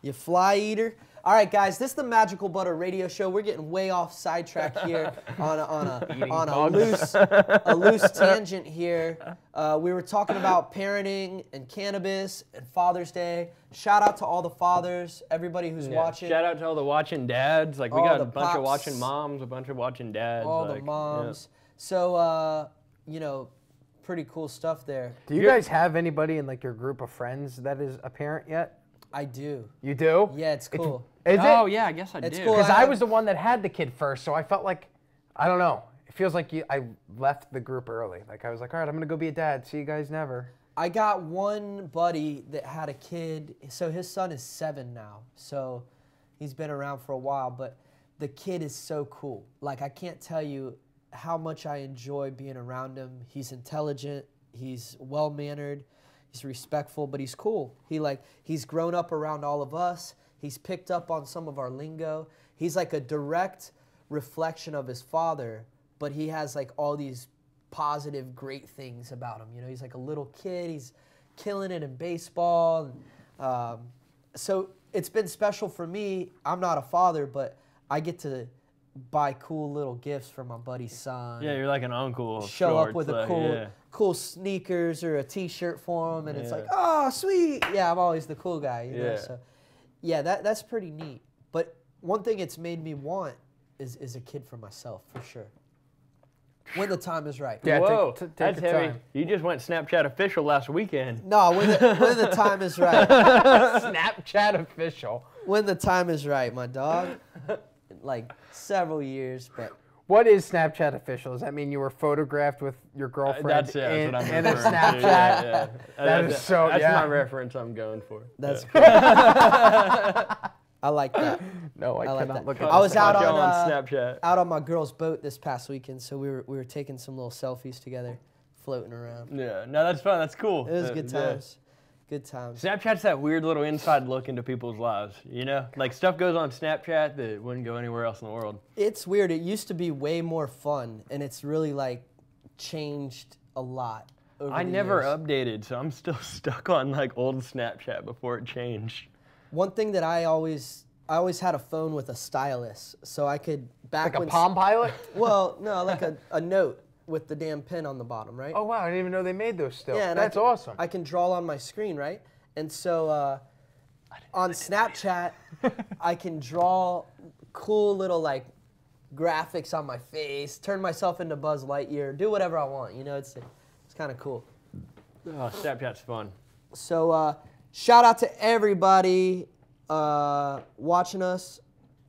Speaker 3: You fly eater. All right, guys, this is the Magical Butter Radio Show. We're getting way off sidetrack here on a loose tangent here. We were talking about parenting and cannabis and Father's Day. Shout out to all the fathers, everybody who's watching.
Speaker 2: Shout out to all the watching dads. Like we
Speaker 3: All
Speaker 2: got
Speaker 3: the
Speaker 2: a bunch of
Speaker 3: pops.
Speaker 2: watching moms, a bunch of watching dads.
Speaker 3: all
Speaker 2: like,
Speaker 3: the moms. So, pretty cool stuff there.
Speaker 5: Do you guys have anybody in like your group of friends that is a parent yet?
Speaker 3: I do.
Speaker 5: You do?
Speaker 3: Yeah, it's cool.
Speaker 5: Is
Speaker 2: Oh
Speaker 5: it?
Speaker 2: yeah, I guess I
Speaker 3: It's
Speaker 2: do.
Speaker 3: cool.
Speaker 5: Because
Speaker 3: I
Speaker 5: I was the one that had the kid first, so I felt like, I don't know. It feels like I left the group early. Like I was like, all right, I'm gonna go be a dad. See you guys never.
Speaker 3: I got one buddy that had a kid. So his son is 7 now. So he's been around for a while, but the kid is so cool. Like I can't tell you how much I enjoy being around him. He's intelligent. He's well-mannered. He's respectful, but he's cool. He's grown up around all of us. He's picked up on some of our lingo. He's like a direct reflection of his father, but he has like all these positive, great things about him. You know, he's like a little kid. He's killing it in baseball. So it's been special for me. I'm not a father, but I get to buy cool little gifts for my buddy's son.
Speaker 2: Yeah, you're like an uncle. of
Speaker 3: Show up
Speaker 2: sorts,
Speaker 3: with a
Speaker 2: like,
Speaker 3: cool sneakers or a T-shirt for him, and it's
Speaker 2: Yeah.
Speaker 3: like, oh, sweet. Yeah, I'm always the cool guy. You know?
Speaker 2: Yeah.
Speaker 3: So, yeah, that's pretty neat. But one thing it's made me want is a kid for myself, for sure. When the time is right.
Speaker 5: Yeah,
Speaker 2: Whoa,
Speaker 5: take
Speaker 2: that's
Speaker 5: your
Speaker 2: heavy.
Speaker 5: time.
Speaker 2: You just went Snapchat official last weekend.
Speaker 3: No, when the time is right.
Speaker 5: Snapchat official.
Speaker 3: When the time is right, my dog. Like several years, but
Speaker 5: What is Snapchat official? Does that mean you were photographed with your girlfriend
Speaker 2: That's
Speaker 5: in
Speaker 2: what I'm
Speaker 5: a
Speaker 2: referring to.
Speaker 5: Snapchat?
Speaker 2: Yeah.
Speaker 5: That is so-
Speaker 2: That's
Speaker 5: yeah.
Speaker 2: my reference I'm going for.
Speaker 3: that's
Speaker 2: yeah.
Speaker 3: good. I like that.
Speaker 5: No, I,
Speaker 3: I like
Speaker 5: cannot
Speaker 3: that.
Speaker 5: look at
Speaker 3: I was
Speaker 5: this.
Speaker 3: out
Speaker 2: Caught y'all
Speaker 3: on
Speaker 2: Snapchat.
Speaker 3: out on my girl's boat this past weekend, so we were taking some little selfies together, floating around.
Speaker 2: Yeah, no, that's fun. That's cool.
Speaker 3: It was good
Speaker 2: Yeah.
Speaker 3: times. Good times.
Speaker 2: Snapchat's that weird little inside look into people's lives, you know? Like stuff goes on Snapchat that wouldn't go anywhere else in the world.
Speaker 3: It's weird. It used to be way more fun, and it's really like changed a lot. Over
Speaker 2: I
Speaker 3: the
Speaker 2: never
Speaker 3: years.
Speaker 2: updated, so I'm still stuck on like old Snapchat before it changed.
Speaker 3: One thing that I always had a phone with a stylus, so I could back
Speaker 5: Like a
Speaker 3: when
Speaker 5: Palm Pilot?
Speaker 3: Well, no, like a note with the damn pen on the bottom, right?
Speaker 5: Oh, wow. I didn't even know they made those still.
Speaker 3: Yeah, and
Speaker 5: That's
Speaker 3: I can,
Speaker 5: awesome.
Speaker 3: I can draw on my screen, right? And so on Snapchat, I can draw cool little like graphics on my face, turn myself into Buzz Lightyear, do whatever I want. You know, it's kind of cool.
Speaker 2: Oh, Snapchat's fun.
Speaker 3: So shout out to everybody watching us.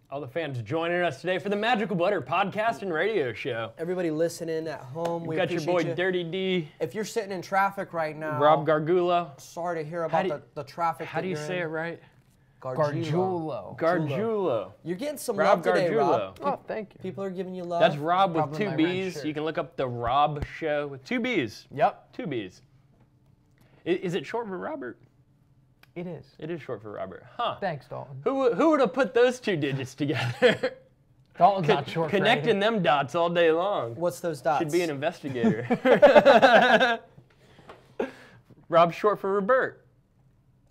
Speaker 2: All the fans joining us today for the Magical Butter Podcast and Radio Show.
Speaker 3: Everybody listening at home.
Speaker 2: We got your boy
Speaker 3: you.
Speaker 2: Dirty D.
Speaker 3: If you're sitting in traffic right now,
Speaker 2: Rob Gargulo.
Speaker 3: Sorry to hear about the traffic.
Speaker 2: How do you say it right?
Speaker 3: Gargiulo.
Speaker 2: Gargiulo.
Speaker 3: You're getting some
Speaker 2: Rob
Speaker 3: love today,
Speaker 2: Gargiulo.
Speaker 3: Rob.
Speaker 5: Oh, thank you.
Speaker 3: People are giving you love.
Speaker 2: That's Rob with
Speaker 5: Probably
Speaker 2: two
Speaker 5: my red
Speaker 2: B's.
Speaker 5: shirt.
Speaker 2: You can look up the Rob Show with two B's.
Speaker 5: Yep.
Speaker 2: Two B's. Is it short for Robert?
Speaker 5: It is.
Speaker 2: It is short for Robert. Huh.
Speaker 5: Thanks, Dalton.
Speaker 2: Who would have put those two digits together?
Speaker 5: Dalton's not short for
Speaker 2: Connecting
Speaker 5: anything.
Speaker 2: them dots all day long.
Speaker 3: What's those dots?
Speaker 2: Should be an investigator. Rob's short for Robert.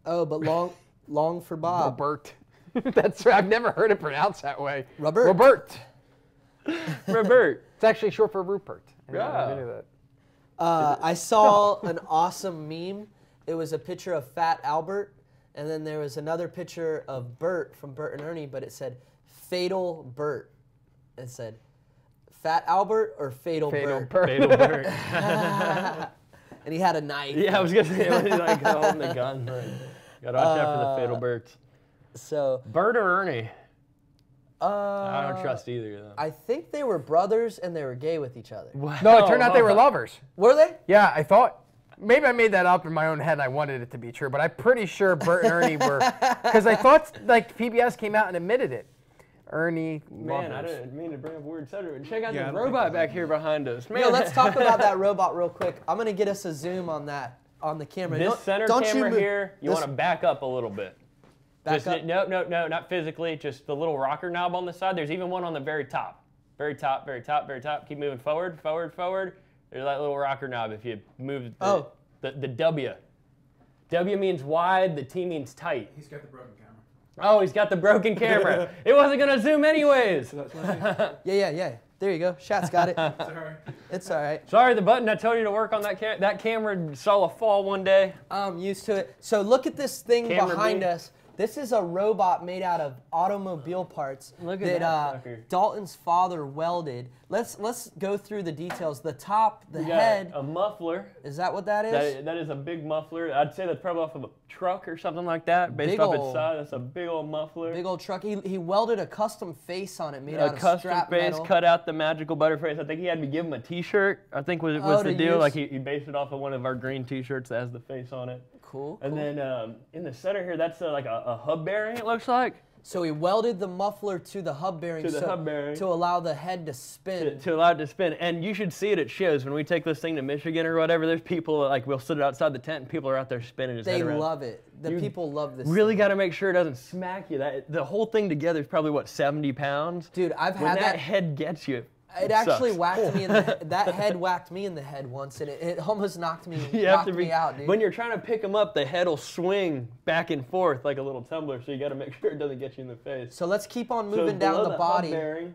Speaker 3: Oh, but long for Bob.
Speaker 5: Robert. That's right. I've never heard it pronounced that way.
Speaker 3: Robert.
Speaker 5: Robert.
Speaker 2: Robert.
Speaker 5: It's actually short for Rupert.
Speaker 2: Yeah.
Speaker 5: I knew that.
Speaker 3: I saw an awesome meme. It was a picture of Fat Albert, and then there was another picture of Bert from Bert and Ernie, but it said Fatal Bert. It said Fat Albert or Fatal Bert.
Speaker 2: Fatal Bert.
Speaker 3: And he had a knife.
Speaker 2: Yeah, I was gonna say, he's like holding the gun. Like, gotta watch out for the fatal Berts.
Speaker 3: So
Speaker 2: Bert or Ernie? I don't trust either of them.
Speaker 3: I think they were brothers and they were gay with each other.
Speaker 2: Wow.
Speaker 5: No, it turned out they were lovers.
Speaker 3: Were they?
Speaker 5: Yeah, I thought. Maybe I made that up in my own head and I wanted it to be true, but I'm pretty sure Bert and Ernie were. Because I thought like PBS came out and admitted it. Ernie
Speaker 2: Man, I
Speaker 5: lovers.
Speaker 2: didn't mean to bring up weird subject. Check out
Speaker 4: Yeah, I
Speaker 2: the
Speaker 4: don't think
Speaker 2: robot
Speaker 4: that
Speaker 2: back
Speaker 4: was
Speaker 2: here behind us. Man,
Speaker 3: Yo, let's talk about that robot real quick. I'm gonna get us a zoom on that on the camera.
Speaker 2: This center
Speaker 3: don't
Speaker 2: camera
Speaker 3: move.
Speaker 2: here, you
Speaker 3: This-
Speaker 2: want to back up a little bit.
Speaker 3: Back
Speaker 2: Just,
Speaker 3: up?
Speaker 2: No, not physically. Just the little rocker knob on the side. There's even one on the very top. Very top, very top, very top. Keep moving forward, forward, forward. There's that little rocker knob if you move the W. W means wide, the T means tight.
Speaker 4: He's got the broken camera.
Speaker 2: Oh, he's got the broken camera. It wasn't going to zoom anyways.
Speaker 3: Yeah. There you go. Shat's got it.
Speaker 4: Sorry.
Speaker 3: It's all right.
Speaker 2: Sorry, the button I told you to work on that camera saw a fall one day.
Speaker 3: I'm used to it. So look at this thing
Speaker 2: Camera
Speaker 3: behind
Speaker 2: beam.
Speaker 3: us. This is a robot made out of automobile parts
Speaker 2: Look at that fucker.
Speaker 3: Dalton's father welded. Let's go through the details. The top, the
Speaker 2: You got
Speaker 3: head.
Speaker 2: a muffler.
Speaker 3: Is that what that is?
Speaker 2: That is a big muffler. I'd say that's probably off of a truck or something like that, based
Speaker 3: Big
Speaker 2: off its
Speaker 3: ol'-
Speaker 2: size. That's a big old muffler.
Speaker 3: Big old truck. He welded a custom face on it made
Speaker 2: A
Speaker 3: out of
Speaker 2: custom
Speaker 3: strap
Speaker 2: face,
Speaker 3: metal.
Speaker 2: cut out the magical butter face. I think he had me give him a T-shirt. I think was
Speaker 3: Oh,
Speaker 2: the
Speaker 3: to
Speaker 2: deal.
Speaker 3: use?
Speaker 2: Like he based it off of one of our green T-shirts that has the face on it.
Speaker 3: Cool.
Speaker 2: And then in the center here, that's like a hub bearing. It looks like
Speaker 3: So he welded the muffler to the hub bearing,
Speaker 2: To the hub bearing.
Speaker 3: to allow the head to spin.
Speaker 2: to allow it to spin. And you should see it at shows when we take this thing to Michigan or whatever. There's people like we'll sit outside the tent and people are out there spinning his
Speaker 3: They
Speaker 2: head around.
Speaker 3: love it. The
Speaker 2: You
Speaker 3: people love this.
Speaker 2: Really
Speaker 3: thing.
Speaker 2: got to make sure it doesn't smack you. That the whole thing together is probably what 70 pounds.
Speaker 3: Dude, I've
Speaker 2: When
Speaker 3: had
Speaker 2: that
Speaker 3: that.
Speaker 2: head gets you.
Speaker 3: It actually
Speaker 2: sucks.
Speaker 3: whacked me in the that head whacked me in the head once, and it almost knocked me
Speaker 2: You have to
Speaker 3: me out, dude.
Speaker 2: When you're trying to pick them up, the head will swing back and forth like a little tumbler, so you got to make sure it doesn't get you in the face.
Speaker 3: So let's keep on
Speaker 2: So
Speaker 3: moving down
Speaker 2: below
Speaker 3: the
Speaker 2: hub
Speaker 3: body.
Speaker 2: bearing,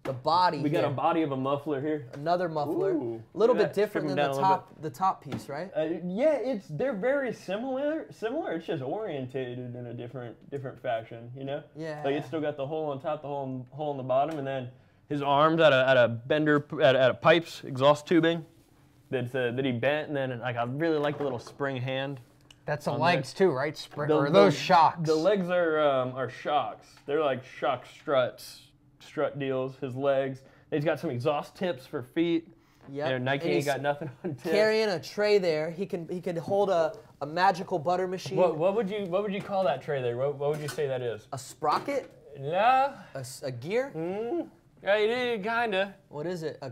Speaker 3: The body.
Speaker 2: we got
Speaker 3: here.
Speaker 2: a body of a muffler here.
Speaker 3: Another muffler.
Speaker 2: Ooh,
Speaker 3: A little
Speaker 2: look
Speaker 3: bit
Speaker 2: at that.
Speaker 3: different
Speaker 2: Strip
Speaker 3: than
Speaker 2: 'em
Speaker 3: the
Speaker 2: down a little
Speaker 3: top piece, right?
Speaker 2: Yeah, they're very similar. It's just orientated in a different fashion, you know.
Speaker 3: Yeah.
Speaker 2: Like it's still got the hole on top, the hole on the bottom, and then his arms at a bender at a pipes exhaust tubing that he bent, and then like I really like the little spring hand.
Speaker 5: That's the
Speaker 2: on
Speaker 5: legs too, right?
Speaker 2: The-
Speaker 5: Or those
Speaker 2: the-
Speaker 5: shocks.
Speaker 2: The legs are shocks. They're like shock strut deals. His legs. He's got some exhaust tips for feet.
Speaker 3: Yep.
Speaker 2: You know, Nike
Speaker 3: And
Speaker 2: ain't
Speaker 3: he's
Speaker 2: got nothing on tips.
Speaker 3: Carrying a tray there. He could hold a magical butter machine.
Speaker 2: What would you call that tray there? What would you say that is?
Speaker 3: A sprocket?
Speaker 2: Yeah.
Speaker 3: A gear?
Speaker 2: Yeah, you did kinda.
Speaker 3: What is it?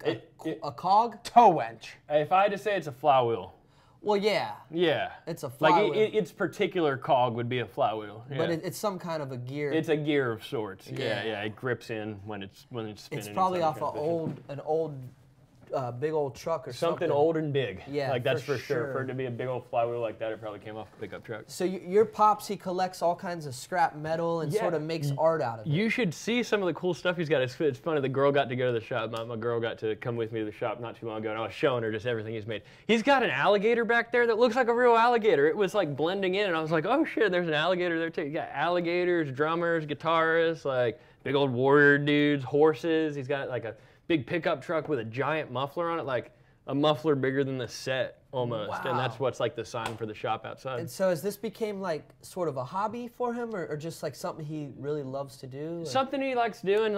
Speaker 2: It-
Speaker 3: A cog?
Speaker 5: toe wench.
Speaker 2: If I had to say, it's a flywheel.
Speaker 3: Well, yeah.
Speaker 2: Yeah.
Speaker 3: It's a
Speaker 2: Like
Speaker 3: flywheel.
Speaker 2: its particular cog would be a flywheel. Yeah.
Speaker 3: But it's some kind of a gear.
Speaker 2: It's a gear of sorts.
Speaker 3: Yeah.
Speaker 2: Yeah. It grips in when it's spinning.
Speaker 3: It's probably
Speaker 2: inside
Speaker 3: off
Speaker 2: the transmission.
Speaker 3: an old big old truck or something.
Speaker 2: Something old and big.
Speaker 3: Yeah,
Speaker 2: like that's
Speaker 3: for
Speaker 2: for sure.
Speaker 3: sure.
Speaker 2: For it to be a big old flywheel like that, it probably came off a pickup truck.
Speaker 3: So your pops, he collects all kinds of scrap metal and
Speaker 2: Yeah.
Speaker 3: sort of makes art out of it.
Speaker 2: You should see some of the cool stuff he's got. It's funny. The girl got to go to the shop. My girl got to come with me to the shop not too long ago, and I was showing her just everything he's made. He's got an alligator back there that looks like a real alligator. It was like blending in, and I was like, oh shit, there's an alligator there too. You got alligators, drummers, guitarists, like big old warrior dudes, horses. He's got like a big pickup truck with a giant muffler on it, like a muffler bigger than the set almost.
Speaker 3: Wow.
Speaker 2: And that's what's like the sign for the shop outside.
Speaker 3: And so has this became like sort of a hobby for him, or just like something he really loves to do?
Speaker 2: Something he likes doing,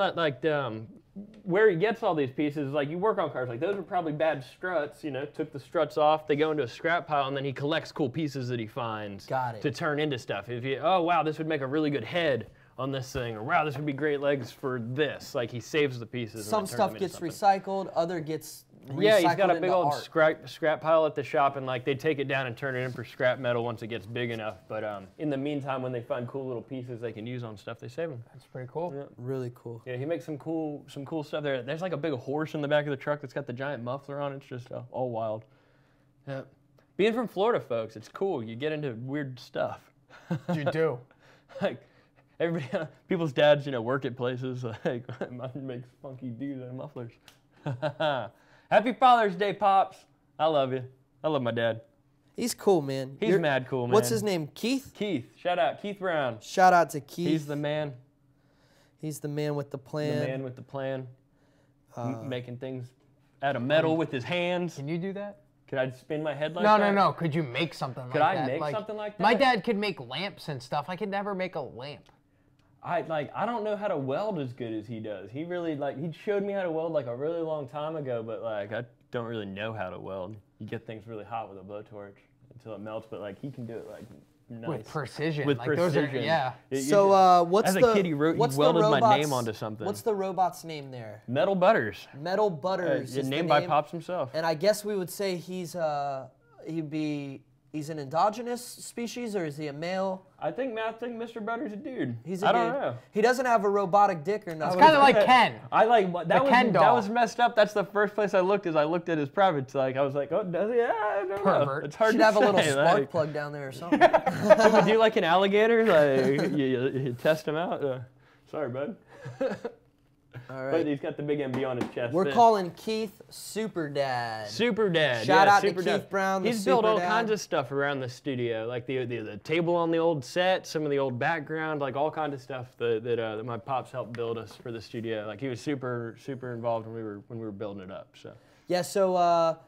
Speaker 2: where he gets all these pieces is like you work on cars. Like those are probably bad struts, you know, took the struts off, they go into a scrap pile, and then he collects cool pieces that he finds to turn into stuff. If you, oh wow, this would make a really good head on this thing, or wow, this would be great legs for this. Like he saves the pieces.
Speaker 3: Some stuff gets recycled, other gets recycled.
Speaker 2: Yeah, he's got a big old
Speaker 3: art.
Speaker 2: scrap pile at the shop, and like they take it down and turn it in for scrap metal once it gets big enough. But in the meantime, when they find cool little pieces they can use on stuff, they save them.
Speaker 5: That's pretty cool.
Speaker 2: Yeah.
Speaker 3: Really cool.
Speaker 2: Yeah, he makes some cool stuff there. There's like a big horse in the back of the truck that's got the giant muffler on it. It's just all wild. Yeah. Being from Florida, folks, it's cool. You get into weird stuff.
Speaker 5: You do.
Speaker 2: Like everybody, people's dads, you know, work at places. Like mine makes funky dudes and mufflers. Happy Father's Day, Pops. I love you. I love my dad.
Speaker 3: He's cool, man.
Speaker 2: He's mad cool, man.
Speaker 3: What's his name? Keith?
Speaker 2: Keith. Shout out. Keith Brown.
Speaker 3: Shout out to Keith.
Speaker 2: He's the man.
Speaker 3: He's the man with the plan.
Speaker 2: The man with the plan. Making things out of metal with his hands.
Speaker 5: Can you do that?
Speaker 2: Could I spin my head like that?
Speaker 5: No. Could you make something like that?
Speaker 2: Could I make something like that?
Speaker 5: My dad could make lamps and stuff. I could never make a lamp.
Speaker 2: I don't know how to weld as good as he does. He really he showed me how to weld like a really long time ago, but like I don't really know how to weld. You get things really hot with a blowtorch until it melts, but like he can do it like nice.
Speaker 5: With precision.
Speaker 2: With
Speaker 5: like
Speaker 2: precision.
Speaker 5: Those are, yeah.
Speaker 3: So what's
Speaker 2: as
Speaker 3: the
Speaker 2: a kid he welded my name onto something.
Speaker 3: What's the robot's name there?
Speaker 2: Metal Butters.
Speaker 3: Metal Butters.
Speaker 2: Is named by Pops himself.
Speaker 3: And I guess we would say he's an endogenous species, or is he a male?
Speaker 2: I think Mr. Butter's a dude.
Speaker 3: He's a
Speaker 2: I
Speaker 3: dude.
Speaker 2: don't know.
Speaker 3: He doesn't have a robotic dick or nothing.
Speaker 5: It's kind of like Ken.
Speaker 2: That was messed up. That's the first place I looked at his privates. Like I was like, oh, does he? Yeah, I don't know.
Speaker 5: Pervert.
Speaker 2: It's hard
Speaker 3: Should
Speaker 2: to
Speaker 3: have a little
Speaker 2: say,
Speaker 3: spark
Speaker 2: like,
Speaker 3: plug down there or something.
Speaker 2: Can we do like an alligator? Like you test him out. Sorry, bud.
Speaker 3: All right.
Speaker 2: But he's got the big MB on his chest.
Speaker 3: We're calling Keith Super Dad.
Speaker 2: Super Dad.
Speaker 3: Shout out
Speaker 2: Super
Speaker 3: to
Speaker 2: Dad.
Speaker 3: Keith Brown.
Speaker 2: He's built all kinds of stuff around the studio, like the table on the old set, some of the old background, like all kinds of stuff that my pops helped build us for the studio. Like he was super involved when we were building it up. So
Speaker 3: yeah. So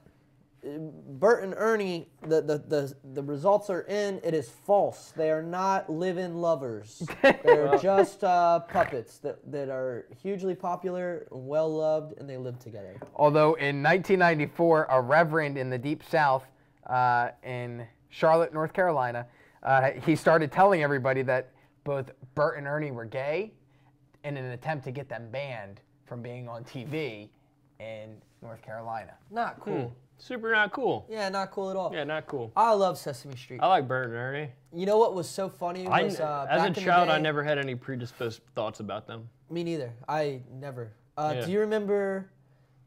Speaker 3: Bert and Ernie, the results are in. It is false. They are not live-in lovers. They're just puppets that are hugely popular, well-loved, and they live together.
Speaker 5: Although in 1994, a reverend in the Deep South in Charlotte, North Carolina, he started telling everybody that both Bert and Ernie were gay in an attempt to get them banned from being on TV in North Carolina.
Speaker 3: Not cool.
Speaker 2: super not cool.
Speaker 3: Yeah, not cool at all.
Speaker 2: Yeah, not cool.
Speaker 3: I love Sesame Street.
Speaker 2: I like Bert and Ernie.
Speaker 3: You know what was so funny was
Speaker 2: as a child, I never had any predisposed thoughts about them.
Speaker 3: Me neither. I never.
Speaker 2: Yeah.
Speaker 3: Do you remember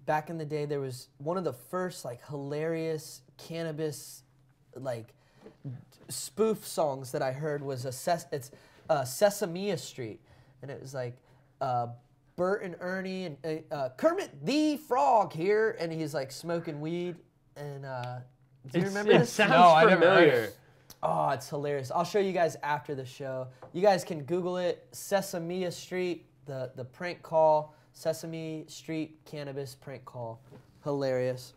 Speaker 3: back in the day there was one of the first like hilarious cannabis like spoof songs that I heard was Sesame Street, and it was like Bert and Ernie and Kermit the Frog here, and he's like smoking weed. And do you remember this?
Speaker 2: It sounds
Speaker 5: I never heard
Speaker 2: familiar.
Speaker 5: it.
Speaker 3: Oh, it's hilarious. I'll show you guys after the show. You guys can Google it. Sesame Street, the prank call. Sesame Street cannabis prank call. Hilarious.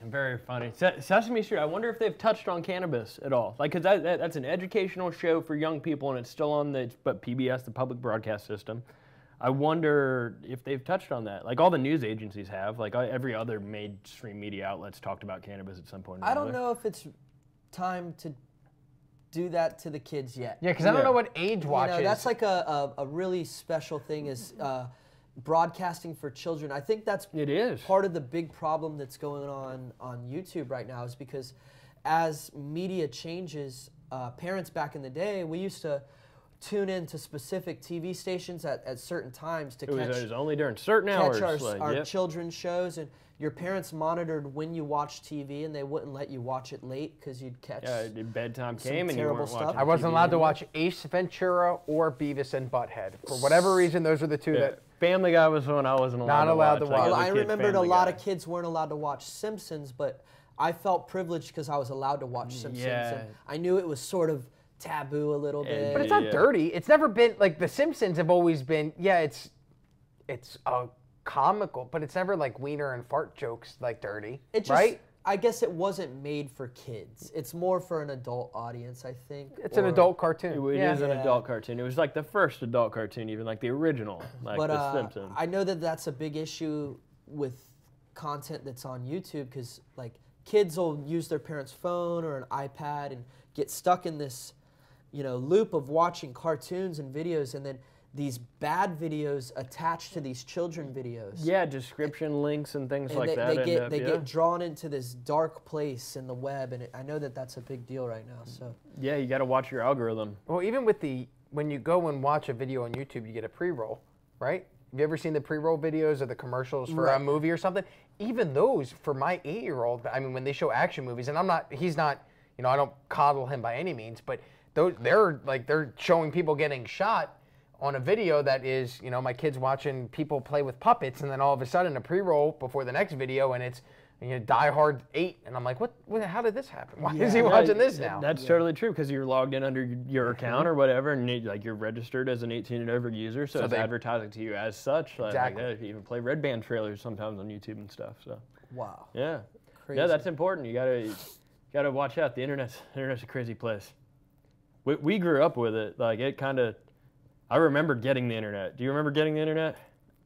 Speaker 2: Very funny. Sesame Street, I wonder if they've touched on cannabis at all. Like, because that's an educational show for young people, and it's still on PBS, the public broadcast system. I wonder if they've touched on that. Like all the news agencies have. Like every other mainstream media outlets talked about cannabis at some point or
Speaker 3: I
Speaker 2: another.
Speaker 3: don't know if it's time to do that to the kids yet.
Speaker 5: Yeah, because I don't know what age watch is.
Speaker 3: That's like a really special thing is broadcasting for children. I think that's part of the big problem that's going on YouTube right now is because as media changes, parents back in the day, we used to tune in to specific TV stations at certain times to
Speaker 2: It was only during certain hours.
Speaker 3: Our children's shows, and your parents monitored when you watched TV, and they wouldn't let you watch it late because you'd catch.
Speaker 2: Yeah, bedtime came and you
Speaker 3: terrible
Speaker 2: weren't
Speaker 3: stuff.
Speaker 2: watching
Speaker 5: I wasn't
Speaker 2: TV
Speaker 5: allowed to
Speaker 2: anymore.
Speaker 5: watch Ace Ventura or Beavis and Butthead. For whatever reason, those are the two that.
Speaker 2: Family Guy was one I wasn't allowed to watch.
Speaker 3: Well,
Speaker 2: As a
Speaker 3: I
Speaker 2: kid,
Speaker 3: remembered a
Speaker 2: Family
Speaker 3: lot
Speaker 2: Guy.
Speaker 3: of kids weren't allowed to watch Simpsons, but I felt privileged because I was allowed to watch Simpsons.
Speaker 2: Yeah.
Speaker 3: And I knew it was sort of taboo a little bit.
Speaker 5: But it's not dirty. It's never been like The Simpsons have always been. Yeah, it's comical, but it's never like wiener and fart jokes like dirty.
Speaker 3: It just,
Speaker 5: right?
Speaker 3: I guess it wasn't made for kids. It's more for an adult audience, I think.
Speaker 5: It's an adult cartoon.
Speaker 2: It is an adult cartoon. It was like the first adult cartoon, even like the original, like The Simpsons.
Speaker 3: I know that that's a big issue with content that's on YouTube because like kids will use their parents' phone or an iPad and get stuck in this, loop of watching cartoons and videos, and then these bad videos attached to these children videos.
Speaker 2: Yeah, description links and things like that.
Speaker 3: They get drawn into this dark place in the web, and I know that that's a big deal right now. So
Speaker 2: yeah, you got to watch your algorithm.
Speaker 5: Well, even with when you go and watch a video on YouTube, you get a pre-roll, right? Have you ever seen the pre-roll videos or the commercials for a movie or something? Even those, for my 8-year-old, I mean, when they show action movies, and he's not, I don't coddle him by any means, but they're showing people getting shot on a video that is, my kid's watching people play with puppets, and then all of a sudden a pre-roll before the next video, and it's Die Hard 8, and I'm like, what how did this happen? Why is he watching this now?
Speaker 2: That's totally true because you're logged in under your account or whatever, and you're registered as an 18 and over user, so it's advertising to you as such.
Speaker 5: Exactly.
Speaker 2: Like you even play Red Band trailers sometimes on YouTube and stuff. So
Speaker 3: wow.
Speaker 2: yeah,
Speaker 3: Crazy.
Speaker 2: Yeah, that's important. You gotta watch out. The internet's a crazy place. We grew up with it. Like it kind of. I remember getting the internet. Do you remember getting the internet?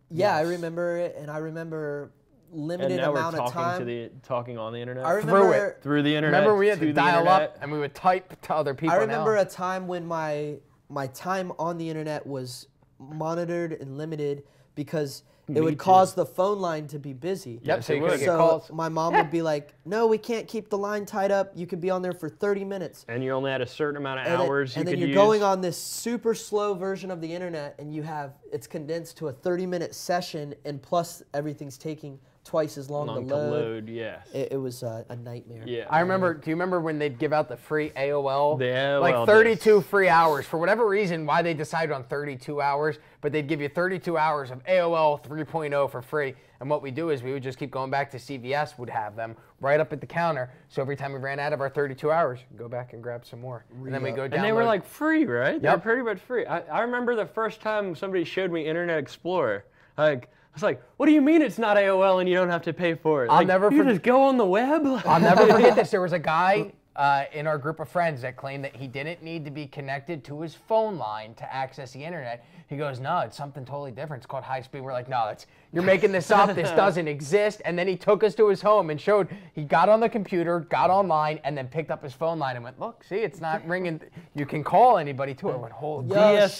Speaker 3: Yeah, I remember it, and I remember limited amount of time.
Speaker 2: Talking on the internet.
Speaker 3: I remember
Speaker 2: through the internet.
Speaker 5: Remember we had to dial
Speaker 2: internet.
Speaker 5: up and we would type to other people.
Speaker 3: I remember a time when my time on the internet was monitored and limited because it would cause the phone line to be busy.
Speaker 5: Yep, so you
Speaker 2: would.
Speaker 5: couldn't get
Speaker 3: So
Speaker 5: calls.
Speaker 3: my mom would be like, "No, we can't keep the line tied up. You could be on there for 30 minutes."
Speaker 2: And you only had a certain amount of
Speaker 3: And
Speaker 2: hours
Speaker 3: then,
Speaker 2: you could
Speaker 3: you're
Speaker 2: use.
Speaker 3: going on this super slow version of the internet, and it's condensed to a 30-minute session, and plus everything's taking twice as long to load.
Speaker 2: Yes.
Speaker 3: It was a nightmare.
Speaker 2: Yeah.
Speaker 5: I remember. Do you remember when they'd give out the free AOL?
Speaker 2: The AOL
Speaker 5: like 32 free hours for whatever reason. Why they decided on 32 hours, but they'd give you 32 hours of AOL 3.0 for free. And what we do is we would just keep going back to CVS. Would have them right up at the counter. So every time we ran out of our 32 hours, we'd go back and grab some more. And then we go download.
Speaker 2: And they were like free, right? They were
Speaker 5: Yep.
Speaker 2: pretty much free. I remember the first time somebody showed me Internet Explorer. I was like, what do you mean it's not AOL and you don't have to pay for it?
Speaker 5: I'll never
Speaker 2: you
Speaker 5: forget-
Speaker 2: just go on the web?
Speaker 5: I'll never forget this. There was a guy in our group of friends that claimed that he didn't need to be connected to his phone line to access the internet. He goes, no, it's something totally different. It's called high speed. We're like, no, you're making this up. This doesn't exist. And then he took us to his home and showed he got on the computer, got online, and then picked up his phone line and went, look, see, it's not ringing. You can call anybody to it. I went, hold
Speaker 3: Yo,
Speaker 2: DSL.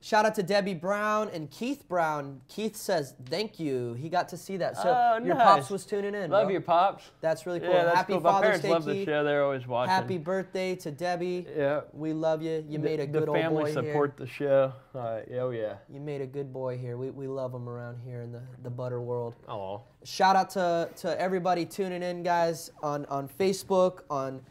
Speaker 3: shout out to Debbie Brown and Keith Brown. Keith says thank you. He got to see that. So your
Speaker 2: nice.
Speaker 3: pops was tuning in.
Speaker 2: Love
Speaker 3: bro.
Speaker 2: your pops.
Speaker 3: That's really cool.
Speaker 2: Yeah, that's
Speaker 3: Happy
Speaker 2: cool. My
Speaker 3: Father's
Speaker 2: parents
Speaker 3: Day,
Speaker 2: love the
Speaker 3: Keith.
Speaker 2: show. They're always watching.
Speaker 3: Happy birthday to Debbie.
Speaker 2: Yeah.
Speaker 3: We love you. You made a good
Speaker 2: the
Speaker 3: old
Speaker 2: family
Speaker 3: boy
Speaker 2: support the show. Oh yeah.
Speaker 3: You made a good boy here. We love him around here in the butter world.
Speaker 2: Oh.
Speaker 3: Shout out to everybody tuning in, guys, on Facebook, on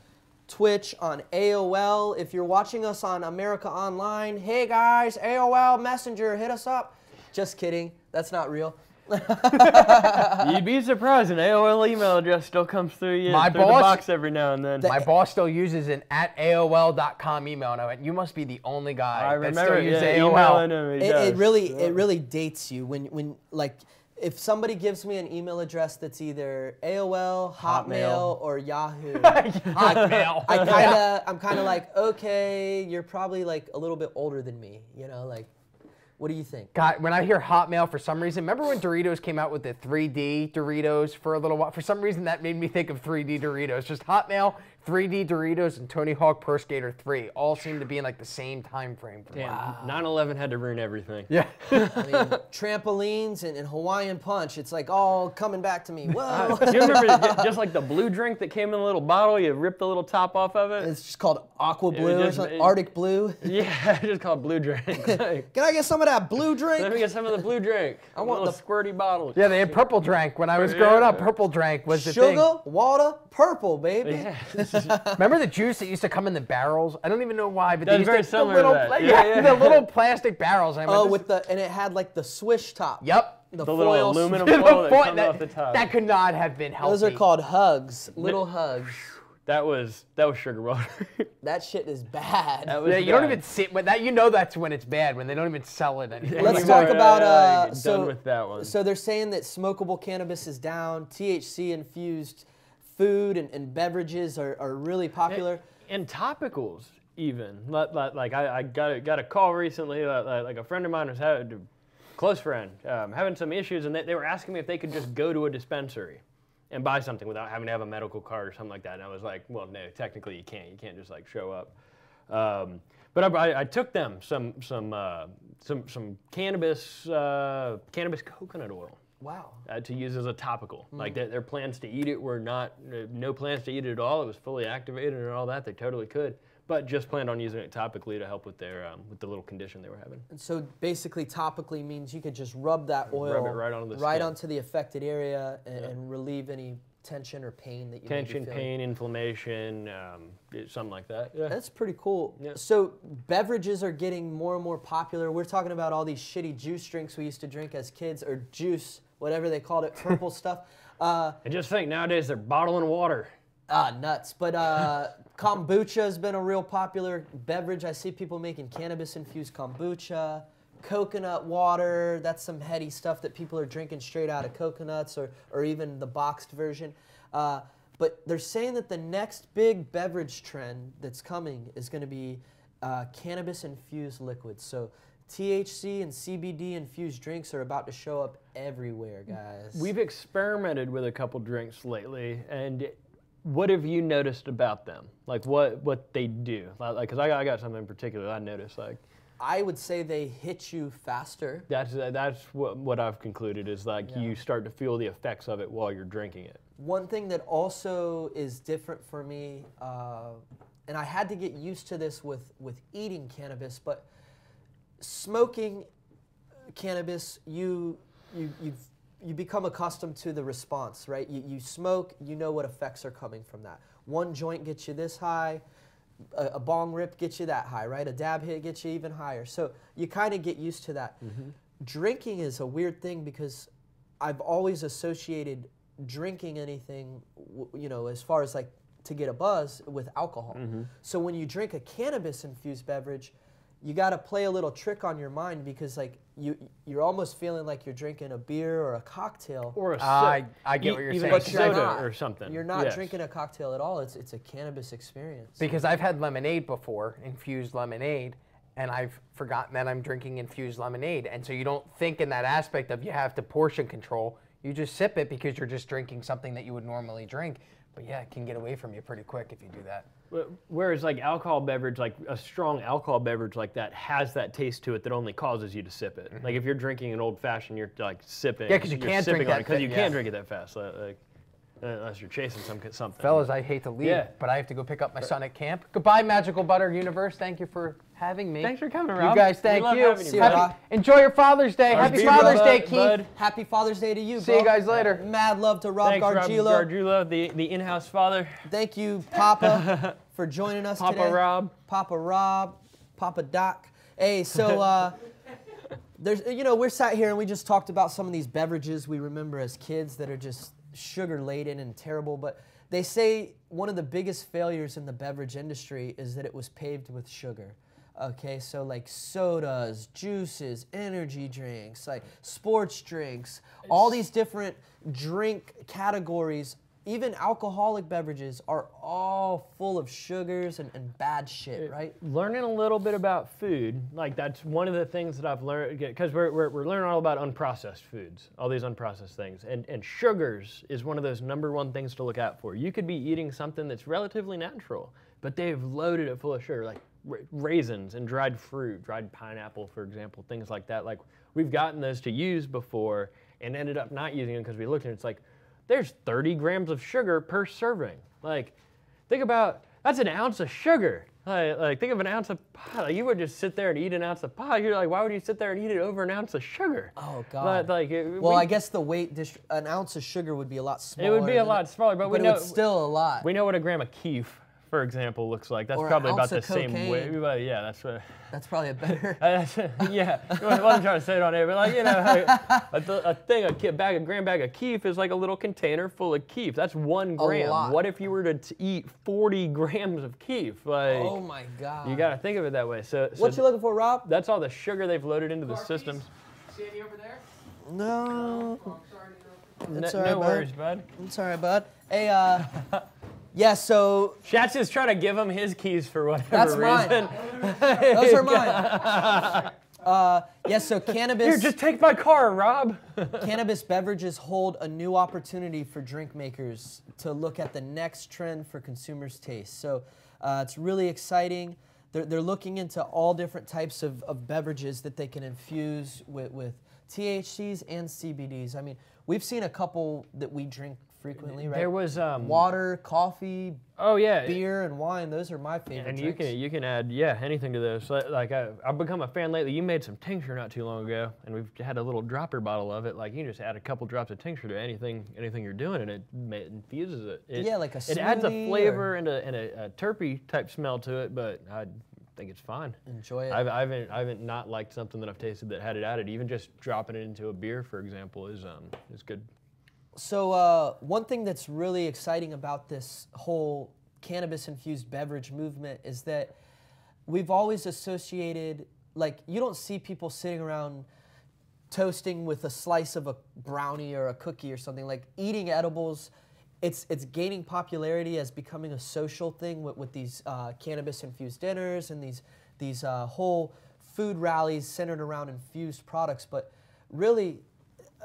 Speaker 3: Twitch, on AOL. If you're watching us on America Online, hey guys, AOL Messenger, hit us up. Just kidding. That's not real.
Speaker 2: You'd be surprised, an AOL email address still comes through the box every now and then.
Speaker 5: My boss still uses an @AOL.com email, and I went, you must be the only guy that still uses AOL.
Speaker 3: It really dates you when like if somebody gives me an email address that's either AOL, Hotmail, or Yahoo.
Speaker 5: Hotmail.
Speaker 3: I'm kind of like, okay, you're probably like a little bit older than me, like. What do you think?
Speaker 5: God, when I hear hot mail for some reason, remember when Doritos came out with the 3D Doritos for a little while? For some reason, that made me think of 3D Doritos. Just hot mail, 3D Doritos, and Tony Hawk Pro Skater 3 all seem to be in like the same time frame for me.
Speaker 2: Damn, 9/11 had to ruin everything.
Speaker 5: Yeah.
Speaker 3: I mean, trampolines and Hawaiian Punch, it's like all coming back to me. Whoa.
Speaker 2: Do you remember just like the blue drink that came in a little bottle? You rip the little top off of it?
Speaker 3: It's just called Aqua Blue or
Speaker 2: just-
Speaker 3: something, Arctic Blue.
Speaker 2: Yeah, just called blue drink. Like,
Speaker 3: Can I get some of that blue drink?
Speaker 2: let me get some of the blue drink. I
Speaker 3: want
Speaker 2: want the squirty bottle.
Speaker 5: Yeah, they had purple drank. When I was growing up, purple drank was the
Speaker 3: Sugar,
Speaker 5: thing.
Speaker 3: water, purple, baby.
Speaker 2: Yeah.
Speaker 5: Remember the juice that used to come in the barrels? I don't even know why, but they
Speaker 2: That's
Speaker 5: used
Speaker 2: very
Speaker 5: to,
Speaker 2: similar
Speaker 5: the little,
Speaker 2: to that.
Speaker 5: yeah, the little plastic barrels. And I
Speaker 3: Oh,
Speaker 5: went,
Speaker 3: with and it had like the swish top.
Speaker 5: Yep.
Speaker 3: The
Speaker 2: The little
Speaker 3: foil
Speaker 2: aluminum
Speaker 3: swish-
Speaker 2: foil that
Speaker 5: Boy,
Speaker 2: comes off the top.
Speaker 5: that could not have been healthy.
Speaker 3: Those are called hugs, little hugs.
Speaker 2: That was sugar water.
Speaker 3: That shit is bad.
Speaker 2: That was
Speaker 5: Yeah, you don't
Speaker 2: bad.
Speaker 5: even see it, but that you know that's when it's bad, when they don't even sell it anymore.
Speaker 3: Let's
Speaker 2: Anymore.
Speaker 3: talk about
Speaker 2: Done
Speaker 3: so
Speaker 2: with that one.
Speaker 3: So they're saying that smokable cannabis is down. THC infused food and beverages are really popular.
Speaker 2: And topicals even. Like I got a call recently. Like a friend of mine was having a close friend having some issues, and they were asking me if they could just go to a dispensary and buy something without having to have a medical card or something like that. And I was like, well, no, technically you can't. You can't just like show up. But I took them some cannabis coconut oil.
Speaker 3: Wow.
Speaker 2: To use as a topical. Like their plans to eat it were no plans to eat it at all. It was fully activated and all that. They totally could, but just planned on using it topically to help with their with the little condition they were having.
Speaker 3: And so basically topically means you could just rub that oil
Speaker 2: Rub it right onto the skin.
Speaker 3: onto the affected area and relieve any tension or pain that you may be
Speaker 2: Tension,
Speaker 3: feeling.
Speaker 2: pain, inflammation, something like that. Yeah.
Speaker 3: That's pretty cool.
Speaker 2: Yeah.
Speaker 3: So beverages are getting more and more popular. We're talking about all these shitty juice drinks we used to drink as kids, or juice, whatever they called it, purple stuff.
Speaker 2: And just think, nowadays they're bottling water.
Speaker 3: Nuts. But kombucha has been a real popular beverage. I see people making cannabis-infused kombucha, coconut water. That's some heady stuff that people are drinking straight out of coconuts, or even the boxed version. But they're saying that the next big beverage trend that's coming is going to be cannabis-infused liquids. So THC and CBD-infused drinks are about to show up everywhere, guys.
Speaker 2: We've experimented with a couple drinks lately, and what have you noticed about them? Like what they do? Like, because I got something in particular I noticed. Like,
Speaker 3: I would say they hit you faster.
Speaker 2: that's what I've concluded is like you start to feel the effects of it while you're drinking it.
Speaker 3: One thing that also is different for me, and I had to get used to this with eating cannabis, but smoking cannabis, you become accustomed to the response, right? You smoke, you know what effects are coming from that. One joint gets you this high, a bong rip gets you that high, right? A dab hit gets you even higher. So you kind of get used to that. Mm-hmm. Drinking is a weird thing because I've always associated drinking anything, as far as like to get a buzz, with alcohol. Mm-hmm. So when you drink a cannabis-infused beverage, you got to play a little trick on your mind because like you're almost feeling like you're drinking a beer or a cocktail.
Speaker 2: Or a
Speaker 5: I get what you're
Speaker 2: even
Speaker 5: saying.
Speaker 2: a
Speaker 3: But you're
Speaker 2: soda
Speaker 3: not.
Speaker 2: or something.
Speaker 3: You're not
Speaker 2: Yes.
Speaker 3: drinking a cocktail at all. It's a cannabis experience.
Speaker 5: Because I've had lemonade before, infused lemonade, and I've forgotten that I'm drinking infused lemonade. And so you don't think in that aspect of you have to portion control. You just sip it because you're just drinking something that you would normally drink. But yeah, it can get away from you pretty quick if you do that.
Speaker 2: Whereas like alcohol beverage, like a strong alcohol beverage like that has that taste to it that only causes you to sip it. Mm-hmm. Like if you're drinking an old fashioned, you're like sipping.
Speaker 5: Yeah, 'cause you
Speaker 2: you're
Speaker 5: can't
Speaker 2: sipping
Speaker 5: drink
Speaker 2: on
Speaker 5: that
Speaker 2: it, 'cause you
Speaker 5: fa-
Speaker 2: can't
Speaker 5: yeah.
Speaker 2: drink it that fast. Like, unless you're chasing something.
Speaker 5: Fellas, I hate to leave,
Speaker 2: Yeah.
Speaker 5: but I have to go pick up my son at camp. Goodbye, Magical Butter Universe. Thank you for having me.
Speaker 2: Thanks for coming,
Speaker 5: You
Speaker 2: Rob.
Speaker 5: guys,
Speaker 2: We
Speaker 5: thank
Speaker 2: love
Speaker 5: you.
Speaker 2: having you,
Speaker 3: See you,
Speaker 2: bud.
Speaker 3: Rob.
Speaker 5: Enjoy your Father's Day. Happy
Speaker 2: Be
Speaker 5: Father's
Speaker 2: well,
Speaker 5: Day,
Speaker 2: bud.
Speaker 5: Keith.
Speaker 3: Happy Father's Day to you,
Speaker 5: See
Speaker 3: bro.
Speaker 5: you guys later.
Speaker 3: Mad love to Rob
Speaker 2: Thanks,
Speaker 3: Gargiulo.
Speaker 2: Rob Gargiulo, the in-house father.
Speaker 3: Thank you, Papa, for joining us
Speaker 2: Papa
Speaker 3: today.
Speaker 2: Rob.
Speaker 3: Papa Rob, Papa Doc. Hey, so there's, we're sat here and we just talked about some of these beverages we remember as kids that are just sugar laden and terrible. But they say one of the biggest failures in the beverage industry is that it was paved with sugar. Okay, so like sodas, juices, energy drinks, like sports drinks, all these different drink categories. even alcoholic beverages are all full of sugars and bad shit, right?
Speaker 2: Learning a little bit about food, like that's one of the things that I've learned, because we're learning all about unprocessed foods, all these unprocessed things, and sugars is one of those #1 things to look out for. You could be eating something that's relatively natural, but they've loaded it full of sugar, like raisins and dried fruit, dried pineapple, for example, things like that. Like we've gotten those to use before and ended up not using them because we looked and it's like, there's 30 grams of sugar per serving. Like, think about, that's an ounce of sugar. Like think of an ounce of pie. Like, you would just sit there and eat an ounce of pie. You're like, why would you sit there and eat it over an ounce of sugar?
Speaker 3: Oh, God.
Speaker 2: But,
Speaker 3: I guess the weight, an ounce of sugar would be a lot smaller.
Speaker 2: It would be a lot smaller, but we know
Speaker 3: it's still a lot.
Speaker 2: We know what a gram of keef, for example, looks like. That's
Speaker 3: Or
Speaker 2: probably
Speaker 3: an
Speaker 2: about
Speaker 3: ounce
Speaker 2: the
Speaker 3: of
Speaker 2: same
Speaker 3: cocaine.
Speaker 2: weight. Yeah, that's what.
Speaker 3: That's probably a better.
Speaker 2: Yeah, I wasn't trying to say it on air, but like, you know, a gram bag of keef is like a little container full of keef. That's 1 gram.
Speaker 3: lot.
Speaker 2: What if you were to eat 40 grams of keef? Like,
Speaker 3: Oh my God.
Speaker 2: you got to think of it that way. So
Speaker 3: What you looking for, Rob?
Speaker 2: that's all the sugar they've loaded into the systems.
Speaker 5: See any over there?
Speaker 3: No. That's
Speaker 2: No,
Speaker 3: all right,
Speaker 2: no
Speaker 3: bud.
Speaker 2: worries, bud.
Speaker 3: I'm sorry, bud. Hey, yeah, so
Speaker 2: Shat's is trying to give him his keys for whatever
Speaker 3: That's mine.
Speaker 2: reason.
Speaker 3: those are mine. Yeah, so cannabis.
Speaker 2: Here, just take my car, Rob.
Speaker 3: Cannabis beverages hold a new opportunity for drink makers to look at the next trend for consumers' taste. So it's really exciting. They're looking into all different types of beverages that they can infuse with THCs and CBDs. I mean, we've seen a couple that we drink frequently, right?
Speaker 2: There was
Speaker 3: water, coffee,
Speaker 2: Oh yeah,
Speaker 3: beer, and wine. Those are my favorite
Speaker 2: and
Speaker 3: drinks.
Speaker 2: you can add anything to those. Like I've become a fan lately. You made some tincture not too long ago, and we've had a little dropper bottle of it. Like you can just add a couple drops of tincture to anything you're doing, and it infuses it.
Speaker 3: Yeah, like a
Speaker 2: It adds a
Speaker 3: smoothie
Speaker 2: flavor and a terpy type smell to it, but I think it's fine.
Speaker 3: Enjoy it.
Speaker 2: I haven't not liked something that I've tasted that had it added. Even just dropping it into a beer, for example, is good.
Speaker 3: So one thing that's really exciting about this whole cannabis-infused beverage movement is that we've always associated, like, you don't see people sitting around toasting with a slice of a brownie or a cookie or something. Like, eating edibles, it's gaining popularity as becoming a social thing with these cannabis-infused dinners and these whole food rallies centered around infused products. But really,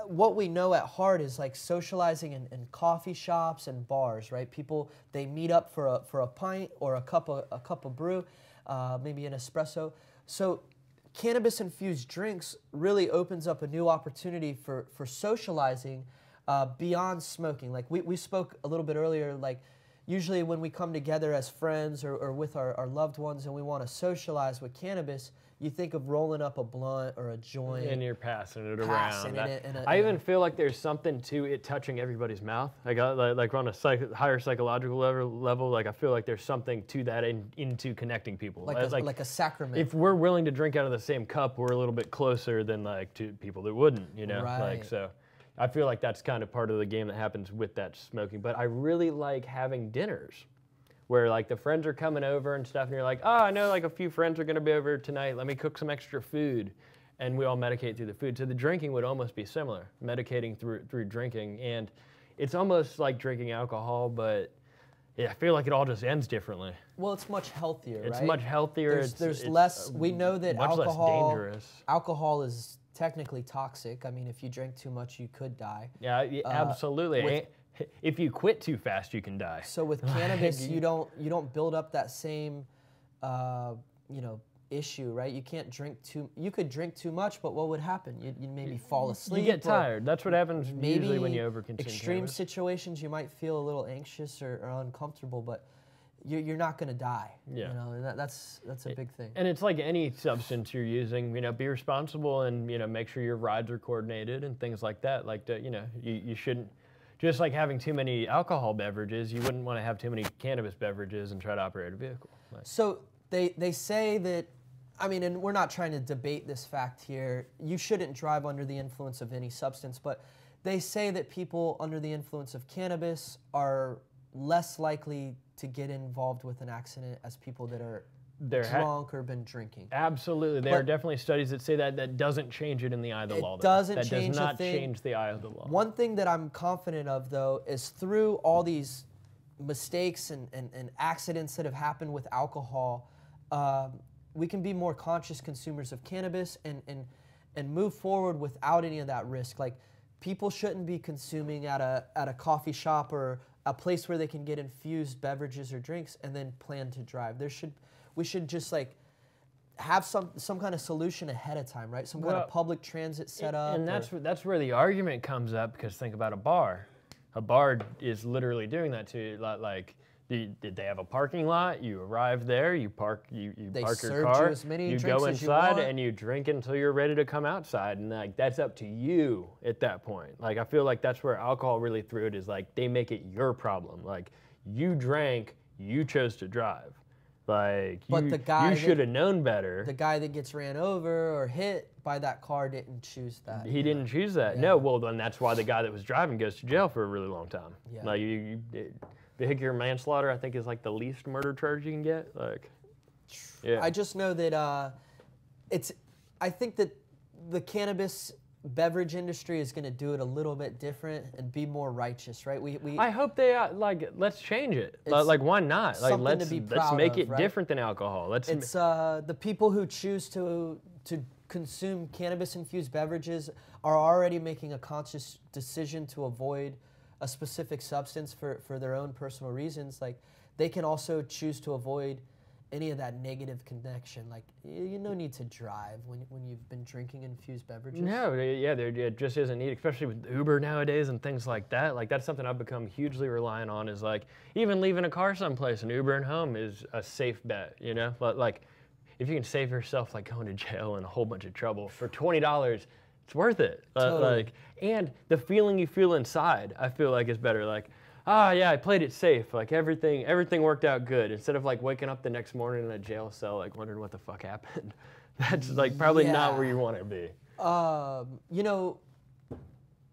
Speaker 3: what we know at heart is like socializing in coffee shops and bars, right? People, they meet up for a pint or a cup of brew, maybe an espresso. So cannabis-infused drinks really opens up a new opportunity for socializing beyond smoking. Like we spoke a little bit earlier, like usually when we come together as friends or with our loved ones and we want to socialize with cannabis, you think of rolling up a blunt or a joint.
Speaker 2: And you're passing it
Speaker 3: Passing
Speaker 2: around.
Speaker 3: it
Speaker 2: I even feel like there's something to it touching everybody's mouth. Like on a higher psychological level, like I feel like there's something to that into connecting people.
Speaker 3: Like a sacrament.
Speaker 2: If we're willing to drink out of the same cup, we're a little bit closer than like to people that wouldn't, you know?
Speaker 3: Right.
Speaker 2: Like so. I feel like that's kind of part of the game that happens with that smoking. But I really like having dinners where like the friends are coming over and stuff, and you're like, oh, I know like a few friends are gonna be over tonight. Let me cook some extra food, and we all medicate through the food. So the drinking would almost be similar, medicating through drinking, and it's almost like drinking alcohol, but yeah, I feel like it all just ends differently.
Speaker 3: Well, it's much healthier, right?
Speaker 2: It's much healthier.
Speaker 3: There's less. We know that
Speaker 2: much less dangerous.
Speaker 3: Alcohol is technically toxic. I mean, if you drink too much, you could die.
Speaker 2: Yeah, absolutely. If you quit too fast, you can die.
Speaker 3: So with cannabis, you don't build up that same, issue, right? You can't drink too. You could drink too much, but what would happen? You'd maybe fall asleep.
Speaker 2: You get tired. That's what happens
Speaker 3: maybe
Speaker 2: usually when you overconsume
Speaker 3: extreme
Speaker 2: cannabis.
Speaker 3: situations, you might feel a little anxious or uncomfortable, but you're not going to die.
Speaker 2: Yeah.
Speaker 3: You know, and that's a big thing.
Speaker 2: And it's like any substance you're using, be responsible and, make sure your rides are coordinated and things like that. Like, you shouldn't, just like having too many alcohol beverages, you wouldn't want to have too many cannabis beverages and try to operate a vehicle.
Speaker 3: So they say that, I mean, and we're not trying to debate this fact here, you shouldn't drive under the influence of any substance, but they say that people under the influence of cannabis are less likely to get involved with an accident as people that are drunk or been drinking.
Speaker 2: Absolutely. There are definitely studies that say that doesn't change it in the eye of the law.
Speaker 3: It doesn't
Speaker 2: that
Speaker 3: change
Speaker 2: does not
Speaker 3: a thing.
Speaker 2: change the eye of the law.
Speaker 3: One thing that I'm confident of, though, is through all these mistakes and accidents that have happened with alcohol, we can be more conscious consumers of cannabis and move forward without any of that risk. Like, people shouldn't be consuming at a coffee shop or a place where they can get infused beverages or drinks and then plan to drive. We should just like have some kind of solution ahead of time, right? Some kind of public transit set up.
Speaker 2: And that's where the argument comes up, because think about a bar. A bar is literally doing that to you. Like, did they have a parking lot? You arrive there, you park your car, you go inside and you drink until you're ready to come outside, and like that's up to you at that point. Like, I feel like that's where alcohol really threw it, is like they make it your problem. Like, you drank, you chose to drive. Like, you should have known better.
Speaker 3: The guy that gets ran over or hit by that car didn't choose that.
Speaker 2: He didn't choose that. Yeah. No, well then that's why the guy that was driving goes to jail for a really long time. Yeah. Like, vehicular manslaughter, I think, is like the least murder charge you can get. Like, yeah.
Speaker 3: I just know that I think that the cannabis beverage industry is going to do it a little bit different and be more righteous, right?
Speaker 2: I hope they let's change it. Like, why not? Like, let's make it different than alcohol.
Speaker 3: It's the people who choose to consume cannabis infused beverages are already making a conscious decision to avoid a specific substance for their own personal reasons. Like, they can also choose to avoid any of that negative connection. Like, you no need to drive when you've been drinking infused beverages. No,
Speaker 2: yeah, there just isn't need, especially with Uber nowadays and things like that. Like, that's something I've become hugely reliant on, is like, even leaving a car someplace and Ubering home is a safe bet, you know? But like, if you can save yourself like going to jail and a whole bunch of trouble for $20, it's worth it.
Speaker 3: Totally.
Speaker 2: Like, and the feeling you feel inside, I feel like, is better. Like, yeah, I played it safe. Like, everything worked out good. Instead of like waking up the next morning in a jail cell, like wondering what the fuck happened. That's like probably not where you want to be.
Speaker 3: You know,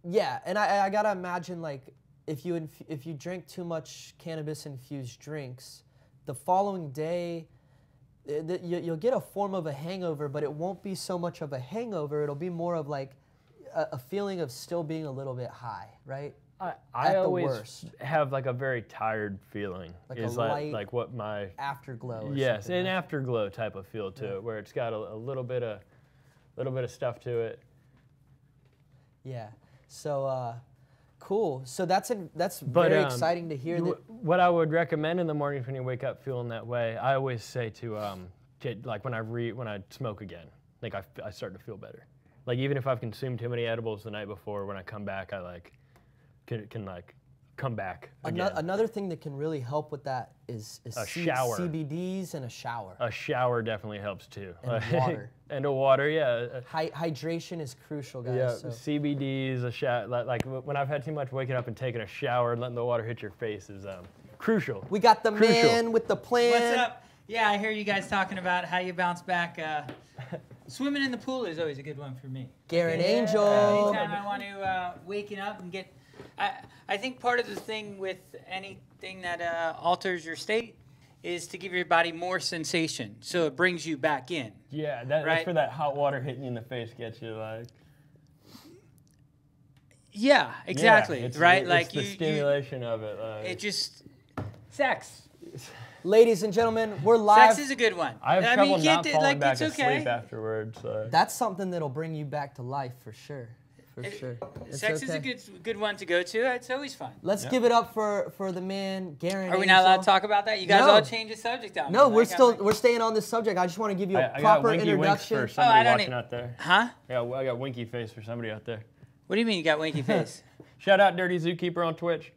Speaker 3: yeah, and I gotta imagine, like, if you drink too much cannabis infused drinks, the following day, you'll get a form of a hangover, but it won't be so much of a hangover. It'll be more of like a feeling of still being a little bit high, right?
Speaker 2: I always have like a very tired feeling.
Speaker 3: Like a light,
Speaker 2: like what my
Speaker 3: afterglow. Or
Speaker 2: yes,
Speaker 3: an
Speaker 2: afterglow type of feel to it, where it's got a little bit of stuff to it.
Speaker 3: Yeah. So cool. So that's very exciting to hear.
Speaker 2: What I would recommend in the mornings when you wake up feeling that way, I always say to like when I smoke again, like I start to feel better. Like, even if I've consumed too many edibles the night before, when I come back, I like can like come back again.
Speaker 3: Another thing that can really help with that is
Speaker 2: shower.
Speaker 3: CBDs and a shower.
Speaker 2: A shower definitely helps too.
Speaker 3: And water.
Speaker 2: And a water, yeah.
Speaker 3: Hydration is crucial, guys.
Speaker 2: Yeah,
Speaker 3: so.
Speaker 2: CBDs, a shower. Like when I've had too much, waking up and taking a shower and letting the water hit your face is crucial.
Speaker 3: We got the man with the plan.
Speaker 6: What's up? Yeah, I hear you guys talking about how you bounce back. Swimming in the pool is always a good one for me.
Speaker 3: Garrett Angel.
Speaker 6: Anytime I want to waking up and get... I think part of the thing with anything that alters your state is to give your body more sensation, so it brings you back in.
Speaker 2: Yeah, that's for that hot water hitting you in the face gets you like...
Speaker 6: Yeah, exactly,
Speaker 2: it's
Speaker 6: right?
Speaker 2: It's the stimulation of it.
Speaker 6: It just... Sex.
Speaker 3: Ladies and gentlemen, we're live.
Speaker 6: Sex is a good one.
Speaker 2: I have trouble not falling back
Speaker 6: it's okay.
Speaker 2: asleep afterwards. So.
Speaker 3: That's something that'll bring you back to life for sure.
Speaker 6: Sex is a good one to go to. It's always fun.
Speaker 3: Let's give it up for the man, Garrett.
Speaker 6: Are we not allowed to talk about that? You guys all change the subject on me.
Speaker 3: No, we're staying on this subject. I just want to give you a proper introduction.
Speaker 2: For somebody watching out there.
Speaker 6: Huh?
Speaker 2: Yeah, I got winky face for somebody out there.
Speaker 6: What do you mean you got winky face?
Speaker 2: Shout out Dirty Zookeeper on Twitch.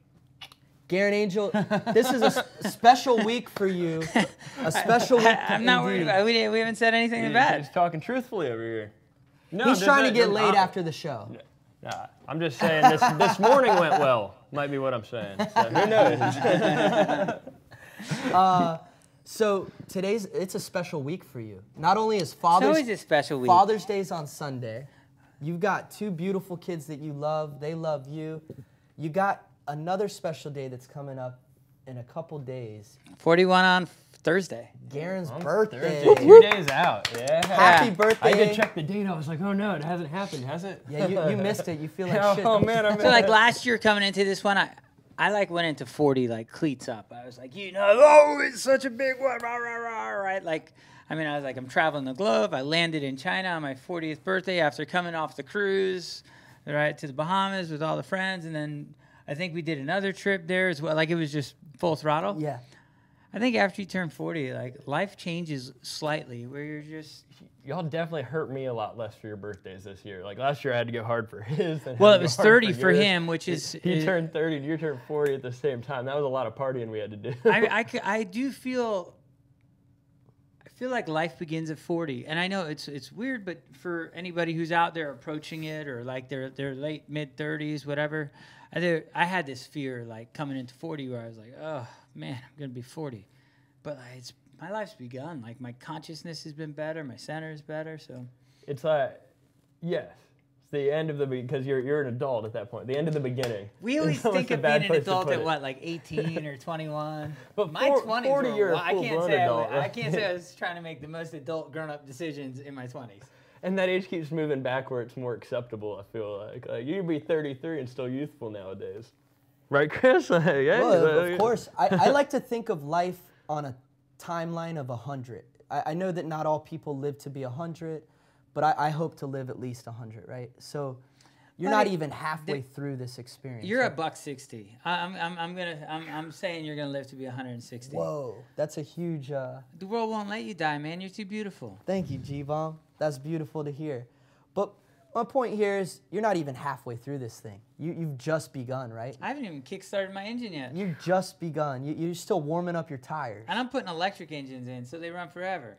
Speaker 3: Garrett Angel, this is a special week for you. A special week.
Speaker 6: I'm not worried about it. We haven't said anything bad.
Speaker 2: He's talking truthfully over here. No,
Speaker 3: he's trying to get laid after the show.
Speaker 2: Nah, I'm just saying this morning went well. Might be what I'm saying. So who knows?
Speaker 3: So it's a special week for you. Not only is Father's
Speaker 6: it's always a special week.
Speaker 3: Father's Day's on Sunday. You've got two beautiful kids that you love. They love you. You got another special day that's coming up in a couple days.
Speaker 6: 41 on Thursday.
Speaker 3: Garen's
Speaker 2: On
Speaker 3: birthday.
Speaker 2: Thursday, 2 days out. Yeah.
Speaker 3: Happy
Speaker 6: Yeah.
Speaker 3: birthday.
Speaker 2: I did check the date. I was like, oh no, it hasn't happened, has it?
Speaker 3: Yeah, you missed it. You feel like shit.
Speaker 2: Oh
Speaker 3: don't
Speaker 2: man,
Speaker 3: you?
Speaker 2: I missed
Speaker 6: So like
Speaker 2: it.
Speaker 6: last year coming into this one, I like went into 40 like cleats up. I was like, oh, it's such a big one, rah, rah, rah, right? Like, I mean, I was like, I'm traveling the globe. I landed in China on my 40th birthday after coming off the cruise, right, to the Bahamas with all the friends, and then I think we did another trip there as well. Like it was just full throttle.
Speaker 3: Yeah.
Speaker 6: I think after you turn 40, like life changes slightly, where you're just.
Speaker 2: Y'all definitely hurt me a lot less for your birthdays this year. Like last year, I had to go hard for his. And
Speaker 6: Well,
Speaker 2: had
Speaker 6: it
Speaker 2: to go
Speaker 6: was
Speaker 2: hard
Speaker 6: 30 for
Speaker 2: yours.
Speaker 6: him, which is.
Speaker 2: He turned 30 and you turned 40 at the same time. That was a lot of partying we had to do.
Speaker 6: I do feel. I feel like life begins at 40, and I know it's weird, but for anybody who's out there approaching it or like their late mid 30s, whatever, I had this fear like coming into 40 where I was like, oh man, I'm gonna be 40, but like, my life's begun. Like my consciousness has been better, my center is better, so.
Speaker 2: It's like, yes, it's the end of the because you're an adult at that point. The end of the beginning.
Speaker 6: We always
Speaker 2: It's almost
Speaker 6: think
Speaker 2: a
Speaker 6: of
Speaker 2: bad
Speaker 6: being an
Speaker 2: place to
Speaker 6: adult
Speaker 2: put
Speaker 6: at
Speaker 2: it.
Speaker 6: what, like 18 or 21?
Speaker 2: But
Speaker 6: My 20s
Speaker 2: 40,
Speaker 6: were,
Speaker 2: you're a
Speaker 6: I can't
Speaker 2: full-blown
Speaker 6: say
Speaker 2: adult,
Speaker 6: I
Speaker 2: right?
Speaker 6: can't say I was trying to make the most adult grown-up decisions in my 20s.
Speaker 2: And that age keeps moving back where it's more acceptable, I feel like you can be 33 and still youthful nowadays. Right, Chris? Yeah,
Speaker 3: Well, of course. I like to think of life on a timeline of 100. I know that not all people live to be 100, but I hope to live at least 100, right? So you're not even halfway through this experience.
Speaker 6: You're
Speaker 3: right?
Speaker 6: a $160. I'm saying you're gonna live to be 160.
Speaker 3: Whoa, that's a huge.
Speaker 6: The world won't let you die, man. You're too beautiful.
Speaker 3: Thank you, G-Bomb. That's beautiful to hear. But my point here is you're not even halfway through this thing. You've just begun, right?
Speaker 6: I haven't even kick-started my engine yet.
Speaker 3: You've just begun. You're still warming up your tires.
Speaker 6: And I'm putting electric engines in, so they run forever.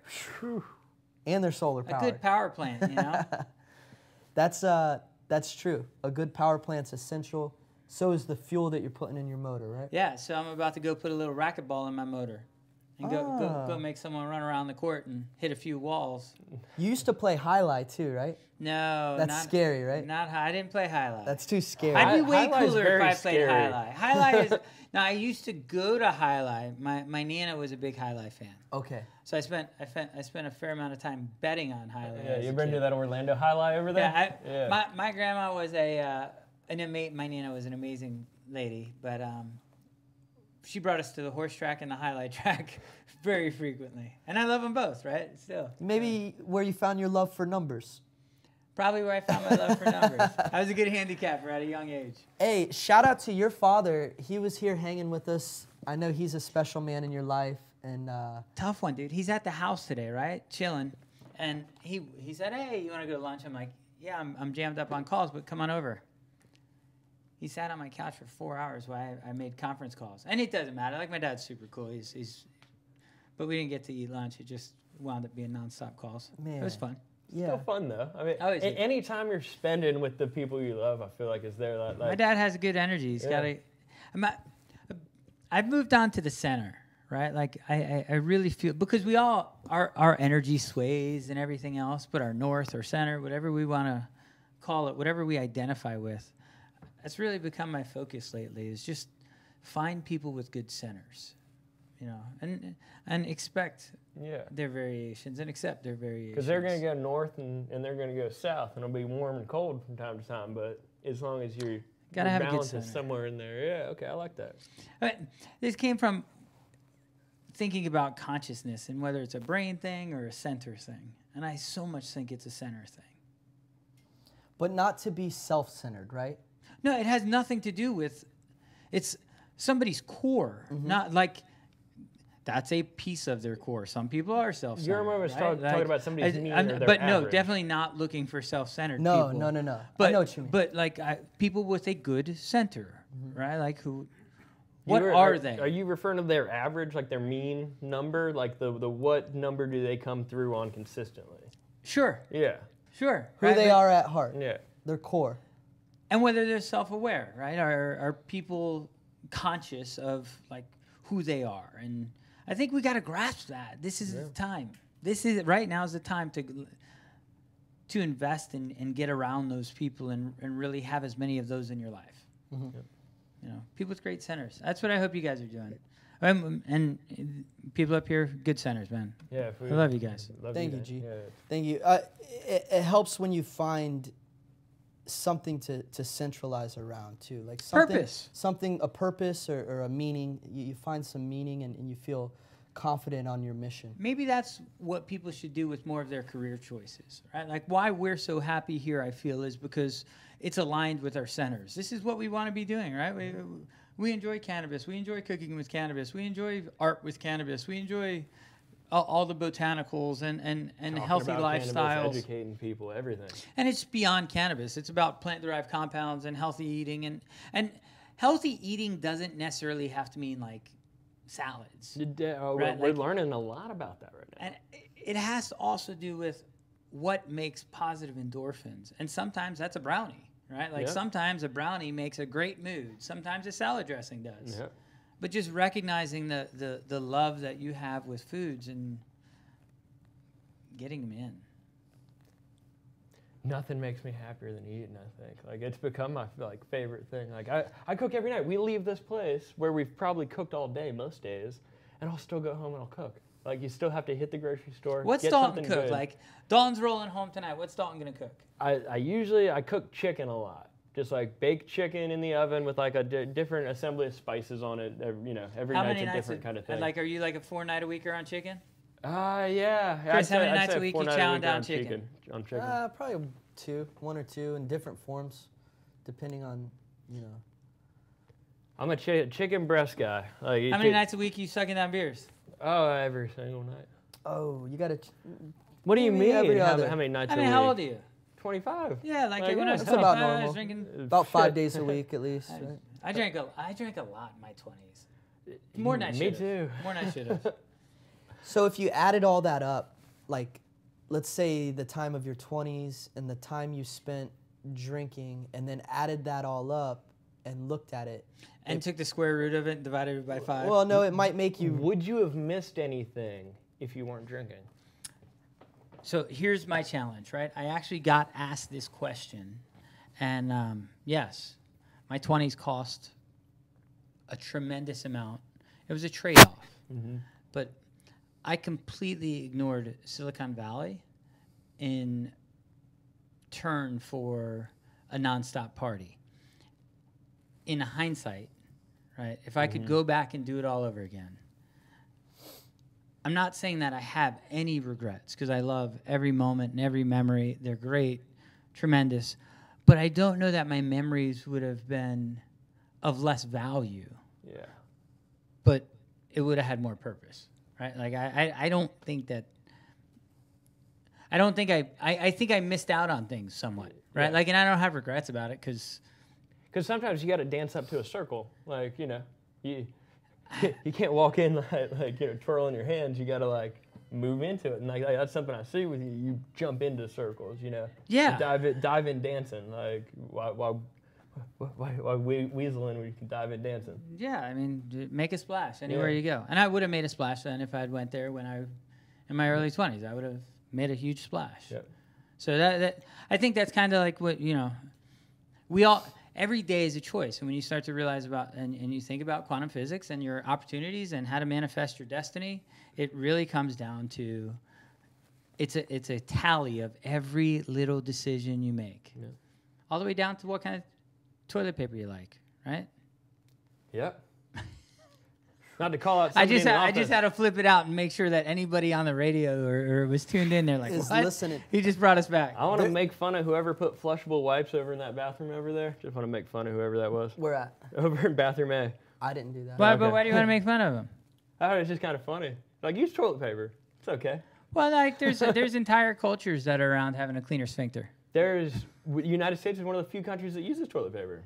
Speaker 3: And they're solar
Speaker 6: A
Speaker 3: powered.
Speaker 6: good power plant, you know.
Speaker 3: That's true. A good power plant's essential. So is the fuel that you're putting in your motor, right?
Speaker 6: Yeah. So I'm about to go put a little racquetball in my motor, and go make someone run around the court and hit a few walls.
Speaker 3: You used to play highlight too, right?
Speaker 6: No,
Speaker 3: That's scary, right?
Speaker 6: Not high. I didn't play highlight.
Speaker 3: That's too scary.
Speaker 6: I'd be way
Speaker 2: Highlight's
Speaker 6: cooler if
Speaker 2: very
Speaker 6: I played
Speaker 2: scary.
Speaker 6: highlight. Highlight is now. I used to go to highlight. My Nana was a big highlight fan,
Speaker 3: Okay.
Speaker 6: so I spent a fair amount of time betting on highlight.
Speaker 2: Yeah,
Speaker 6: as
Speaker 2: you
Speaker 6: a
Speaker 2: ever been
Speaker 6: kid.
Speaker 2: to that Orlando highlight over there?
Speaker 6: Yeah, my grandma was my Nana was an amazing lady, but she brought us to the horse track and the highlight track very frequently, and I love them both. Right, still.
Speaker 3: Maybe where you found your love for numbers.
Speaker 6: Probably where I found my love for numbers. I was a good handicapper at a young age.
Speaker 3: Hey, shout out to your father. He was here hanging with us. I know he's a special man in your life, and
Speaker 6: Tough one, dude. He's at the house today, right? Chilling. And he said, hey, you want to go to lunch? I'm like, yeah, I'm jammed up on calls, but come on over. He sat on my couch for 4 hours while I made conference calls. And it doesn't matter. Like, my dad's super cool. But we didn't get to eat lunch. It just wound up being nonstop calls.
Speaker 3: Man.
Speaker 6: It was fun.
Speaker 3: yeah.
Speaker 2: Still fun though. I mean,
Speaker 6: Always is.
Speaker 2: any time you're spending with the people you love, I feel like is there. Like,
Speaker 6: My dad has good energy. He's got I've moved on to the center, right? Like I really feel, because we all, our energy sways and everything else, but our north or center, whatever we want to call it, whatever we identify with, that's really become my focus lately, is just find people with good centers, you know, and expect their variations and accept their variations.
Speaker 2: because they're going to go north and they're going to go south, and it'll be warm and cold from time to time. But as long as your
Speaker 6: have a good
Speaker 2: balance is
Speaker 6: center.
Speaker 2: somewhere in there, yeah, okay, I like that.
Speaker 6: This came from thinking about consciousness and whether it's a brain thing or a center thing. And I so much think it's a center thing.
Speaker 3: But not to be self-centered, right?
Speaker 6: No, it has nothing to do with, it's somebody's core, not like, that's a piece of their core. Some people are self-centered.
Speaker 2: You remember us
Speaker 6: right?
Speaker 2: talking about somebody's mean or their
Speaker 6: but no,
Speaker 2: average.
Speaker 6: definitely not looking for self-centered
Speaker 3: No,
Speaker 6: people.
Speaker 3: no.
Speaker 6: But,
Speaker 3: I know what you mean.
Speaker 6: But like people with a good center, right? Like what are they?
Speaker 2: Are you referring to their average, like their mean number? Like the what number do they come through on consistently?
Speaker 6: Sure,
Speaker 2: Yeah.
Speaker 6: sure.
Speaker 3: Who
Speaker 6: right?
Speaker 3: they are at heart.
Speaker 2: Yeah.
Speaker 3: Their core.
Speaker 6: And whether they're self-aware, right? Are people conscious of like who they are? And I think we got to grasp that. This is the time. Right now is the time to invest and get around those people and really have as many of those in your life.
Speaker 3: Mm-hmm.
Speaker 6: You You know, people with great centers. That's what I hope you guys are doing. And people up here, good centers, man.
Speaker 2: Yeah,
Speaker 6: I love you guys.
Speaker 3: Thank you, G.
Speaker 2: Yeah.
Speaker 3: Thank you. It helps when you find something to centralize around too, like something, a purpose or a meaning. You find some meaning and you feel confident on your mission.
Speaker 6: Maybe that's what people should do with more of their career choices, right? Like why we're so happy here, I feel, is because it's aligned with our centers. This is what we want to be doing, right? We enjoy cannabis. We enjoy cooking with cannabis. We enjoy art with cannabis. We enjoy all the botanicals and healthy
Speaker 2: cannabis,
Speaker 6: lifestyles.
Speaker 2: educating people, everything.
Speaker 6: And it's beyond cannabis. It's about plant-derived compounds and healthy eating. And healthy eating doesn't necessarily have to mean like salads.
Speaker 2: Right? We're learning a lot about that right now.
Speaker 6: And it has to also do with what makes positive endorphins. And sometimes that's a brownie, right? Like sometimes a brownie makes a great mood. Sometimes a salad dressing does.
Speaker 2: Yep.
Speaker 6: But just recognizing the love that you have with foods and getting them in.
Speaker 2: Nothing makes me happier than eating, I think. Like, it's become my favorite thing. Like, I cook every night. We leave this place where we've probably cooked all day most days, and I'll still go home and I'll cook. Like, you still have to hit the grocery store.
Speaker 6: What's
Speaker 2: get
Speaker 6: Dalton
Speaker 2: something
Speaker 6: cook?
Speaker 2: good.
Speaker 6: Like, Dalton's rolling home tonight. What's Dalton gonna cook?
Speaker 2: I usually cook chicken a lot. Just like baked chicken in the oven with like a different assembly of spices on it. Every night's a different kind of thing.
Speaker 6: Like, are you like a 4-night-a-weeker on chicken?
Speaker 2: Yeah.
Speaker 6: Chris, how many nights a week you chowing down chicken?
Speaker 2: On chicken.
Speaker 3: Probably 1 or 2 in different forms, depending on,
Speaker 2: I'm a chicken breast guy. Like,
Speaker 6: how many nights a week you sucking down beers?
Speaker 2: Oh, every single night.
Speaker 3: Oh, you gotta.
Speaker 2: What do you mean?
Speaker 3: Every
Speaker 2: How
Speaker 3: other.
Speaker 2: many nights
Speaker 6: I
Speaker 2: a
Speaker 6: mean,
Speaker 2: week?
Speaker 6: how old are you?
Speaker 2: 25.
Speaker 6: Yeah, like
Speaker 2: Like,
Speaker 6: when I was
Speaker 3: that's
Speaker 6: 25,
Speaker 3: about
Speaker 6: I was
Speaker 3: normal.
Speaker 6: drinking.
Speaker 3: About 5 days a week at least. Right?
Speaker 6: I drank a lot in my 20s. More than I
Speaker 2: Me
Speaker 6: should have.
Speaker 2: too.
Speaker 6: More than I should have.
Speaker 3: So if you added all that up, like, let's say the time of your 20s and the time you spent drinking, and then added that all up and looked at it.
Speaker 6: And took the square root of it and divided it by 5.
Speaker 3: Well, no, it might make you.
Speaker 2: Would you have missed anything if you weren't drinking?
Speaker 6: So here's my challenge, right? I actually got asked this question, and yes, my 20s cost a tremendous amount. It was a trade-off, but I completely ignored Silicon Valley in turn for a nonstop party. In hindsight, right, if I could go back and do it all over again, I'm not saying that I have any regrets, because I love every moment and every memory. They're great, tremendous. But I don't know that my memories would have been of less value.
Speaker 2: Yeah.
Speaker 6: But it would have had more purpose, right? Like, I don't think that... I think I missed out on things somewhat, right?
Speaker 2: Yeah.
Speaker 6: Like, and I don't have regrets about it, because
Speaker 2: sometimes you got to dance up to a circle. Like, you can't walk in like twirling your hands. You got to move into it, and like that's something I see with you. You jump into circles,
Speaker 6: Yeah.
Speaker 2: You dive in dancing. Like while weaseling, we can dive in dancing.
Speaker 6: Yeah, I mean, make a splash anywhere you go. And I would have made a splash then if I had went there in my early 20s. I would have made a huge splash.
Speaker 2: Yep.
Speaker 6: So that I think that's kind of like what, we all, every day is a choice. And when you start to realize about, and you think about quantum physics and your opportunities and how to manifest your destiny, it really comes down to, it's a tally of every little decision you make.
Speaker 2: Yeah.
Speaker 6: All the way down to what kind of toilet paper you like, right?
Speaker 2: Yep. Not to call out
Speaker 6: I
Speaker 2: somebody
Speaker 6: just had to flip it out and make sure that anybody on the radio or was tuned in there like,
Speaker 3: Is
Speaker 6: what?
Speaker 3: listening.
Speaker 6: He just brought us back.
Speaker 2: I want to make fun of whoever put flushable wipes over in that bathroom over there. Just want to make fun of whoever that was.
Speaker 3: Where at?
Speaker 2: Over in bathroom A.
Speaker 3: I didn't do that.
Speaker 6: But
Speaker 2: Okay.
Speaker 6: why do you want to make fun of him?
Speaker 2: I thought it was just kind of funny. Like, use toilet paper. It's okay.
Speaker 6: Well, like there's entire cultures that are around having a cleaner sphincter.
Speaker 2: United States is one of the few countries that uses toilet paper.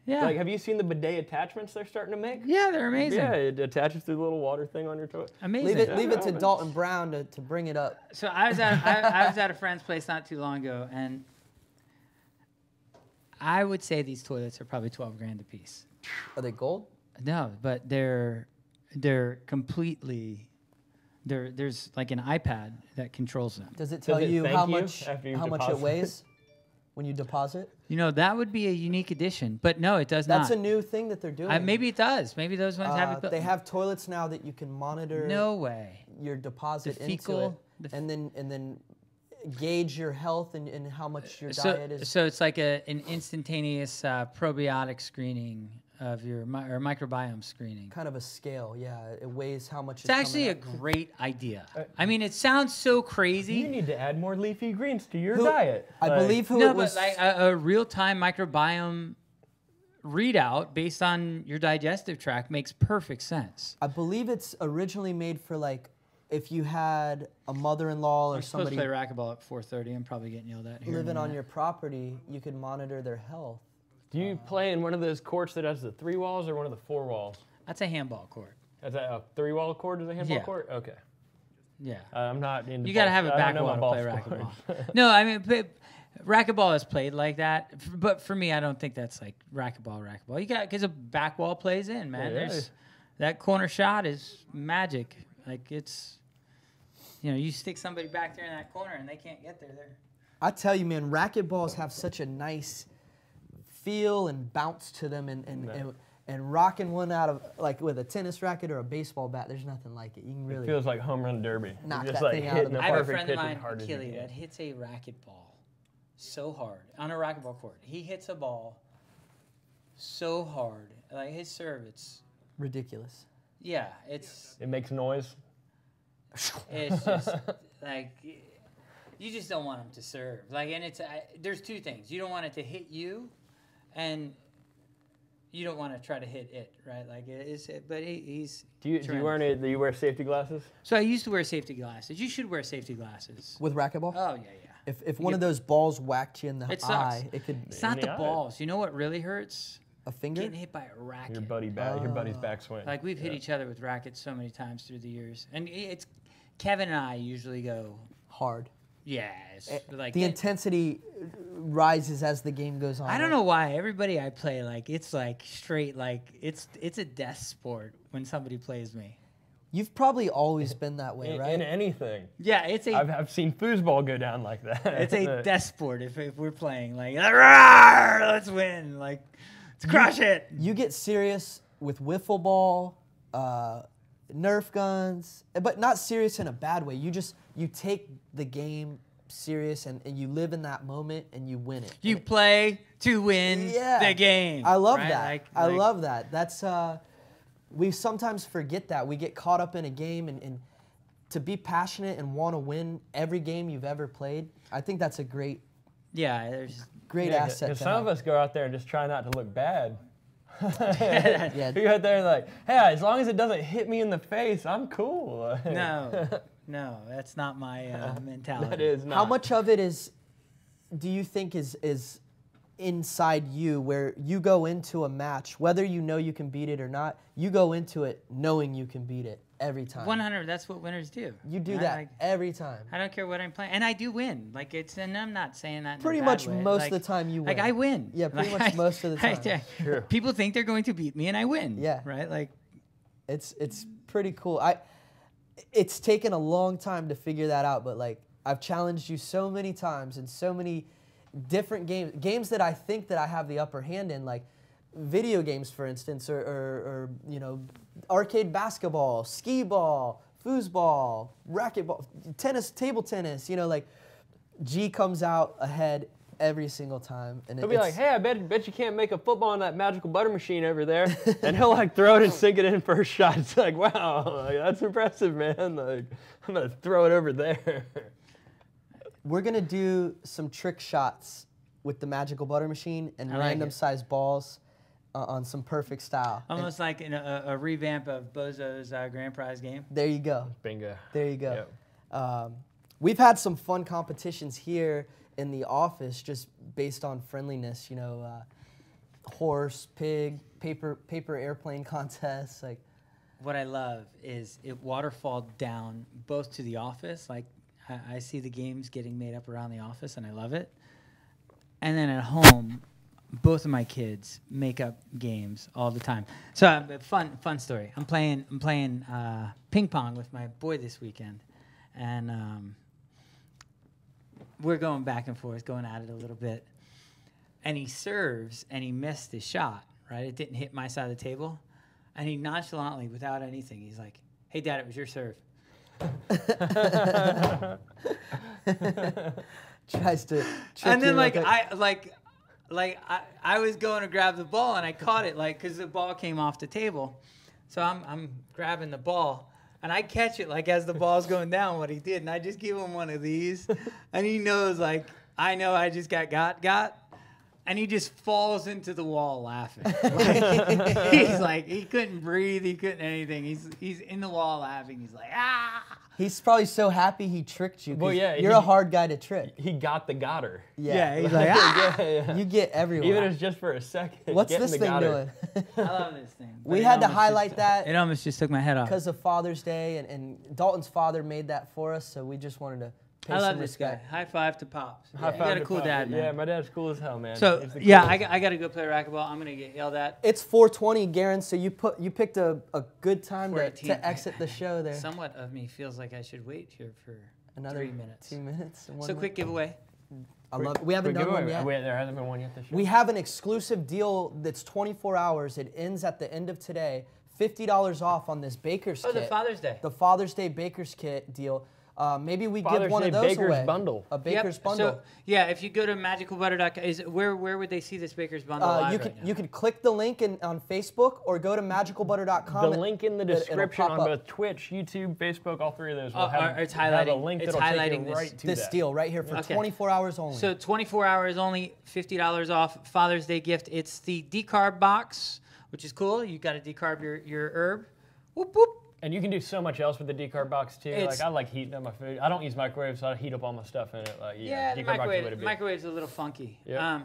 Speaker 6: Yeah.
Speaker 2: Like, have you seen the bidet attachments they're starting to make?
Speaker 6: Yeah, they're amazing.
Speaker 2: Yeah, it attaches to the little water thing on your toilet.
Speaker 6: Amazing.
Speaker 3: Leave it to Dalton Brown to bring it up.
Speaker 6: So I was at a friend's place not too long ago, and I would say these toilets are probably $12,000 a piece.
Speaker 3: Are they gold?
Speaker 6: No, but they're completely. There's like an iPad that controls them.
Speaker 3: Does it tell
Speaker 2: it
Speaker 3: you
Speaker 2: thank
Speaker 3: how
Speaker 2: you
Speaker 3: much
Speaker 2: after you
Speaker 3: it
Speaker 2: deposit?
Speaker 3: weighs when you deposit?
Speaker 6: You know, that would be a unique addition. But no, it does not.
Speaker 3: That's a new thing that they're doing.
Speaker 6: Maybe it does. Maybe those ones have it built.
Speaker 3: They have toilets now that you can monitor.
Speaker 6: No way.
Speaker 3: Your deposit
Speaker 6: The fecal-
Speaker 3: into it, and then gauge your health and how much your diet is.
Speaker 6: So it's like an instantaneous probiotic screening of your or microbiome screening.
Speaker 3: Kind of a scale, yeah. It weighs how much.
Speaker 6: It's actually a great idea. I mean, it sounds so crazy.
Speaker 2: You need to add more leafy greens to your diet.
Speaker 3: I believe who
Speaker 6: No,
Speaker 3: it was.
Speaker 6: but like a real-time microbiome readout based on your digestive tract makes perfect sense.
Speaker 3: I believe it's originally made for like if you had a mother-in-law or
Speaker 6: I'm supposed
Speaker 3: somebody
Speaker 6: to play racquetball at 4:30. I'm probably getting yelled at here.
Speaker 3: living on your property, you could monitor their health.
Speaker 2: Do you play in one of those courts that has the 3 walls or one of the 4 walls?
Speaker 6: That's a handball court.
Speaker 2: Is that a 3-wall court? Is a handball
Speaker 6: Yeah.
Speaker 2: court? Okay.
Speaker 6: Yeah.
Speaker 2: I'm not into.
Speaker 6: You got to have a
Speaker 2: I don't know
Speaker 6: back
Speaker 2: my
Speaker 6: wall to play
Speaker 2: ball
Speaker 6: racquetball. No, I mean, racquetball is played like that, but for me, I don't think that's like racquetball. You got because a back wall plays in, man.
Speaker 2: Yeah.
Speaker 6: There's that corner shot is magic. Like it's, you know, you stick somebody back there in that corner and they can't get there.
Speaker 3: I tell you, man, racquetballs have such a nice feel and bounce to them, and rocking one out of like with a tennis racket or a baseball bat, there's nothing like it. You can really
Speaker 2: It feels like home run derby.
Speaker 3: knock
Speaker 2: You're just
Speaker 3: that
Speaker 2: like
Speaker 3: thing out of
Speaker 2: hitting
Speaker 3: the
Speaker 2: the
Speaker 6: I have a
Speaker 2: perfect
Speaker 6: friend of
Speaker 2: pitch as
Speaker 6: mine,
Speaker 2: hard as you
Speaker 6: Achille,
Speaker 2: can.
Speaker 6: that hits a racquetball so hard on a racquetball court. He hits a ball so hard, like his serve. It's
Speaker 3: ridiculous.
Speaker 6: yeah, it's
Speaker 2: It makes noise.
Speaker 6: just like you just don't want him to serve. Like, and it's there's two things. You don't want it to hit you, and you don't want to try to hit it, right? Like but he's.
Speaker 2: Do you wear safety glasses?
Speaker 6: So I used to wear safety glasses. You should wear safety glasses.
Speaker 3: With racquetball?
Speaker 6: Oh yeah.
Speaker 3: If one of those balls whacked you in the
Speaker 6: It sucks.
Speaker 3: eye, it could
Speaker 6: It's not
Speaker 2: In the
Speaker 6: the
Speaker 2: eye.
Speaker 6: balls. You know what really hurts?
Speaker 3: a finger.
Speaker 6: Getting hit by a racket.
Speaker 2: Your buddy's backswing.
Speaker 6: Like we've hit each other with rackets so many times through the years, and it's Kevin and I usually go.
Speaker 3: Hard.
Speaker 6: Yeah, it's like
Speaker 3: The intensity rises as the game goes on.
Speaker 6: I don't know why everybody I play like it's like straight like it's a death sport when somebody plays me.
Speaker 3: You've probably always been that way, right?
Speaker 2: In anything.
Speaker 6: Yeah, it's a
Speaker 2: I've seen foosball go down like that.
Speaker 6: it's a death sport if we're playing like "Rawr, let's win, like let's crush it.
Speaker 3: You get serious with wiffle ball, Nerf guns, but not serious in a bad way. You take the game serious and you live in that moment and you win it.
Speaker 6: You play to win the game.
Speaker 3: I love
Speaker 6: right?
Speaker 3: that. I love that. That's we sometimes forget that. We get caught up in a game and to be passionate and want to win every game you've ever played. I think that's a great asset.
Speaker 2: Because some of us go out there and just try not to look bad.
Speaker 3: Yeah.
Speaker 2: You go out there and like, hey, as long as it doesn't hit me in the face, I'm cool.
Speaker 6: No, that's not my mentality.
Speaker 2: That is not.
Speaker 3: How much of it do you think is inside you, where you go into a match, whether you know you can beat it or not, you go into it knowing you can beat it every time?
Speaker 6: 100. That's what winners do.
Speaker 3: You do
Speaker 6: right?
Speaker 3: that
Speaker 6: Like,
Speaker 3: every time.
Speaker 6: I don't care what I'm playing, and I do win. Like and I'm not saying that.
Speaker 3: Pretty
Speaker 6: in a bad
Speaker 3: much
Speaker 6: way.
Speaker 3: most
Speaker 6: Like-
Speaker 3: of the time you
Speaker 6: Like
Speaker 3: win.
Speaker 6: I win.
Speaker 3: Yeah, pretty
Speaker 6: Like,
Speaker 3: much most of the time.
Speaker 2: Sure.
Speaker 6: People think they're going to beat me, and I win.
Speaker 3: Yeah.
Speaker 6: Right. Like
Speaker 3: It's pretty cool. It's taken a long time to figure that out, but like I've challenged you so many times in so many different games that I think that I have the upper hand in, like video games, for instance, or you know, arcade basketball, skee ball, foosball, racquetball, tennis, table tennis. You know, like G comes out ahead every single time, and
Speaker 2: He'll be like, hey, I bet you can't make a football on that magical butter machine over there. And he'll like throw it and sink it in first shot. It's like, wow, like, that's impressive, man. Like, I'm going to throw it over there.
Speaker 3: we're gonna do some trick shots with the magical butter machine and
Speaker 6: I like
Speaker 3: random
Speaker 6: it.
Speaker 3: size balls on some perfect style. And
Speaker 6: almost like in a revamp of Bozo's grand prize game.
Speaker 3: there you go.
Speaker 2: Bingo.
Speaker 3: There you go.
Speaker 2: Yep.
Speaker 3: We've had some fun competitions here in the office just based on friendliness, you know, horse, pig, paper airplane contests. Like,
Speaker 6: What I love is it waterfalled down both to the office. Like I see the games getting made up around the office, and I love it. And then at home, both of my kids make up games all the time. So fun story. I'm playing ping pong with my boy this weekend, and we're going back and forth, going at it a little bit. and he serves, and he missed his shot, right? It didn't hit my side of the table. And he nonchalantly, without anything, he's like, "Hey, Dad, it was your serve."
Speaker 3: Tries to trick
Speaker 6: And then
Speaker 3: you
Speaker 6: I was going to grab the ball, and I caught it because the ball came off the table. So I'm grabbing the ball, and I catch it as the ball's going down. What he did, and I just give him one of these, and he knows I know I just got. And he just falls into the wall laughing. He's like, he couldn't breathe, he couldn't anything. He's in the wall laughing. He's like, ah.
Speaker 3: He's probably so happy he tricked you.
Speaker 2: Well, yeah,
Speaker 3: you're a hard guy to trick.
Speaker 2: He got the gotter.
Speaker 6: Yeah, he's like, ah.
Speaker 2: Yeah.
Speaker 3: You get everywhere.
Speaker 2: Even if it's just for a second.
Speaker 3: What's
Speaker 2: getting
Speaker 3: this
Speaker 2: the
Speaker 3: thing
Speaker 2: gotter.
Speaker 3: doing?
Speaker 6: I love this thing.
Speaker 3: We
Speaker 6: But
Speaker 3: had to
Speaker 6: it almost
Speaker 3: highlight
Speaker 6: just-
Speaker 3: that
Speaker 6: It almost just took my head off.
Speaker 3: because of Father's Day, and Dalton's father made that for us, so we just wanted to pay
Speaker 6: I
Speaker 3: some
Speaker 6: love this guy.
Speaker 3: respect.
Speaker 6: High five to Pops.
Speaker 2: High
Speaker 6: You
Speaker 2: five
Speaker 6: got a
Speaker 2: to
Speaker 6: cool
Speaker 2: Pop.
Speaker 6: dad, man.
Speaker 2: Yeah, my dad's cool as hell, man.
Speaker 6: So
Speaker 2: He's the
Speaker 6: yeah,
Speaker 2: coolest.
Speaker 6: I got to go play racquetball. I'm gonna get yelled at.
Speaker 3: It's 4:20, Garen, so you picked a good time
Speaker 6: 4:18.
Speaker 3: to exit the show there.
Speaker 6: Somewhat of me feels like I should wait here for
Speaker 3: Another
Speaker 6: 3 minutes.
Speaker 3: 2 minutes. and one
Speaker 6: So
Speaker 3: more.
Speaker 6: quick giveaway.
Speaker 3: I love it. We haven't done one yet.
Speaker 2: Wait, there hasn't been one yet this year?
Speaker 3: We have an exclusive deal that's 24 hours. It ends at the end of today. $50 off on this Baker's
Speaker 6: Oh,
Speaker 3: kit.
Speaker 6: the Father's Day.
Speaker 3: The Father's Day Baker's kit deal. Maybe we give
Speaker 2: Father's
Speaker 3: one
Speaker 2: Day
Speaker 3: of those
Speaker 2: Baker's
Speaker 3: away.
Speaker 2: bundle.
Speaker 3: A Baker's
Speaker 6: Yep.
Speaker 3: bundle.
Speaker 6: So yeah, if you go to MagicalButter.com, where would they see this Baker's bundle live
Speaker 3: you
Speaker 6: right
Speaker 3: could
Speaker 6: now?
Speaker 3: you could click the link on Facebook or go to MagicalButter.com.
Speaker 2: The link in the
Speaker 3: it'll
Speaker 2: description
Speaker 3: pop
Speaker 2: on
Speaker 3: up.
Speaker 2: both Twitch, YouTube, Facebook, all three of those will
Speaker 6: Oh,
Speaker 2: have,
Speaker 6: it's
Speaker 2: have a
Speaker 6: highlighting-
Speaker 2: link
Speaker 6: it's
Speaker 2: that'll take
Speaker 6: highlighting
Speaker 2: you
Speaker 6: this-
Speaker 2: right to
Speaker 3: This
Speaker 2: that.
Speaker 3: deal right here for
Speaker 6: Okay.
Speaker 3: 24 hours only.
Speaker 6: So 24 hours only, $50 off Father's Day gift. It's the decarb box, which is cool. You got to decarb your herb. Whoop whoop.
Speaker 2: And you can do so much else with the decarb box too.
Speaker 6: It's-
Speaker 2: I like heating up my food. I don't use microwaves, so I heat up all my stuff in it.
Speaker 6: Yeah, the
Speaker 2: decarb box is the way to
Speaker 6: microwave,
Speaker 2: be.
Speaker 6: microwave's a little funky.
Speaker 2: Yep.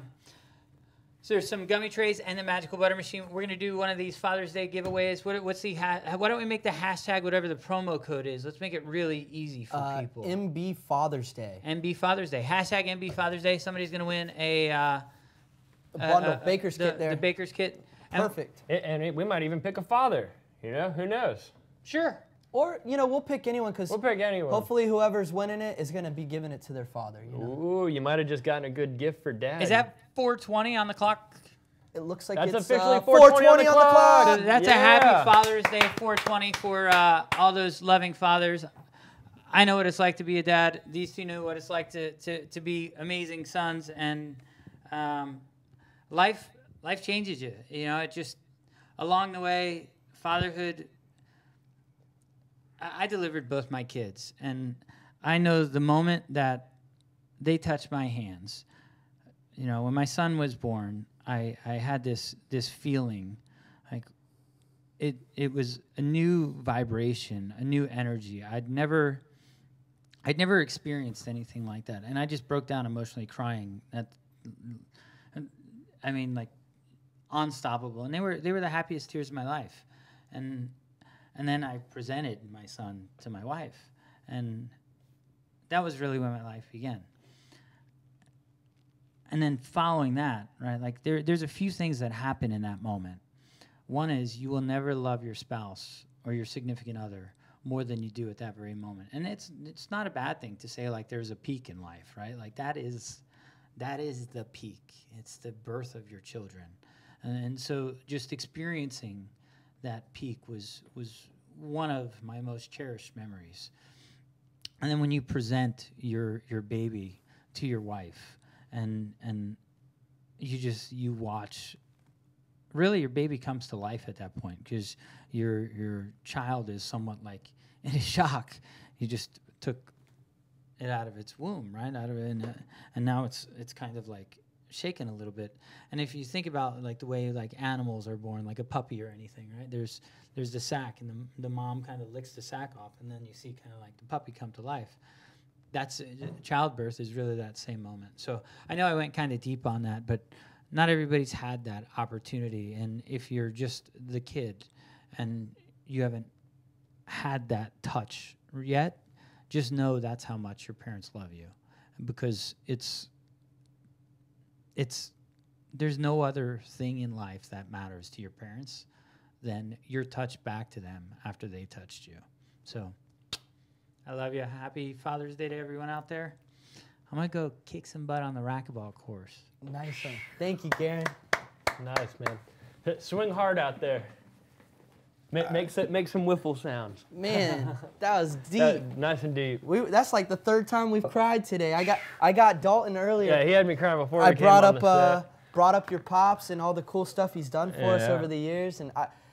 Speaker 6: So there's some gummy trays and the Magical Butter Machine. We're gonna do one of these Father's Day giveaways. What's the why don't we make the hashtag whatever the promo code is? Let's make it really easy for people.
Speaker 3: MB Father's Day.
Speaker 6: MB Father's Day. Hashtag MB Father's Day. Somebody's gonna win a
Speaker 3: Bundle. Baker's
Speaker 6: the,
Speaker 3: kit there.
Speaker 6: The Baker's kit. And-
Speaker 3: Perfect.
Speaker 2: We might even pick a father. Who knows?
Speaker 6: Sure.
Speaker 3: Or, we'll pick anyone because
Speaker 2: We'll pick anyone.
Speaker 3: hopefully whoever's winning it is going to be giving it to their father.
Speaker 2: Ooh, you might have just gotten a good gift for dad.
Speaker 6: Is that 4:20 on the clock?
Speaker 3: It looks like
Speaker 2: That's
Speaker 3: it's
Speaker 2: officially
Speaker 3: 4:20 on the clock.
Speaker 6: So that's a happy Father's Day 420 for all those loving fathers. I know what it's like to be a dad. These two know what it's like to be amazing sons, and life changes you. It just along the way, fatherhood. I delivered both my kids, and I know the moment that they touched my hands. When my son was born, I had this feeling, like it was a new vibration, a new energy. I'd never experienced anything like that, and I just broke down emotionally crying. Unstoppable, and they were the happiest tears of my life, and then I presented my son to my wife, and that was really when my life began. And then following that, right, there's a few things that happen in that moment. One is you will never love your spouse or your significant other more than you do at that very moment. And it's not a bad thing to say there's a peak in life, right? That is the peak. It's the birth of your children. And so just experiencing that peak was one of my most cherished memories. And then when you present your baby to your wife, and you watch, really your baby comes to life at that point, because your child is somewhat in a shock. You just took it out of its womb, right? Out of it, and now it's kind of shaken a little bit. And if you think about the way animals are born, like a puppy or anything, right? There's the sac, and the mom kind of licks the sac off, and then you see kind of the puppy come to life. That's childbirth is really that same moment. So I know I went kind of deep on that, but not everybody's had that opportunity. And if you're just the kid and you haven't had that touch yet, just know that's how much your parents love you, because there's no other thing in life that matters to your parents than your touch back to them after they touched you. So I love you. Happy Father's Day to everyone out there. I'm gonna go kick some butt on the racquetball course.
Speaker 3: Nice one. Thank you, Garen.
Speaker 2: Nice, man. Swing hard out there. Make some whiffle sounds.
Speaker 3: Man, that was deep.
Speaker 2: Nice and deep.
Speaker 3: That's like the third time we've cried today. I got Dalton earlier.
Speaker 2: Yeah, he had me crying before.
Speaker 3: I
Speaker 2: we came on the set.
Speaker 3: brought up your pops and all the cool stuff he's done for us
Speaker 2: Yeah.
Speaker 3: over the years, and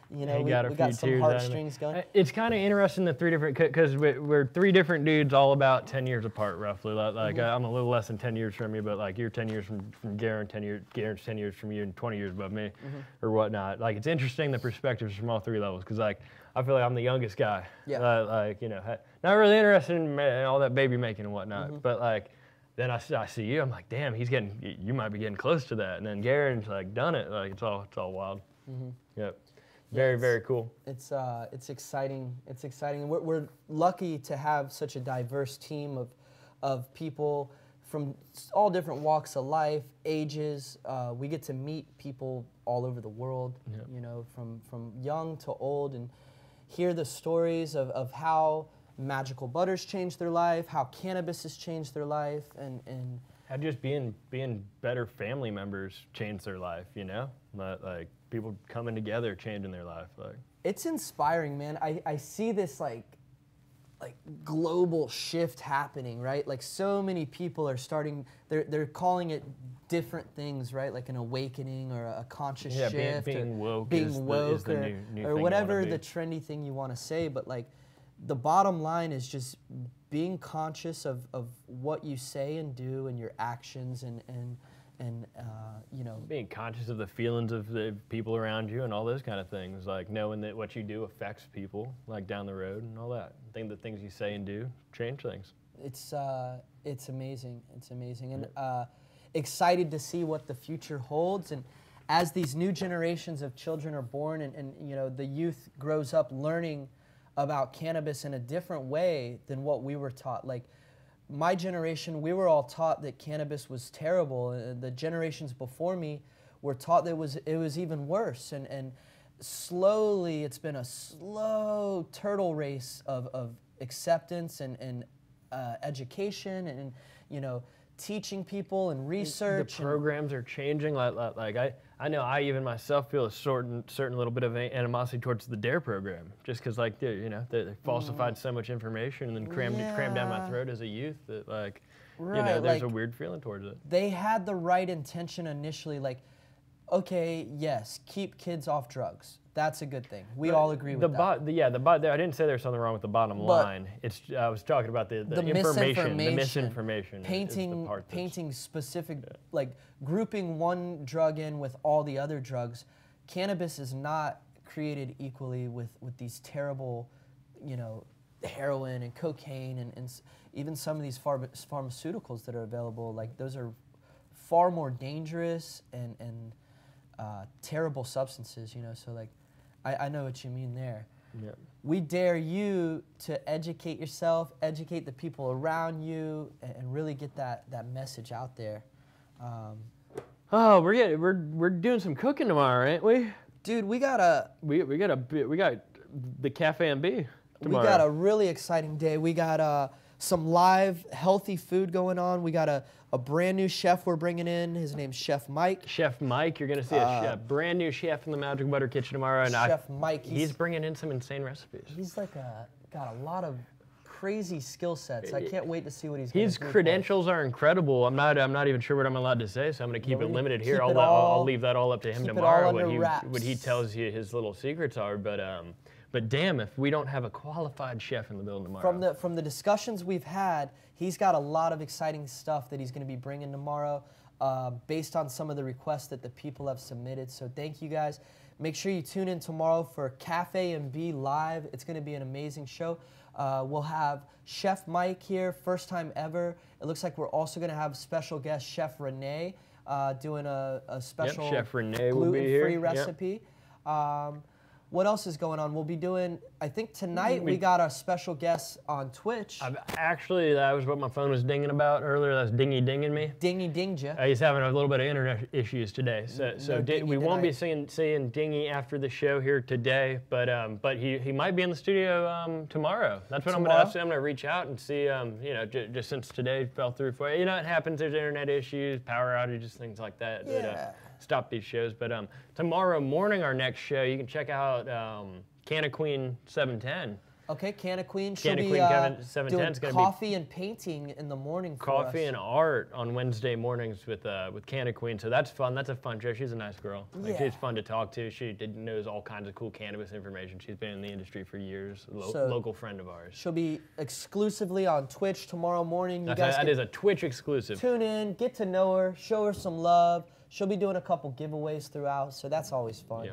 Speaker 3: we
Speaker 2: got
Speaker 3: some
Speaker 2: tears
Speaker 3: heartstrings going.
Speaker 2: It's kind of interesting, the three different, because we're three different dudes, all about 10 years apart, roughly. Like I'm a little less than 10 years from you, but like you're 10 years from Garen, Garen's 10 years from you, and 20 years above me, or whatnot. Like it's interesting the perspectives from all three levels, because like I feel like I'm the youngest guy.
Speaker 3: Yeah.
Speaker 2: Like not really interested in all that baby making and whatnot, but like. Then I see you, I'm like, damn, you might be getting close to that. And then Garen's like done it, like it's all wild. Yep. Very cool.
Speaker 3: It's exciting. It's exciting. We're lucky to have such a diverse team of people from all different walks of life, ages. We get to meet people all over the world, from young to old, and hear the stories of how Magical Butter's changed their life, how cannabis has changed their life, and
Speaker 2: How just being better family members changed their life, like people coming together, changing their life. Like
Speaker 3: it's inspiring, man. I see this like global shift happening, right? Like so many people are starting. They're calling it different things, right? Like an awakening or a conscious shift.
Speaker 2: Being woke
Speaker 3: is
Speaker 2: the
Speaker 3: or
Speaker 2: new thing you
Speaker 3: whatever
Speaker 2: wanna
Speaker 3: the
Speaker 2: be.
Speaker 3: trendy thing you want to say. But like the bottom line is just being conscious of what you say and do and your actions and
Speaker 2: being conscious of the feelings of the people around you and all those kind of things, like knowing that what you do affects people, like down the road and all that. I think the things you say and do change things.
Speaker 3: It's amazing. It's amazing, and excited to see what the future holds. And as these new generations of children are born, and the youth grows up learning about cannabis in a different way than what we were taught. Like my generation, we were all taught that cannabis was terrible, and the generations before me were taught that it was even worse. And slowly, it's been a slow turtle race of acceptance and education and teaching people and research.
Speaker 2: The programs are changing. Like I know I even myself feel a certain little bit of animosity towards the DARE program, just because like they falsified so much information and then crammed down my throat as a youth that there's
Speaker 3: like,
Speaker 2: a weird feeling towards it.
Speaker 3: They had the right intention initially, like, okay, yes, keep kids off drugs. That's a good thing. We all agree with that.
Speaker 2: I didn't say there's something wrong with the bottom line. I was talking about the information, the misinformation.
Speaker 3: Painting specific, like grouping one drug in with all the other drugs. Cannabis is not created equally with these terrible, heroin and cocaine and even some of these pharmaceuticals that are available. Like those are far more dangerous and terrible substances. So like. I know what you mean there.
Speaker 2: Yep.
Speaker 3: We dare you to educate yourself, educate the people around you, and really get that message out there.
Speaker 2: We're doing some cooking tomorrow, ain't we?
Speaker 3: Dude, we got
Speaker 2: the Cafe and B tomorrow.
Speaker 3: We got a really exciting day. We got some live healthy food going on. We got a brand new chef we're bringing in. His name's Chef Mike.
Speaker 2: Chef Mike, you're gonna see a brand new chef in the Magical Butter kitchen tomorrow, and
Speaker 3: Chef Mike,
Speaker 2: he's bringing in some insane recipes.
Speaker 3: He's like got a lot of crazy skill sets. I can't wait to see what he's gonna do.
Speaker 2: His credentials are incredible. I'm not even sure what I'm allowed to say, so I'm gonna keep it limited here. I'll leave that all up to him tomorrow what he tells you his little secrets are. But damn, if we don't have a qualified chef in the building tomorrow.
Speaker 3: From the discussions we've had, he's got a lot of exciting stuff that he's going to be bringing tomorrow based on some of the requests that the people have submitted. So thank you guys. Make sure you tune in tomorrow for Cafe and B Live. It's going to be an amazing show. We'll have Chef Mike here, first time ever. It looks like we're also going to have special guest Chef Renee doing a special
Speaker 2: Chef Renee will be here.
Speaker 3: gluten-free recipe. What else is going on? We'll be doing, I think tonight we got a special guest on Twitch.
Speaker 2: Actually, that was what my phone was dinging about earlier. That was dinging me.
Speaker 3: Dingy dinged ya.
Speaker 2: He's having a little bit of internet issues today, so we won't be seeing Dingy after the show here today, but he might be in the studio tomorrow. That's what I'm gonna ask. I'm gonna reach out and see, just since today fell through for you. It happens. There's internet issues, power outages, things like that. That stop these shows. But tomorrow morning, our next show, you can check out Canna Queen 710.
Speaker 3: Okay, Canna Queen.
Speaker 2: Canna
Speaker 3: She'll
Speaker 2: Queen
Speaker 3: be
Speaker 2: 710
Speaker 3: doing coffee and painting in the morning for us.
Speaker 2: Coffee and art on Wednesday mornings with Canna Queen. So that's fun. That's a fun show. She's a nice girl. She's fun to talk to. She knows all kinds of cool cannabis information. She's been in the industry for years. Local friend of ours.
Speaker 3: She'll be exclusively on Twitch tomorrow morning.
Speaker 2: That is a Twitch exclusive.
Speaker 3: Tune in, get to know her, show her some love. She'll be doing a couple giveaways throughout, so that's always fun,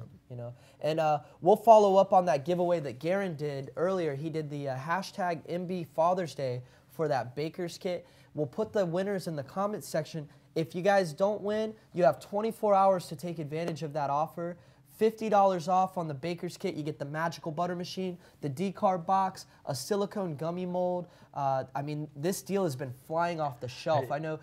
Speaker 3: And we'll follow up on that giveaway that Garen did earlier. He did the hashtag MB Father's Day for that baker's kit. We'll put the winners in the comments section. If you guys don't win, you have 24 hours to take advantage of that offer. $50 off on the baker's kit. You get the magical butter machine, the decarb box, a silicone gummy mold. This deal has been flying off the shelf. I know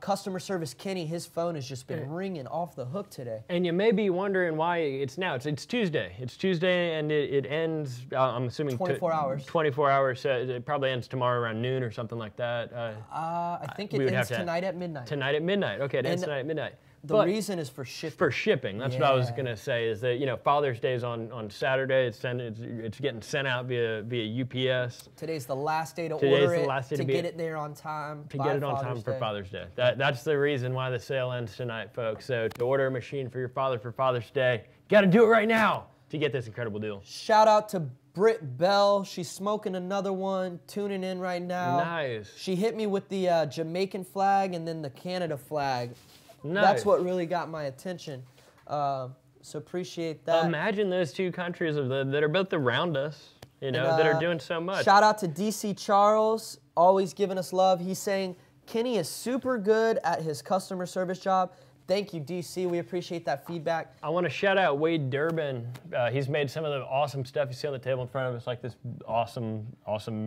Speaker 3: customer service Kenny, his phone has just been ringing off the hook today.
Speaker 2: And you may be wondering why it's now. It's Tuesday. It's Tuesday, and it ends, I'm assuming
Speaker 3: 24 hours.
Speaker 2: 24 hours. So it probably ends tomorrow around noon or something like that.
Speaker 3: I think it ends tonight at midnight.
Speaker 2: Tonight at midnight. Okay, it ends tonight at midnight.
Speaker 3: The reason is for shipping.
Speaker 2: For shipping. That's what I was gonna say. Is that Father's Day is on Saturday. It's getting sent out via UPS.
Speaker 3: Today's the last day to order it to get it there on time.
Speaker 2: To get it on time for Father's Day. That's the reason why the sale ends tonight, folks. So to order a machine for your father for Father's Day, you got to do it right now to get this incredible deal.
Speaker 3: Shout out to Britt Bell. She's smoking another one, tuning in right now.
Speaker 2: Nice.
Speaker 3: She hit me with the Jamaican flag and then the Canada flag.
Speaker 2: Nice.
Speaker 3: That's what really got my attention. So appreciate that.
Speaker 2: Imagine those two countries that are both around us, that are doing so much.
Speaker 3: Shout out to DC Charles, always giving us love. He's saying Kenny is super good at his customer service job. Thank you, DC. We appreciate that feedback.
Speaker 2: I want to shout out Wade Durbin. He's made some of the awesome stuff you see on the table in front of us, like this awesome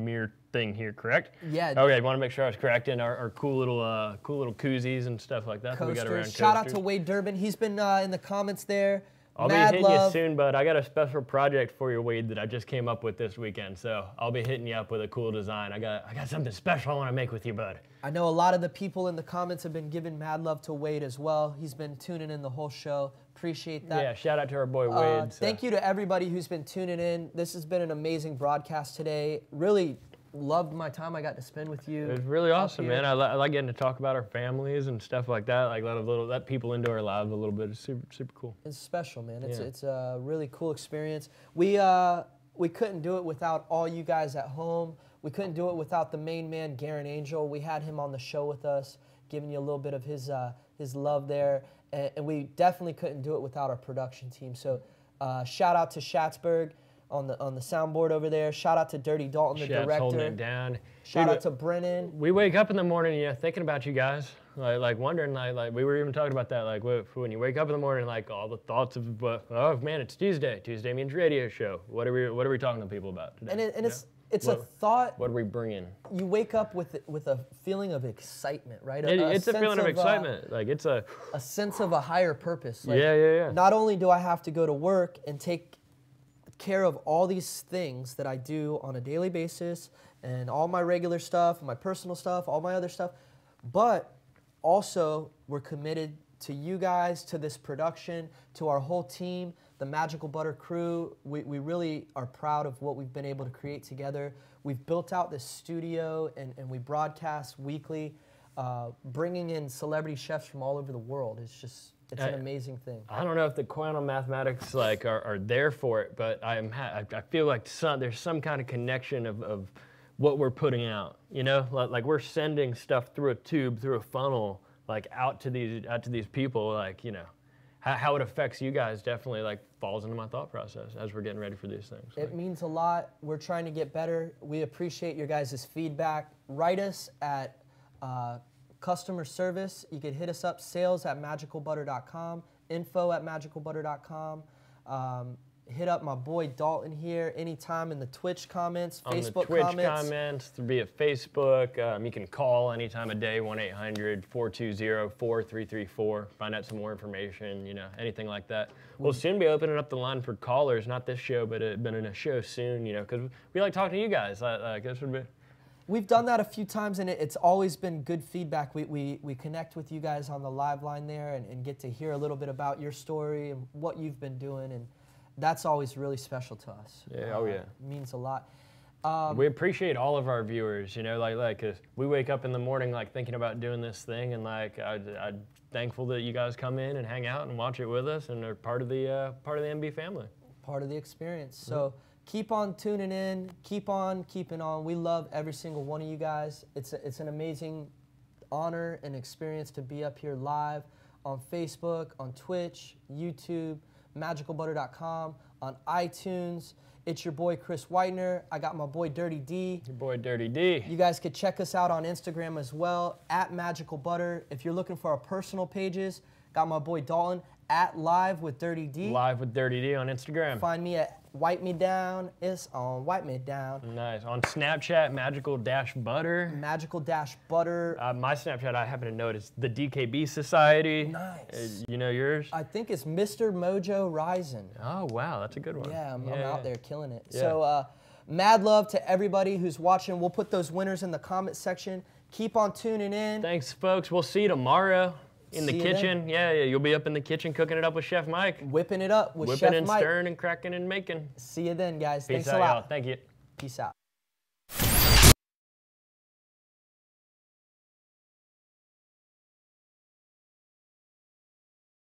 Speaker 2: mirror thing here, correct?
Speaker 3: Yeah.
Speaker 2: Okay, I want to make sure I was correct in our cool little koozies and stuff like that.
Speaker 3: Coasters.
Speaker 2: We got around
Speaker 3: Shout out to Wade Durbin. He's been in the comments there.
Speaker 2: I'll be hitting you soon, bud. I got a special project for you, Wade, that I just came up with this weekend. So I'll be hitting you up with a cool design. I got something special I want to make with you, bud.
Speaker 3: I know a lot of the people in the comments have been giving mad love to Wade as well. He's been tuning in the whole show. Appreciate that.
Speaker 2: Yeah, shout out to our boy Wade.
Speaker 3: Thank you to everybody who's been tuning in. This has been an amazing broadcast today. Really loved my time I got to spend with you.
Speaker 2: It was really awesome, man. I like getting to talk about our families and stuff like that. Like let people into our lives a little bit. It's super cool.
Speaker 3: It's special, man. It's a really cool experience. We couldn't do it without all you guys at home. We couldn't do it without the main man, Garen Angel. We had him on the show with us, giving you a little bit of his love there. And we definitely couldn't do it without our production team. So shout out to Schatzberg on the soundboard over there. Shout out to Dirty Dalton, the director.
Speaker 2: Holding it down.
Speaker 3: Shout out to Brennan.
Speaker 2: We wake up in the morning, thinking about you guys, like wondering, like we were even talking about that, like when you wake up in the morning, like all the thoughts of, oh man, it's Tuesday. Tuesday means radio show. What are we talking to people about today?
Speaker 3: And it's a thought.
Speaker 2: What are we bringing?
Speaker 3: You wake up with a feeling of excitement, right?
Speaker 2: It's a feeling of excitement. Like it's a
Speaker 3: sense of a higher purpose. Like,
Speaker 2: yeah.
Speaker 3: Not only do I have to go to work and take care of all these things that I do on a daily basis and all my regular stuff, my personal stuff, all my other stuff, but also we're committed to you guys, to this production, to our whole team, the Magical Butter crew. We really are proud of what we've been able to create together. We've built out this studio and we broadcast weekly, bringing in celebrity chefs from all over the world. It's an amazing thing.
Speaker 2: I don't know if the quantum mathematics are there for it, but I feel like there's some kind of connection of what we're putting out. Like we're sending stuff through a tube, through a funnel, like out to these people. Like how it affects you guys definitely falls into my thought process as we're getting ready for these things.
Speaker 3: It means a lot. We're trying to get better. We appreciate your guys' feedback. Write us at customer service. You can hit us up, sales@MagicalButter.com, info@MagicalButter.com. hit up my boy Dalton here anytime in the Twitch comments,
Speaker 2: On
Speaker 3: Facebook
Speaker 2: the Twitch
Speaker 3: comments.
Speaker 2: via Facebook. You can call any time of day, 1-800-420-4334. Find out some more information, you know, anything like that. We'll soon be opening up the line for callers, not this show, but in a show soon, you know, because we like talking to you guys. This would be...
Speaker 3: We've done that a few times, and it's always been good feedback. We connect with you guys on the live line there and get to hear a little bit about your story and what you've been doing, and that's always really special to us.
Speaker 2: Yeah, oh yeah.
Speaker 3: It means a lot.
Speaker 2: We appreciate all of our viewers, you know, cause we wake up in the morning like thinking about doing this thing, and like I'm thankful that you guys come in and hang out and watch it with us, and are part of the MB family.
Speaker 3: Part of the experience. So keep on tuning in, keep on keeping on. We love every single one of you guys. It's an amazing honor and experience to be up here live on Facebook, on Twitch, YouTube, MagicalButter.com, on iTunes. It's your boy Chris Whitener. I got my boy Dirty D.
Speaker 2: Your boy Dirty D.
Speaker 3: You guys could check us out on Instagram as well, at MagicalButter. If you're looking for our personal pages, got my boy Dalton, at Live with Dirty D.
Speaker 2: Live with Dirty D on Instagram.
Speaker 3: Find me at Wipe Me Down. It's on Wipe Me Down.
Speaker 2: Nice. On Snapchat, Magical-Butter.
Speaker 3: Magical-Butter.
Speaker 2: My Snapchat, I happen to know it is the DKB Society.
Speaker 3: Nice.
Speaker 2: You know yours?
Speaker 3: I think it's Mr. Mojo Rising.
Speaker 2: Oh, wow. That's a good one.
Speaker 3: Yeah, I'm out there killing it.
Speaker 2: Yeah.
Speaker 3: So mad love to everybody who's watching. We'll put those winners in the comment section. Keep on tuning in.
Speaker 2: Thanks, folks. We'll see you tomorrow in the
Speaker 3: See you
Speaker 2: kitchen. Yeah, you'll be up in the kitchen cooking it up with Chef Mike.
Speaker 3: Whipping it up with Chef
Speaker 2: Whipping and
Speaker 3: Mike.
Speaker 2: stirring and cracking and making.
Speaker 3: See you then, guys.
Speaker 2: Peace
Speaker 3: Thanks
Speaker 2: out,
Speaker 3: a lot.
Speaker 2: y'all. Thank you.
Speaker 3: Peace out.